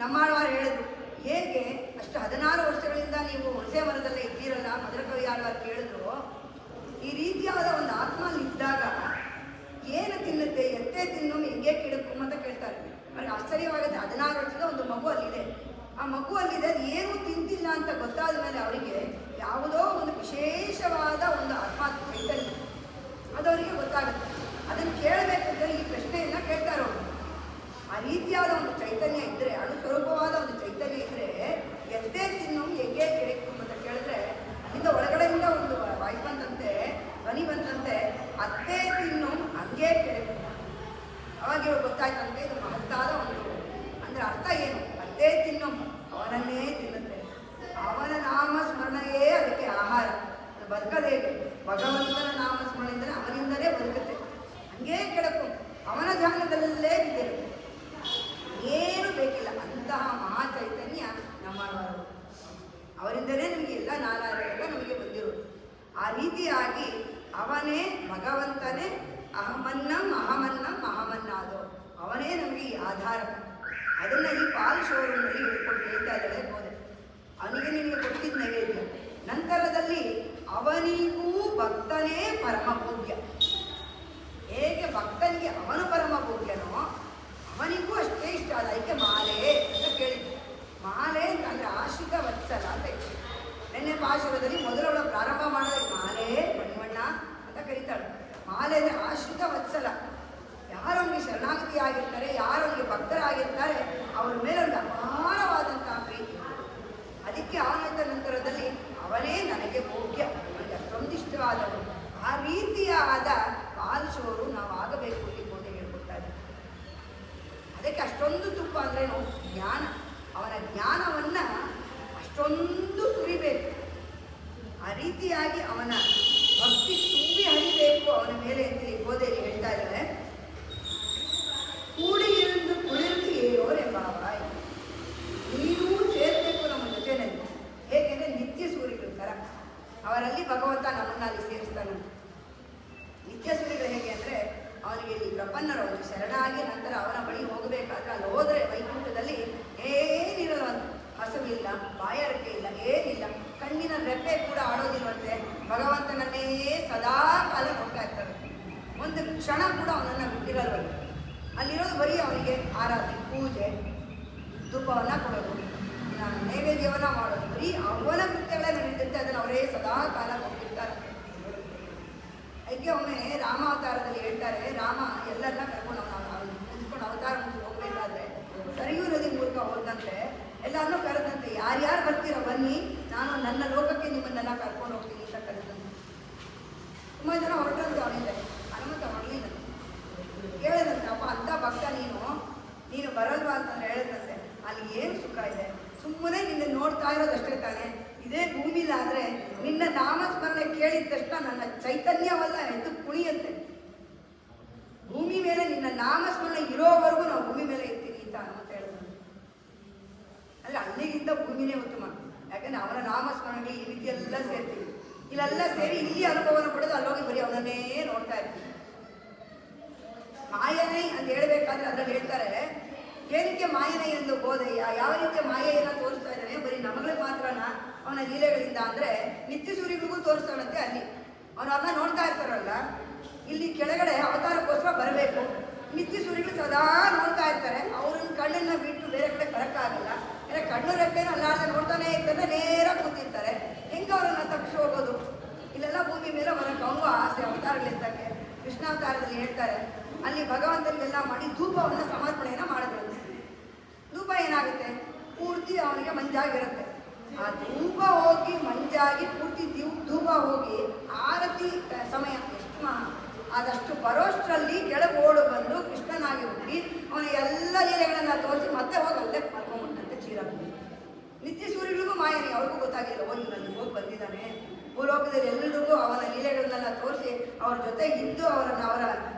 ನಮ್ಮಾಳ್ವಾರು ಹೇಳಿದ್ರು, ಹೇಗೆ ಅಷ್ಟು 16 ವರ್ಷಗಳಿಂದ ನೀವು ಹುಣಸೆ ಮರದಲ್ಲೇ ಇದ್ದೀರಲ್ಲ, ಮಧುರಕವಿ ಆಳ್ವಾರು ಕೇಳಿದ್ರು, ಈ ರೀತಿಯಾದ ಒಂದು ಆತ್ಮಲ್ಲಿ ಇದ್ದಾಗ ಏನು ತಿನ್ನುತ್ತೆ, ಎತ್ತೆ ತಿನ್ನು ಹೆಂಗೆ ಕಿಡಕು ಅಂತ ಕೇಳ್ತಾರೆ. ಅವ್ರಿಗೆ ಆಶ್ಚರ್ಯವಾಗುತ್ತೆ. 16 ವರ್ಷದ ಒಂದು ಮಗು ಅಲ್ಲಿದೆ, ಆ ಮಗು ಅಲ್ಲಿದೆ, ಅದು ಏನೂ ತಿಂತಿಲ್ಲ ಅಂತ ಗೊತ್ತಾದ ಮೇಲೆ ಅವರಿಗೆ ಯಾವುದೋ ಒಂದು ವಿಶೇಷವಾದ ಒಂದು ಆತ್ಮ ಚೈತನ್ಯ ಅದವರಿಗೆ ಗೊತ್ತಾಗುತ್ತೆ. ಅದನ್ನು ಕೇಳಬೇಕಂದ್ರೆ ಈ ಪ್ರಶ್ನೆಯನ್ನು ಕೇಳ್ತಾರೆ ಅವರು. ಆ ರೀತಿಯಾದ ಒಂದು ಚೈತನ್ಯ ಇದ್ದರೆ, ಅಣುಸ್ವರೂಪವಾದ ಒಂದು ಚೈತನ್ಯ ಇದ್ದರೆ ಎಷ್ಟೇ ತಿನ್ನು ಹೆಂಗೆ ಕಿಡಕು ಅಂತ ಕೇಳಿದ್ರೆ, ಅಲ್ಲಿಂದ ಒಳಗಡೆಯಿಂದ ಒಂದು ವಾಯ್ಸ್ ಬಂತಂತೆ, ಧ್ವನಿ ಬಂತಂತೆ, ಅತ್ತೇ ತಿನ್ನು ಹಂಗೆ ಕೆಳಕು. ಅವಾಗ ಇವಾಗ ಗೊತ್ತಾಯ್ತಂತೆ ಇದು ಮಹತ್ತಾದ ಒಂದು, ಅಂದರೆ ಅರ್ಥ ಏನು, ಅತ್ತೇ ತಿನ್ನು ಅವನನ್ನೇ ತಿನ್ನುತ್ತೆ, ಅವನ ನಾಮ ಸ್ಮರಣೆಯೇ ಅದಕ್ಕೆ ಆಹಾರ. ಬದುಕದೇ ಭಗವಂತನ ನಾಮ ಸ್ಮರಣೆಯಿಂದಲೇ ಅವನಿಂದಲೇ ಬದುಕುತ್ತೆ. ಹಂಗೇ ಕೆಳಕು ಅವನ ಧ್ಯಾನದಲ್ಲೇ ಬಿದ್ದಿರುತ್ತೆ, ಏನು ಬೇಕಿಲ್ಲ. ಅಂತಹ ಮಹಾ ಚೈತನ್ಯ ನಮ್ಮವರು, ಅವರಿಂದಲೇ ನಮಗೆ ಎಲ್ಲ ನಾನಾರೆಲ್ಲ ನಮಗೆ ಬಂದಿರೋದು. ಆ ರೀತಿಯಾಗಿ ಅವನೇ ಭಗವಂತನೇ ಅಹಮನ್ನಂ ಅಹಮನ್ನಂ ಅಹಮನ್ನಾದೋ, ಅವನೇ ನಮಗೆ ಈ ಆಧಾರ. ಅದನ್ನು ಈ ಪಾಲ್ ಶೋರೂಮ್ನಲ್ಲಿ ಹೇಳ್ಕೊಂಡು ಹೇಳ್ತಾ ಇದ್ದಾಳೆ ಹೋದೆ. ಅವನಿಗೆ ನಿನಗೆ ಕೊಟ್ಟಿದ್ದ ನೈವೇದ್ಯ. ನಂತರದಲ್ಲಿ ಅವನಿಗೂ ಭಕ್ತನೇ ಪರಮಭೋಗ್ಯ. ಹೇಗೆ ಭಕ್ತನಿಗೆ ಅವನು ಪರಮಭೋಗ್ಯನೋ ಅವನಿಗೂ ಅಷ್ಟೇ ಇಷ್ಟ. ಅದಕ್ಕೆ ಮಾಲೆ ಅಂತ ಕೇಳಿದ್ದು. ಮಾಲೆ ಅಂತಂದರೆ ಆಶ್ರಿತ ವತ್ಸಲ ಅಂತ ಇತ್ತು. ನೆನ್ನೆ ಪಾಶುರದಲ್ಲಿ ಮೊದಲವಳ ಪ್ರಾರಂಭ ಮಾಡೋದಕ್ಕೆ ಮಾಲೆ ಮಣಿವಣ್ಣ ಅಂತ ಕರೀತಾಳೆ. ಮಾಲೆ ಅಂದರೆ ಆಶ್ರಿತ ವತ್ಸಲ. ಯಾರು ಅವನಿಗೆ ಶರಣಾಗತಿ ಆಗಿರ್ತಾರೆ, ಯಾರು ಅವನಿಗೆ ಭಕ್ತರಾಗಿರ್ತಾರೆ, ಅವರ ಮೇಲೆ ಒಂದು ಅಪಾರವಾದಂತಹ ಪ್ರೀತಿ. ಅದಕ್ಕೆ ಅವನ ನಂತರದಲ್ಲಿ ಅವನೇ ನನಗೆ ಭೋಗ್ಯ, ನನಗೆ ಅಷ್ಟೊಂದಿಷ್ಟವಾದವನು. ಆ ರೀತಿಯಾದ ಪಾಲಿಸೋರು ನಾವು ಆಗಬೇಕು ಇಲ್ಲಿ ಬೋಧೆ ಹೇಳ್ಕೊಡ್ತಾ ಇದ್ದಾರೆ. ಅದಕ್ಕೆ ಅಷ್ಟೊಂದು ತುಪ್ಪ ಅಂದ್ರೇನು, ಜ್ಞಾನ. ಅವನ ಜ್ಞಾನವನ್ನು ಅಷ್ಟೊಂದು ಸುರಿಬೇಕು. ಆ ರೀತಿಯಾಗಿ ಅವನ ಭಕ್ತಿ ತುಂಬಿ ಹರಿಬೇಕು ಅವನ ಮೇಲೆ ಅಂತೇಳಿ ಬೋಧೆಯಲ್ಲಿ ಹೇಳ್ತಾ ಇದ್ದಾರೆ. ಕೂಡಿ ಇருந்து ಕುಳಿತು ಏರೋರೆಂಬಾಯಿ, ನೀರೂ ಸೇರಬೇಕು ನಮ್ಮ ಜೊತೆಯಲ್ಲಿ. ಹೇಗೆಂದರೆ ನಿತ್ಯ ಸೂರ್ಯಗಳ ಥರ ಅವರಲ್ಲಿ ಭಗವಂತ ನಮ್ಮನ್ನು ಅಲ್ಲಿ ಸೇರಿಸ್ತಾನಂತ. ನಿತ್ಯ ಸೂರ್ಯಗಳು ಹೇಗೆ ಅಂದರೆ, ಅವನಿಗೆ ಇಲ್ಲಿ ಪ್ರಪನ್ನರು ಒಂದು ಶರಣಾಗಿ ನಂತರ ಅವನ ಬಳಿ ಹೋಗಬೇಕಾದ್ರೆ ಅಲ್ಲಿ ಹೋದರೆ ವೈಕುಂಠದಲ್ಲಿ ಏನಿರಲ್ವಂತೆ, ಹಸುವಿಲ್ಲ, ಬಾಯಾರಿಕೆ ಇಲ್ಲ, ಏನಿಲ್ಲ, ಕಣ್ಣಿನ ರೆಪ್ಪೆ ಕೂಡ ಆಡೋದಿಲ್ವಂತೆ. ಭಗವಂತನನ್ನೇ ಸದಾ ಕಾಲ ಹೋಗ್ತಾ ಇರ್ತಾರೆ. ಒಂದು ಕ್ಷಣ ಕೂಡ ಅವನನ್ನು ಬಿಟ್ಟಿರಲ್ವಂತೆ. ಅಲ್ಲಿರೋದು ಬರೀ ಅವನಿಗೆ ಆರಾಧನೆ, ಪೂಜೆ, ಧೂಪವನ್ನು ಕೊಡೋದು, ನೈವೇದ್ಯವನ್ನು ಮಾಡೋದು, ಬರೀ ಅವನ ಕೃತ್ಯಗಳೇ ನಡೀತಿರುತ್ತೆ. ಅದನ್ನು ಅವರೇ ಸದಾ ಕಾಲ ಹೋಗ್ತಿರ್ತಾರೆ. ಅದಕ್ಕೆ ಒಮ್ಮೆ ರಾಮಾವತಾರದಲ್ಲಿ ಹೇಳ್ತಾರೆ, ರಾಮ ಎಲ್ಲರನ್ನ ಕರ್ಕೊಂಡು ನಿಂತ್ಕೊಂಡು ಅವತಾರ ಮುಗಿದು ಹೋಗ್ಬೇಕಾದ್ರೆ ಸರಿಯೂ ನದಿ ಮೂಲಕ ಹೋದಂತೆ ಎಲ್ಲರನ್ನೂ ಕರೆದಂತೆ, ಯಾರ್ಯಾರು ಬರ್ತೀರ ಬನ್ನಿ, ನಾನು ನನ್ನ ಲೋಕಕ್ಕೆ ನಿಮ್ಮನ್ನೆಲ್ಲ ಕರ್ಕೊಂಡು ಹೋಗ್ತೀನಿ ಅಂತ ಕರೆದಂತೆ. ತುಂಬ ಜನ ಹೊರಟಂತೆ ಅವನಿಂದ. ಹನುಮಂತ ಹೊರಲಿಲ್ಲ, ಹೇಳಿದಂತೆ, ಅಪ್ಪ ಅಂಥ ಭಕ್ತ ನೀನು ಬರಲ್ವಾ ಅಂತಂದ್ರೆ ಹೇಳಿದಂತೆ, ಅಲ್ಲಿ ಏನು ಸುಖ ಇದೆ, ಸುಮ್ಮನೆ ನಿನ್ನ ನೋಡ್ತಾ ಇರೋದಷ್ಟೇ ತಾನೆ. ಇದೇ ಭೂಮಿಲಾದರೆ ನಿನ್ನ ನಾಮಸ್ಮರಣೆ ಕೇಳಿದ ತಕ್ಷಣ ನನ್ನ ಚೈತನ್ಯವಲ್ಲ ಎದ್ದು ಕುಣಿಯಂತೆ. ಭೂಮಿ ಮೇಲೆ ನಿನ್ನ ನಾಮಸ್ಮರಣೆ ಇರೋವರೆಗೂ ನಾವು ಭೂಮಿ ಮೇಲೆ ಇರ್ತೀನಿ ಅಂತ ಹನುಮಂತ ಹೇಳಿದ್ರು. ಅಲ್ಲ, ಅಲ್ಲಿಗಿಂತ ಭೂಮಿನೇ ಉತ್ತಮ. ಯಾಕಂದ್ರೆ ಅವನ ನಾಮಸ್ಮರಣೆಗೆ ಈ ರೀತಿ ಎಲ್ಲ ಸೇರ್ತೀವಿ. ಇಲ್ಲೆಲ್ಲ ಸೇರಿ ಇಲ್ಲಿ ಅನುಭವನ ಪಡೆದು ಅಲ್ಲೋಗಿ ಬರೀ ಅವನನ್ನೇ ನೋಡ್ತಾ ಇರ್ತೀವಿ. ಮಾಯನೇ ಅಂತ ಹೇಳ್ಬೇಕಾದ್ರೆ ಅದ್ರಲ್ಲಿ ಹೇಳ್ತಾರೆ, ಏನಕ್ಕೆ ಮಾಯನೇ ಎಂದು ಬೋಧೆಯ, ಯಾವ ರೀತಿಯ ಮಾಯೆಯನ್ನು ತೋರಿಸ್ತಾ ಇದ್ದಾನೆ ಬರೀ ನಮಗಳಿಗೆ ಮಾತ್ರನ ಅವನ ಲೀಲೆಗಳಿಂದ ಅಂದರೆ ನಿತ್ಯ ಸೂರ್ಯಗಳಿಗೂ ತೋರಿಸ್ತಾನಂತೆ. ಅಲ್ಲಿ ಅವರನ್ನ ನೋಡ್ತಾ ಇರ್ತಾರಲ್ಲ, ಇಲ್ಲಿ ಕೆಳಗಡೆ ಅವತಾರಕ್ಕೋಸ್ಕರ ಬರಬೇಕು. ನಿತ್ಯ ಸೂರ್ಯಗಳು ಸದಾ ನೋಡ್ತಾ ಇರ್ತಾರೆ. ಅವ್ರನ್ನ ಕಣ್ಣನ್ನು ಬಿಟ್ಟು ಬೇರೆ ಕಡೆ ಬರೋಕ್ಕಾಗಲ್ಲ. ಇಲ್ಲ, ಕಣ್ಣು ರೆಪ್ಪೇನು ಅಲ್ಲಾಡದೆ ನೋಡ್ತಾನೆ ಇರ್ತಾರೆ, ನೇರ ಕೂತಿರ್ತಾರೆ. ಹೆಂಗೆ ಅವರನ್ನು ತಪ್ಪಿಸಿ ಹೋಗೋದು? ಇಲ್ಲೆಲ್ಲ ಭೂಮಿ ಮೇಲೆ ಬರೋಕ್ಕೆ ಅವನು ಆಸೆ ಅವತಾರಗಳಿದ್ದಕ್ಕೆ. ಕೃಷ್ಣಾವತಾರದಲ್ಲಿ ಹೇಳ್ತಾರೆ, ಅಲ್ಲಿ ಭಗವಂತನಿಗೆಲ್ಲ ಮಾಡಿ ಧೂಪವನ್ನು ಸಮರ್ಪಣೆಯನ್ನು ಮಾಡಿದ್ರು. ಧೂಪ ಏನಾಗುತ್ತೆ? ಪೂರ್ತಿ ಅವನಿಗೆ ಮಂಜಾಗಿರುತ್ತೆ. ಆ ಧೂಪ ಹೋಗಿ ಮಂಜಾಗಿ ಪೂರ್ತಿ ಧೂಪ ಹೋಗಿ ಆರತಿ ಸಮಯ ಎಷ್ಟು ಆದಷ್ಟು ಬರೋಷ್ಟರಲ್ಲಿ ಕೆಳಗೆ ಓಡು ಬಂದು ಕೃಷ್ಣನಾಗಿ ಹುಟ್ಟಿ ಅವನ ಎಲ್ಲ ಲೀಲೆಗಳನ್ನು ತೋರಿಸಿ ಮತ್ತೆ ಹೋಗಿ ಅಲ್ಲೇ ಮಾಡ್ಕೊಂಡ್ಬಿಟ್ಟಂತೆ ಚೀರ. ನಿತ್ಯ ಸೂರ್ಯಗಳಿಗೂ ಮಾಯನೇ, ಅವ್ರಿಗೂ ಗೊತ್ತಾಗಿಲ್ಲ, ಹೋಗಿ ನನಗೆ ಹೋಗಿ ಬಂದಿದ್ದಾನೆ. ಭೂಲೋಕದಲ್ಲಿ ಎಲ್ಲರಿಗೂ ಅವನ ಲೀಲೆಗಳನ್ನೆಲ್ಲ ತೋರಿಸಿ ಅವ್ರ ಜೊತೆ ಇದ್ದು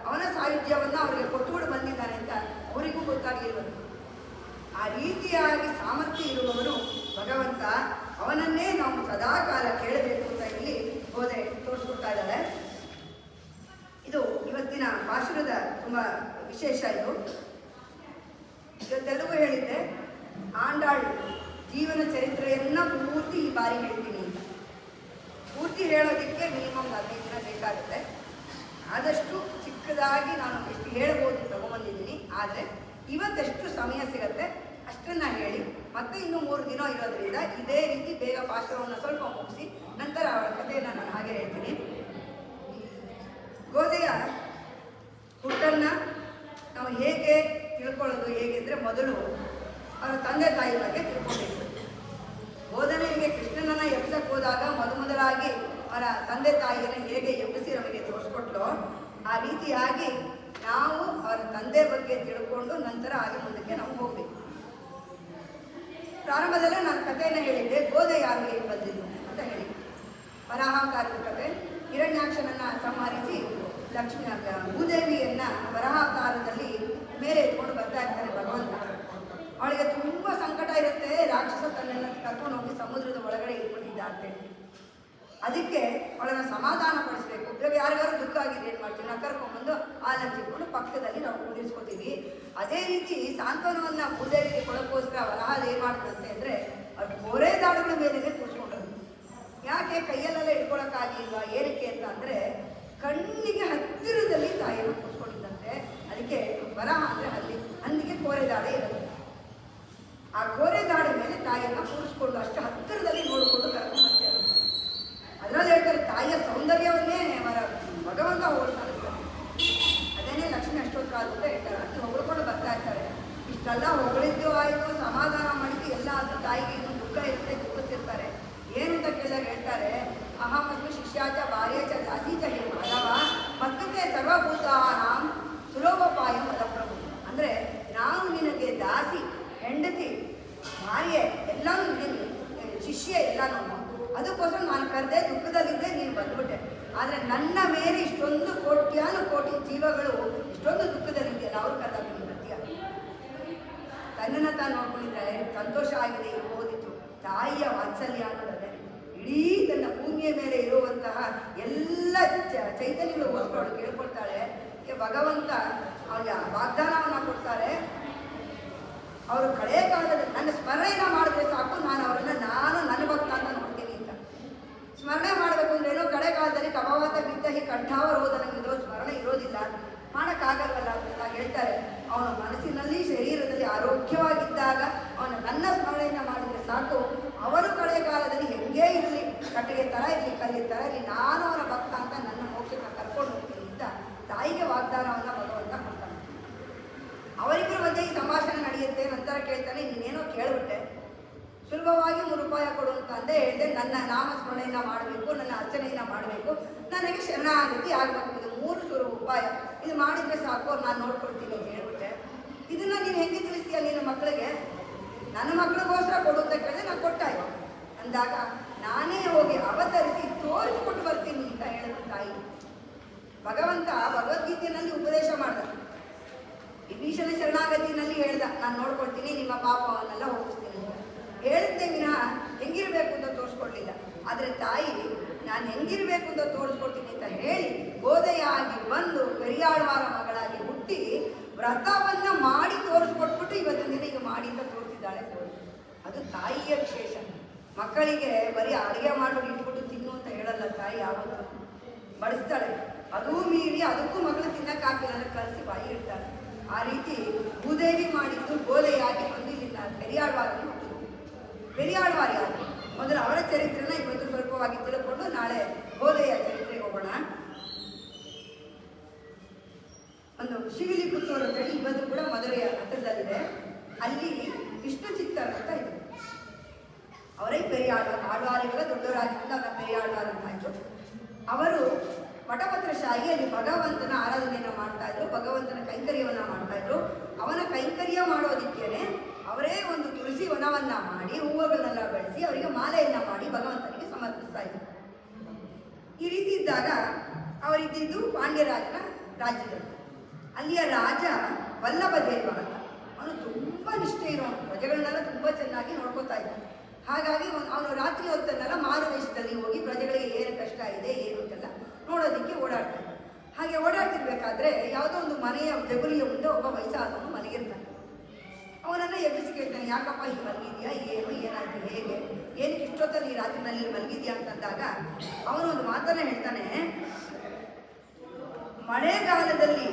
ಅವನ ಸಾಹಿತ್ಯವನ್ನು ಅವರಿಗೆ ಕೊಟ್ಟುಬಿಟ್ಟು ಬಂದಿದ್ದಾನೆ ಅಂತ ಅವರಿಗೂ ಗೊತ್ತಾಗಲಿಲ್ಲ. ಆ ರೀತಿಯಾಗಿ ಸಾಮರ್ಥ್ಯ ಇರುವವನು ಭಗವಂತ. ಅವನನ್ನೇ ನಾವು ಸದಾಕಾಲ ಕೇಳಬೇಕು ಅಂತ ಇಲ್ಲಿ ಬೋಧೆ ತೋರಿಸ್ಕೊಡ್ತಾ ಇದ್ದಾರೆ. ಇದು ಇವತ್ತಿನ ಪಾಶುರದ ತುಂಬ ವಿಶೇಷ. ಇವತ್ತೆಲ್ಲವೂ ಹೇಳಿದ್ದೆ. ಆಂಡಾಳು ಜೀವನ ಚರಿತ್ರೆಯನ್ನು ಪೂರ್ತಿ ಈ ಬಾರಿ ಹೇಳ್ತೀನಿ ಅಂತ. ಪೂರ್ತಿ ಹೇಳೋದಕ್ಕೆ ಮಿನಿಮಮ್ 15 ದಿನ ಬೇಕಾಗುತ್ತೆ. ಆದಷ್ಟು ಚಿಕ್ಕದಾಗಿ ನಾನು ಎಷ್ಟು ಹೇಳ್ಬೋದು ತಗೊಂಬಂದಿದ್ದೀನಿ. ಆದರೆ ಇವತ್ತೆಷ್ಟು ಸಮಯ ಸಿಗುತ್ತೆ ಅಷ್ಟನ್ನು ಹೇಳಿ ಮತ್ತೆ ಇನ್ನೂ 3 ದಿನ ಇರೋದ್ರಿಂದ ಇದೇ ರೀತಿ ಬೇಗ ಪಾಶವನ್ನು ಸ್ವಲ್ಪ ಮುಗಿಸಿ ನಂತರ ಅವಳ ಕಥೆಯನ್ನು ನಾನು ಹಾಗೆ ಹೇಳ್ತೀನಿ. ಗೋಧೆಯ ಹುಟ್ಟನ್ನು ನಾವು ಹೇಗೆ ತಿಳ್ಕೊಳ್ಳೋದು ಹೇಗೆ ಅಂದರೆ, ಮೊದಲು ಅವರ ತಂದೆ ತಾಯಿ ಬಗ್ಗೆ ತಿಳ್ಕೊಬೇಕು. ಗೋಧನಿಗೆ ಕೃಷ್ಣನನ್ನು ಎಬ್ಸಕ್ಕೆ ಹೋದಾಗ ಮೊದಲಾಗಿ ಅವರ ತಂದೆ ತಾಯಿಯನ್ನು ಹೇಗೆ ಎಬ್ಬಿಸಿ ನಮಗೆ ತೋರಿಸ್ಕೊಟ್ಲೋ ಆ ರೀತಿಯಾಗಿ ನಾವು ಅವರ ತಂದೆ ಬಗ್ಗೆ ತಿಳ್ಕೊಂಡು ನಂತರ ಹಾಗೆ ಮುಂದಕ್ಕೆ ನಾವು ಹೋಗಬೇಕು. ಪ್ರಾರಂಭದಲ್ಲೇ ನಾನು ಕಥೆಯನ್ನು ಹೇಳಿದ್ದೆ, ಗೋಧೆ ಯಾರು ಹೇಗೆ ಬಂದಿದ್ದು ಅಂತ ಹೇಳಿ. ವರಾಹಾಕಾರದ ಕಥೆ. ಹಿರಣ್ಯಾಕ್ಷನನ್ನು ಸಂಹರಿಸಿ ಭೂದೇವಿಯನ್ನು ವರಾಹಾಕಾರದಲ್ಲಿ ಮೇಲೆ ಎತ್ಕೊಂಡು ಬರ್ತಾ ಇರ್ತಾನೆ ಭಗವಂತ. ಅವಳಿಗೆ ತುಂಬ ಸಂಕಟ ಇರುತ್ತೆ. ರಾಕ್ಷಸ ತನ್ನನ್ನು ಕರ್ಕೊಂಡು ಹೋಗಿ ಸಮುದ್ರದ ಒಳಗಡೆ ಇಟ್ಕೊಂಡಿದ್ದ ಅಂತೇಳಿ. ಅದಕ್ಕೆ ಅವಳನ್ನು ಸಮಾಧಾನ ಪಡಿಸ್ಬೇಕು. ಇವಾಗ ಯಾರಿಗಾರು ದುಃಖ ಆಗಿದೆ ಏನು ಮಾಡ್ತೀವಿ? ನಾವು ಕರ್ಕೊಂಡ್ಬಂದು ಹಾಲಂಚಿಟ್ಕೊಂಡು ಪಕ್ಕದಲ್ಲಿ ನಾವು ಕೂಡಿಸ್ಕೊತೀವಿ. ಅದೇ ರೀತಿ ಸಾಂತ್ವನವನ್ನು ಭೂದೇವಿಗೆ ಕೊಡೋಕ್ಕೋಸ್ಕರ ವರಹಾದ ಏನು ಮಾಡ್ತಂತೆ ಅಂದರೆ, ಅವ್ರು ಗೋರೆ ದಾಡುಗಳ ಮೇಲೆಗೆ ಕೂರಿಸ್ಕೊಂಡ್ರು. ಯಾಕೆ ಕೈಯಲ್ಲೆಲ್ಲ ಇಟ್ಕೊಳಕ್ಕಾಗಿಲ್ವಾ? ಏನಕ್ಕೆ ಅಂತ ಅಂದರೆ, ಕಣ್ಣಿಗೆ ಹತ್ತಿರದಲ್ಲಿ ತಾಯಿಯನ್ನು ಕೂರಿಸ್ಕೊಂಡಿದ್ದಂತೆ. ಅದಕ್ಕೆ ವರಹ ಅಂದರೆ ಹಂದಿಗೆ ಕೋರೆದಾಡೆ ಇರುತ್ತೆ. ಆ ಕೋರೆದಾಡೆ ಮೇಲೆ ತಾಯಿಯನ್ನು ಕೂರಿಸ್ಕೊಂಡು ಅಷ್ಟು ಹತ್ತಿರದಲ್ಲಿ ನೋಡಿಕೊಂಡು ಕರ್ಕೊಂಡು ಬರ್ತಾರೆ. ಅದರಲ್ಲಿ ಹೇಳ್ತಾರೆ, ತಾಯಿಯ ಸೌಂದರ್ಯವನ್ನೇ ಭಗವಂತ ಹೋಗ್ತಾ ಇರ್ತಾರೆ. ಅದನ್ನೇ ಲಕ್ಷ್ಮೀ ಅಷ್ಟೋತ್ತರ ಅಂತ ಹೇಳ್ತಾರೆ. ಅದು ಹೊಗಳ್ಕೊಂಡು ಬರ್ತಾ ಇರ್ತಾರೆ. ಇಷ್ಟೆಲ್ಲ ಹೊಗಳಿದ್ದು ಆಯಿತು, ಸಮಾಧಾನ ಮಾಡಿದ್ದು ಎಲ್ಲ ಆದರೂ ತಾಯಿಗೆ ಇನ್ನೂ ದುಃಖ ಇರುತ್ತೆ, ದುಃಖಿಸಿರ್ತಾರೆ. ಏನಂತ ಕೇಳಿದಾಗ ಹೇಳ್ತಾರೆ, ಅಹಮಸ್ಮಿ ಶಿಷ್ಯಾಚ ಭಾರ್ಯಚ ದಾಸೀಚ ಹೇ ಮಾಧವ ಮತ್ತಕ್ಕೆ ಸರ್ವಭೂತಾನಾಂ ಸುಲಭೋಪಾಯ ಮದಪ್ರಭು. ಅಂದರೆ ನಾವು ನಿನಗೆ ದಾಸಿ, ಹೆಂಡತಿ, ಭಾರ್ಯೆ ಎಲ್ಲನೂ ಇದ್ದೀನಿ, ಶಿಷ್ಯ ಎಲ್ಲನೂ. ಅದಕ್ಕೋಸ್ಕರ ನಾನು ಕರೆದೆ, ದುಃಖದಲ್ಲಿದ್ದೆ, ನೀನು ಬಂದ್ಬಿಟ್ಟೆ. ಆದರೆ ನನ್ನ ಮೇಲೆ ಇಷ್ಟೊಂದು ಕೋಟಿ ಜೀವಗಳು ಇಷ್ಟೊಂದು ದುಃಖದಲ್ಲಿದೆಯಲ್ಲ, ಅವ್ರು ಕರೆದಾಗ ನೀನು ಬರ್ತೀಯ. ತನ್ನನ್ನು ತಾನು ನೋಡ್ಕೊಂಡಿದ್ದಾರೆ, ಸಂತೋಷ ಆಗಿದೆ ಇರಬಹುದಿತ್ತು. ತಾಯಿಯ ವಾತ್ಸಲ್ಯ ಅನ್ನೋದೇ ಇಡೀ ತನ್ನ ಭೂಮಿಯ ಮೇಲೆ ಇರುವಂತಹ ಎಲ್ಲ ಚೈತನ್ಯಗಳಿಗೋಸ್ಕರ ಕೇಳ್ಕೊಳ್ತಾಳೆ. ಭಗವಂತ ಅವಳಿಗೆ ವಾಗ್ದಾನವನ್ನು ಕೊಡ್ತಾರೆ. ಅವರು ಕಡೆಯ ಕಾಲದಲ್ಲಿ ನನ್ನ ಸ್ಮರಣೆಯನ್ನು ಮಾಡಿದ್ರೆ ಸಾಕು, ನಾನು ಅವರನ್ನು ನನ್ನ ಭಕ್ತ ಅಂತ ನೋಡ್ತೀನಿ ಅಂತ. ಸ್ಮರಣೆ ಮಾಡಬೇಕು ಅಂದ್ರೇನೋ, ಕಡೆ ಕಾಲದಲ್ಲಿ ಕಬಾವತ ಬಿದ್ದ ಕಂಠಾವರೋಧನವಿರೋ ಸ್ಮರಣೆ ಇರೋದಿಲ್ಲ, ಮಾಡೋಕ್ಕಾಗಲ್ವಲ್ಲ ಅಂತ ಹೇಳ್ತಾರೆ. ಅವನ ಮನಸ್ಸಿನಲ್ಲಿ ಶರೀರದಲ್ಲಿ ಆರೋಗ್ಯವಾಗಿದ್ದಾಗ ಅವನು ನನ್ನ ಸ್ಮರಣೆಯನ್ನು ಮಾಡಿದರೆ ಸಾಕು. ಅವರು ಕಡೆಯ ಕಾಲದಲ್ಲಿ ಹೆಂಗೇ ಇರಲಿ, ಕಟ್ಟಿಗೆ ಥರ ಇರಲಿ, ಕಲ್ಲಿನ ಥರ ಇರಲಿ, ನಾನು ಅವನ ಭಕ್ತ ಅಂತ ನನ್ನ ಮೋಕ್ಷಕ್ಕೆ ಕರ್ಕೊಂಡು ಹೋಗ್ತೀನಿ ಅಂತ ತಾಯಿಗೆ ವಾಗ್ದಾನವನ್ನು ಭಗವಂತ ಕೊಡ್ತಾನೆ. ಅವರಿಬ್ಬರ ಮಧ್ಯೆ ಈ ಸಂಭಾಷಣೆ ನಡೆಯುತ್ತೆ. ನಂತರ ಕೇಳ್ತಾನೆ, ನೀನೇನೋ ಕೇಳಿಬಿಟ್ಟೆ, ಸುಲಭವಾಗಿ 3 ರೂಪಾಯಿ ಕೊಡು ಅಂತ ಅಂದೇ ಹೇಳಿದೆ. ನನ್ನ ನಾಮಸ್ಮರಣೆಯನ್ನು ಮಾಡಬೇಕು, ನನ್ನ ಅರ್ಚನೆಯನ್ನು ಮಾಡಬೇಕು, ನನಗೆ ಶರಣಾಗತಿ ಆಗಬೇಕು. ಇದು 3 ರೂಪಾಯಿ, ಇದು ಮಾಡಿದರೆ ಸಾಕು, ನಾನು ನೋಡ್ಕೊಳ್ತೀನಿ ಅಂತ ಹೇಳ್ಬಿಟ್ಟೆ. ಇದನ್ನು ನೀನು ಹೆಂಗೆ ತಿಳಿಸ್ತೀಯ ನಿನ್ನ ಮಕ್ಕಳಿಗೆ? ನನ್ನ ಮಕ್ಕಳಿಗೋಸ್ಕರ ಕೊಡು ಅಂತ ಕೇಳಿದ್ರೆ ನಾನು ಕೊಟ್ಟಾಯ್ತು ಅಂದಾಗ, ನಾನೇ ಹೋಗಿ ಅವತರಿಸಿ ತೋರಿಸಿಕೊಟ್ಟು ಬರ್ತೀನಿ ಅಂತ ಹೇಳಿದ್ರು ತಾಯಿ. ಭಗವಂತ ಭಗವದ್ಗೀತೆಯಲ್ಲಿ ಉಪದೇಶ ಮಾಡಿದ, ನಾನು ನೋಡ್ಕೊಳ್ತೀನಿ, ನಿಮ್ಮ ಪಾಪವನ್ನೆಲ್ಲ ಹೋಗಿಸ್ತೀನಿ ಅಂತ ಹೇಳಿದ್ದೆ ವಿನಃ ಹೆಂಗಿರಬೇಕು ಅಂತ ತೋರಿಸ್ಕೊಡ್ಲಿಲ್ಲ. ಆದರೆ ತಾಯಿ ನಾನು ಹೆಂಗಿರಬೇಕು ಅಂತ ತೋರಿಸ್ಕೊಡ್ತೀನಿ ಅಂತ ಹೇಳಿ ಗೋದೆಯಾಗಿ ಬಂದು ಪೆರಿಯಾಳ್ವಾರ ಮಗಳಾಗಿ ಹುಟ್ಟಿ ವ್ರತವನ್ನ ಮಾಡಿ ತೋರಿಸ್ಕೊಟ್ಬಿಟ್ಟು ಇವತ್ತಿನ ದಿನ ಈಗ ಮಾಡಿ ಅಂತ ತೋರಿಸಿದ್ದಾಳೆ. ಅದು ತಾಯಿಯ ವಿಶೇಷ. ಮಕ್ಕಳಿಗೆ ಬರೀ ಅಡುಗೆ ಮಾಡೋದು ಇಟ್ಬಿಟ್ಟು ತಿನ್ನು ಅಂತ ಹೇಳಲ್ಲ ತಾಯಿ, ಯಾವತ್ತು ಬಡಿಸ್ತಾಳೆ. ಅದೂ ಮೀರಿ ಅದಕ್ಕೂ ಮಕ್ಕಳು ತಿನ್ನಕ್ಕಾಗಿಲ್ಲ ಅಂದ್ರೆ ಕಲಸಿ ಬಾಯಿ ಇಡ್ತಾಳೆ. ಆ ರೀತಿ ಭೂದೇವಿ ಮಾಡಿದ್ದು ಗೋದೆಯಾಗಿ ಬಂದು ಇಲ್ಲಿಂದ ಪೆರಿಯಾಳ್ವಾರ ಹುಟ್ಟಿದ್ದು. ಪೆರಿಯಾಳ್ವಾರ ಯಾರು ಮೊದಲು ಅವಳ ಚರಿತ್ರೆನ ಇವತ್ತು ಸ್ವಲ್ಪವಾಗಿ ತಿಳ್ಕೊಂಡು ನಾಳೆ ಗೋದೆಯ ಚರಿತ್ರೆಗೆ ಹೋಗೋಣ. ಒಂದು ಶಿವಿಲಿಪುತ್ತೂರು ಅಂತ ಹೇಳಿ ಇವತ್ತು ಕೂಡ ಮದುವೆಯ ಹತ್ತಿರದಲ್ಲಿದೆ. ಅಲ್ಲಿ ವಿಷ್ಣು ಚಿತ್ತರ್ ಅಂತ ಇದೆ. ಅವರೇ ಪೆರಿಯಾಳ್ವಾರ, ಆಳ್ವಾರಿಗಳ ದೊಡ್ಡವರಾಗಿದ್ದರಿಂದ ಅವರ ಪೆರಿಯಾಳ್ವಾರ ಅಂತಾಯಿತು. ಅವರು ವಟಪತ್ರಶಾಹಿಯಲ್ಲಿ ಭಗವಂತನ ಆರಾಧನೆಯನ್ನು ಮಾಡ್ತಾ ಇದ್ರು, ಭಗವಂತನ ಕೈಂಕರ್ಯವನ್ನ ಮಾಡ್ತಾ ಇದ್ರು. ಅವನ ಕೈಂಕರ್ಯ ಮಾಡೋದಿಕ್ಕೇನೆ ಅವರೇ ಒಂದು ತುಳಸಿ ವನವನ್ನ ಮಾಡಿ ಹೂವುಗಳನ್ನೆಲ್ಲ ಬೆಳೆಸಿ ಅವರಿಗೆ ಮಾಲೆಯನ್ನ ಮಾಡಿ ಭಗವಂತನಿಗೆ ಸಮರ್ಪಿಸ್ತಾ ಇದ್ರು. ಈ ರೀತಿ ಇದ್ದಾಗ ಅವರಿದ್ದಿದ್ದು ಪಾಂಡ್ಯರಾಜನ ರಾಜ್ಯದಲ್ಲಿ. ಅಲ್ಲಿಯ ರಾಜ ವಲ್ಲಭದೇವ ಅಂತ, ಅವನು ತುಂಬ ನಿಷ್ಠೆ ಇರೋನು, ಪ್ರಜೆಗಳನ್ನೆಲ್ಲ ತುಂಬ ಚೆನ್ನಾಗಿ ನೋಡ್ಕೋತಾ ಇದ್ದ. ಹಾಗಾಗಿ ಅವನು ರಾತ್ರಿ ಹೊತ್ತನ್ನೆಲ್ಲ ಮಾರುವೇಷದಲ್ಲಿ ಹೋಗಿ ಪ್ರಜೆಗಳಿಗೆ ಏನು ಕಷ್ಟ ಇದೆ ಏನು ಅಂತೆಲ್ಲ ನೋಡೋದಕ್ಕೆ ಓಡಾಡ್ತಾನೆ. ಹಾಗೆ ಓಡಾಡ್ತಿರ್ಬೇಕಾದ್ರೆ ಯಾವುದೋ ಒಂದು ಮನೆಯ ಜಗುಲಿಯ ಮುಂದೆ ಒಬ್ಬ ವಯಸ್ಸಾದವನು ಮಲಗಿರ್ತಾನೆ. ಅವನನ್ನು ಎಬ್ಬಿಸಿ ಕೇಳ್ತಾನೆ, ಯಾಕಪ್ಪ ಹೀಗೆ ಮಲಗಿದ್ಯಾ, ಏನು ಏನಾಯ್ತು, ಹೇಗೆ, ಏನಕ್ಕೆ ಇಷ್ಟೊತ್ತಲ್ಲಿ ಈ ರಾತ್ರಿನಲ್ಲಿ ಮಲಗಿದ್ಯಾ ಅಂತಂದಾಗ ಅವನು ಒಂದು ಮಾತನ್ನ ಹೇಳ್ತಾನೆ. ಮಳೆಗಾಲದಲ್ಲಿ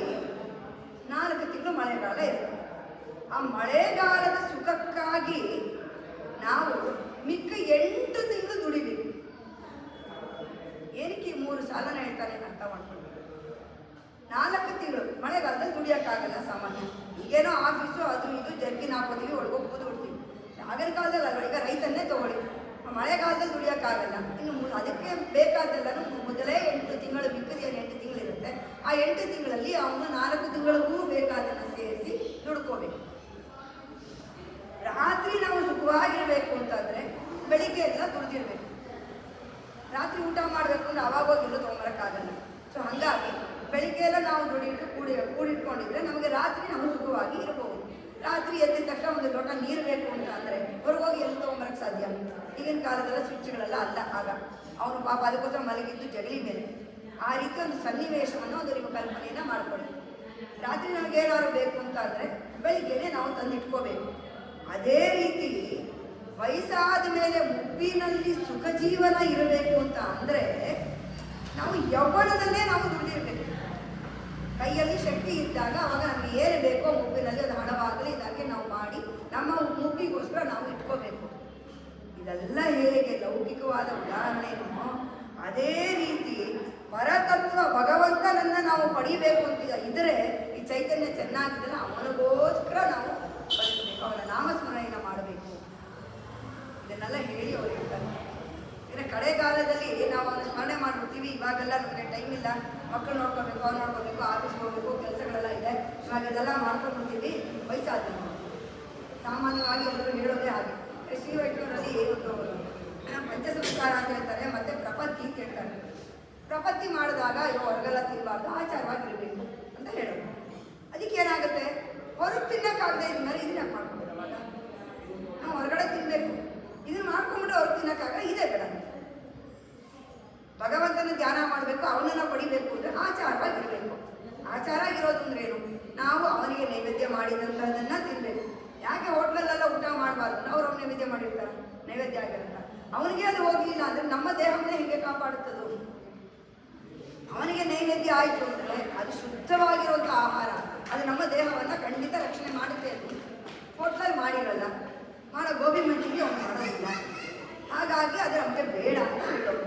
4 ತಿಂಗಳು ಮಳೆಗಾಲ ಇರುತ್ತೆ. ಆ ಮಳೆಗಾಲದ ಸುಖಕ್ಕಾಗಿ ನಾವು ಮಿಕ್ಕ 8 ತಿಂಗಳು ದುಡಿಬೇಕು. ಏನಕ್ಕೆ 3 ಸಾಲನ ಹೇಳ್ತಾನೆ ಅರ್ಥ ಮಾಡ್ಕೊಂಡು. 4 ತಿಂಗಳು ಮಳೆಗಾಲದಲ್ಲಿ ದುಡಿಯೋಕ್ಕಾಗಲ್ಲ ಸಾಮಾನ್ಯ. ಈಗೇನೋ ಆಫೀಸು ಅದು ಇದು ಜರ್ಕಿನ್ ಹಾಕೋತೀವಿ, ಒಳಗೋಗಿ ಕೂದು ಬಿಡ್ತೀವಿ. ಆಗಿನ ಕಾಲದಲ್ಲಿ ಅಲ್ಲ, ಈಗ ರೈತನ್ನೇ ತಗೊಳ್ಳಿ, ಮಳೆಗಾಲದಲ್ಲಿ ದುಡಿಯೋಕ್ಕಾಗಲ್ಲ. ಇನ್ನು ಅದಕ್ಕೆ ಬೇಕಾದೆಲ್ಲನೂ ಮೊದಲೇ 8 ತಿಂಗಳು, ಮಿಕ್ಕದ ಏನು 8 ತಿಂಗಳಿರುತ್ತೆ. ಆ 8 ತಿಂಗಳಲ್ಲಿ ಅವನು 4 ತಿಂಗಳಿಗೂ ಬೇಕಾದನ್ನು ಸೇರಿಸಿ ದುಡ್ಕೋಬೇಕು. ರಾತ್ರಿ ನಾವು ಸುಖವಾಗಿರಬೇಕು ಅಂತಂದರೆ ಬೆಳಿಗ್ಗೆ ಎಲ್ಲ ದುಡ್ದಿರ್ಬೇಕು. ರಾತ್ರಿ ಊಟ ಮಾಡಬೇಕು ಅಂದ್ರೆ ಅವಾಗೋಗಿ ಎಲ್ಲೂ ತೊಗೊಂಬರೋಕ್ಕಾಗಲ್ಲ. ಸೊ ಹಾಗಾಗಿ ಬೆಳಿಗ್ಗೆ ಎಲ್ಲ ನಾವು ದುಡಿಟ್ಟು ಕೂಡಿಟ್ಕೊಂಡಿದ್ರೆ ನಮಗೆ ರಾತ್ರಿ ನಾವು ಸುಖವಾಗಿ ಇರಬಹುದು. ರಾತ್ರಿ ಎದ್ದ ತಕ್ಷಣ ಒಂದು ಲೋಟ ನೀರು ಬೇಕು ಅಂತ ಅಂದರೆ ಹೊರಗೋಗಿ ಎಲ್ಲಿ ತೊಗೊಂಬರಕ್ಕೆ ಸಾಧ್ಯ? ಈಗಿನ ಕಾಲದಲ್ಲ ಸ್ವಿಚ್ಗಳೆಲ್ಲ ಅಲ್ಲ. ಆಗ ಅವನು ಪಾಪ ಅದಕ್ಕೋಸ್ಕರ ಮಲಗಿದ್ದು ಜಗಲಿ ಮೇಲೆ. ಆ ರೀತಿ ಒಂದು ಸನ್ನಿವೇಶವನ್ನು ಒಂದು ನಿಮ್ಮ ಕಲ್ಪನೆಯನ್ನು ಮಾಡಿಕೊಳ್ಳಿ. ರಾತ್ರಿ ನಮಗೇನಾದ್ರು ಬೇಕು ಅಂತ ಅಂದರೆ ಬೆಳಿಗ್ಗೆನೆ ನಾವು ತಂದಿಟ್ಕೋಬೇಕು. ಅದೇ ರೀತಿ ವಯಸ್ಸಾದ ಮೇಲೆ ಮುಪ್ಪಿನಲ್ಲಿ ಸುಖ ಜೀವನ ಇರಬೇಕು ಅಂತ ಅಂದರೆ ನಾವು ಯೌವನದಲ್ಲೇ ನಾವು ದುಡಿದಿರಬೇಕು. ಕೈಯಲ್ಲಿ ಶಕ್ತಿ ಇದ್ದಾಗ ಅವಾಗ ನಮಗೆ ಏನು ಬೇಕೋ ಮುಪ್ಪಿನಲ್ಲಿ ಅದು ಹಣವಾಗಲಿ ಇದಾಗಿ ನಾವು ಮಾಡಿ ನಮ್ಮ ಮುಪ್ಪಿಗೋಸ್ಕರ ನಾವು ಇಟ್ಕೋಬೇಕು. ಇದೆಲ್ಲ ಹೇಗೆ ಲೌಕಿಕವಾದ ಉದಾಹರಣೆಯನ್ನು, ಅದೇ ರೀತಿ ಪರತತ್ವ ಭಗವಂತನನ್ನು ನಾವು ಪಡಿಬೇಕು ಅಂತ ಇದ್ದರೆ ಈ ಚೈತನ್ಯ ಚೆನ್ನಾಗಿದ್ದಲ್ಲ, ಅವನಿಗೋಸ್ಕರ ನಾವು ಬದುಕಬೇಕು, ಅವನ ನಾಮಸ್ಮರಣೆಯನ್ನು ಮಾಡಬೇಕು. ಇದನ್ನೆಲ್ಲ ಹೇಳಿ ಅವ್ರು ಹೇಳ್ತಾರೆ. ಇನ್ನು ಕಡೆಗಾಲದಲ್ಲಿ ನಾವು ಅವನ ಸ್ಮರಣೆ ಮಾಡಿಬಿಡ್ತೀವಿ. ಇವಾಗೆಲ್ಲ ನಮಗೆ ಟೈಮ್ ಇಲ್ಲ, ಮಕ್ಕಳು ನೋಡ್ಕೋಬೇಕು, ಅವ್ರು ನೋಡ್ಕೋಬೇಕು, ಆಫೀಸ್ಗೆ ಹೋಗಬೇಕು, ಕೆಲಸಗಳೆಲ್ಲ ಇದೆ, ಇವಾಗ ಇದೆಲ್ಲ ಮಾಡ್ಕೊಂಡ್ಬಿಡ್ತೀವಿ ವಯಸ್ಸಾದ. ಸಾಮಾನ್ಯವಾಗಿ ಎಲ್ಲರೂ ಹೇಳೋದೇ ಹಾಗೆ. ಶ್ರೀ ವೈಷ್ಣವರಲ್ಲಿ ಒಂದು ಪಂಚಸಂಸ್ಕಾರ ಅಂತ ಹೇಳ್ತಾರೆ, ಮತ್ತು ಪ್ರಪತ್ತಿ ಅಂತ ಹೇಳ್ತಾರೆ. ಪ್ರಪತ್ತಿ ಮಾಡಿದಾಗ ಹೊರಗೆಲ್ಲ ತಿನ್ನಬಾರ್ದು, ಆಚಾರವಾಗಿರಬೇಕು ಅಂತ ಹೇಳೋದು. ಅದಕ್ಕೆ ಏನಾಗುತ್ತೆ, ಹೊರಗೆ ತಿನ್ನೋಕ್ಕಾಗದೆ ಇದ್ಮೇಲೆ ಇದನ್ನ ಮಾಡ್ಕೊಂಡಿರೋವಾಗ ನಾವು ಹೊರಗಡೆ ತಿನ್ನಬೇಕು. ಇದನ್ನ ಮಾಡ್ಕೊಂಡ್ಬಿಟ್ಟು ಅವ್ರಿಗೆ ತಿನ್ನೋಕ್ಕಾಗ ಇದೇ ಬೇಡ. ಭಗವಂತನ ಧ್ಯಾನ ಮಾಡಬೇಕು, ಅವನನ್ನು ಪಡಿಬೇಕು ಅಂದರೆ ಆಚಾರವಾಗಿರಬೇಕು. ಆಚಾರ ಇರೋದು ಅಂದ್ರೆ ಏನು? ನಾವು ಅವನಿಗೆ ನೈವೇದ್ಯ ಮಾಡಿದಂಥದ್ದನ್ನು ತಿನ್ನಬೇಕು. ಯಾಕೆ ಹೋಟ್ಲಲ್ಲೆಲ್ಲ ಊಟ ಮಾಡಬಾರ್ದು? ಅವ್ರು ನೈವೇದ್ಯ ಮಾಡಿರ್ತಾರೆ, ನೈವೇದ್ಯ ಆಗಿರುತ್ತೆ. ಅವನಿಗೆ ಅದು ಹೋಗಲಿಲ್ಲ ಅಂದರೆ ನಮ್ಮ ದೇಹವನ್ನೇ ಹೇಗೆ ಕಾಪಾಡುತ್ತದು? ಅವನಿಗೆ ನೈವೇದ್ಯ ಆಯಿತು ಅಂದರೆ ಅದು ಶುದ್ಧವಾಗಿರುವಂಥ ಆಹಾರ, ಅದು ನಮ್ಮ ದೇಹವನ್ನು ಖಂಡಿತ ರಕ್ಷಣೆ ಮಾಡುತ್ತೆ. ಅದು ಹೋಟ್ಲಲ್ಲಿ ಮಾಡಿರಲ್ಲ, ಮಾಡೋ ಗೋಬಿ ಮಂಚೂರಿ ಅವನು ಮಾಡೋದಿಲ್ಲ. ಹಾಗಾಗಿ ಅದು ನಮಗೆ ಬೇಡ ಅಂತ ಹೇಳೋದು.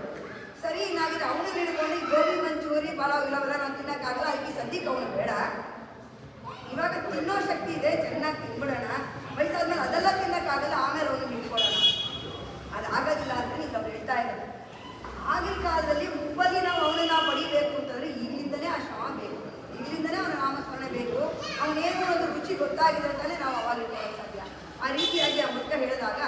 ಸರಿ, ನಾವಿದ್ರೆ ಅವನು ಹಿಡ್ಕೊಂಡು ಈ ಗೋಬಿ ಮಂಚೂರಿ ಪಲಾವ್ ಇಲ್ಲವೆಲ್ಲ ನಾವು ತಿನ್ನೋಕ್ಕಾಗಲ್ಲ, ಅದಕ್ಕೆ ಸದ್ಯಕ್ಕೆ ಅವನು ಬೇಡ. ಇವಾಗ ತಿನ್ನೋ ಶಕ್ತಿ ಇದೆ, ಚೆನ್ನಾಗಿ ತಿನ್ಬಿಡೋಣ. ವಯಸ್ಸಾದ್ಮೇಲೆ ಅದೆಲ್ಲ ತಿನ್ನೋಕ್ಕಾಗಲ್ಲ, ಆಮೇಲೆ ಅವನು ಹಿಡ್ಕೊಳ್ಳೋಣ. ಅದಾಗೋದಿಲ್ಲ ಅಂತ ಈಗ ಅವ್ರು ಹೇಳ್ತಾ ಇದ್ದಾರೆ. ಆಗಿನ ಕಾಲದಲ್ಲಿ ಮುಪ್ಪಲ್ಲಿ ನಾವು ಅವನನ್ನು ಪಡಿಬೇಕು ಅಂತಂದರೆ ಈಗಲಿಂದನೇ ಆ ಶ್ರಮ ಬೇಕು, ಈಗಲಿಂದನೇ ಅವನ ನಾಮಸ್ಮರಣೆ ಬೇಕು. ಅವನೇನೋ ಒಂದು ರುಚಿ ಗೊತ್ತಾಗಿದೆ ಅಂತಲೇ ನಾವು ಅವಾಗ ಇಟ್ಕೊಳ್ಳೋಕೆ ಸಾಧ್ಯ. ಆ ರೀತಿಯಾಗಿ ಆ ಮುಖ ಹೇಳಿದಾಗ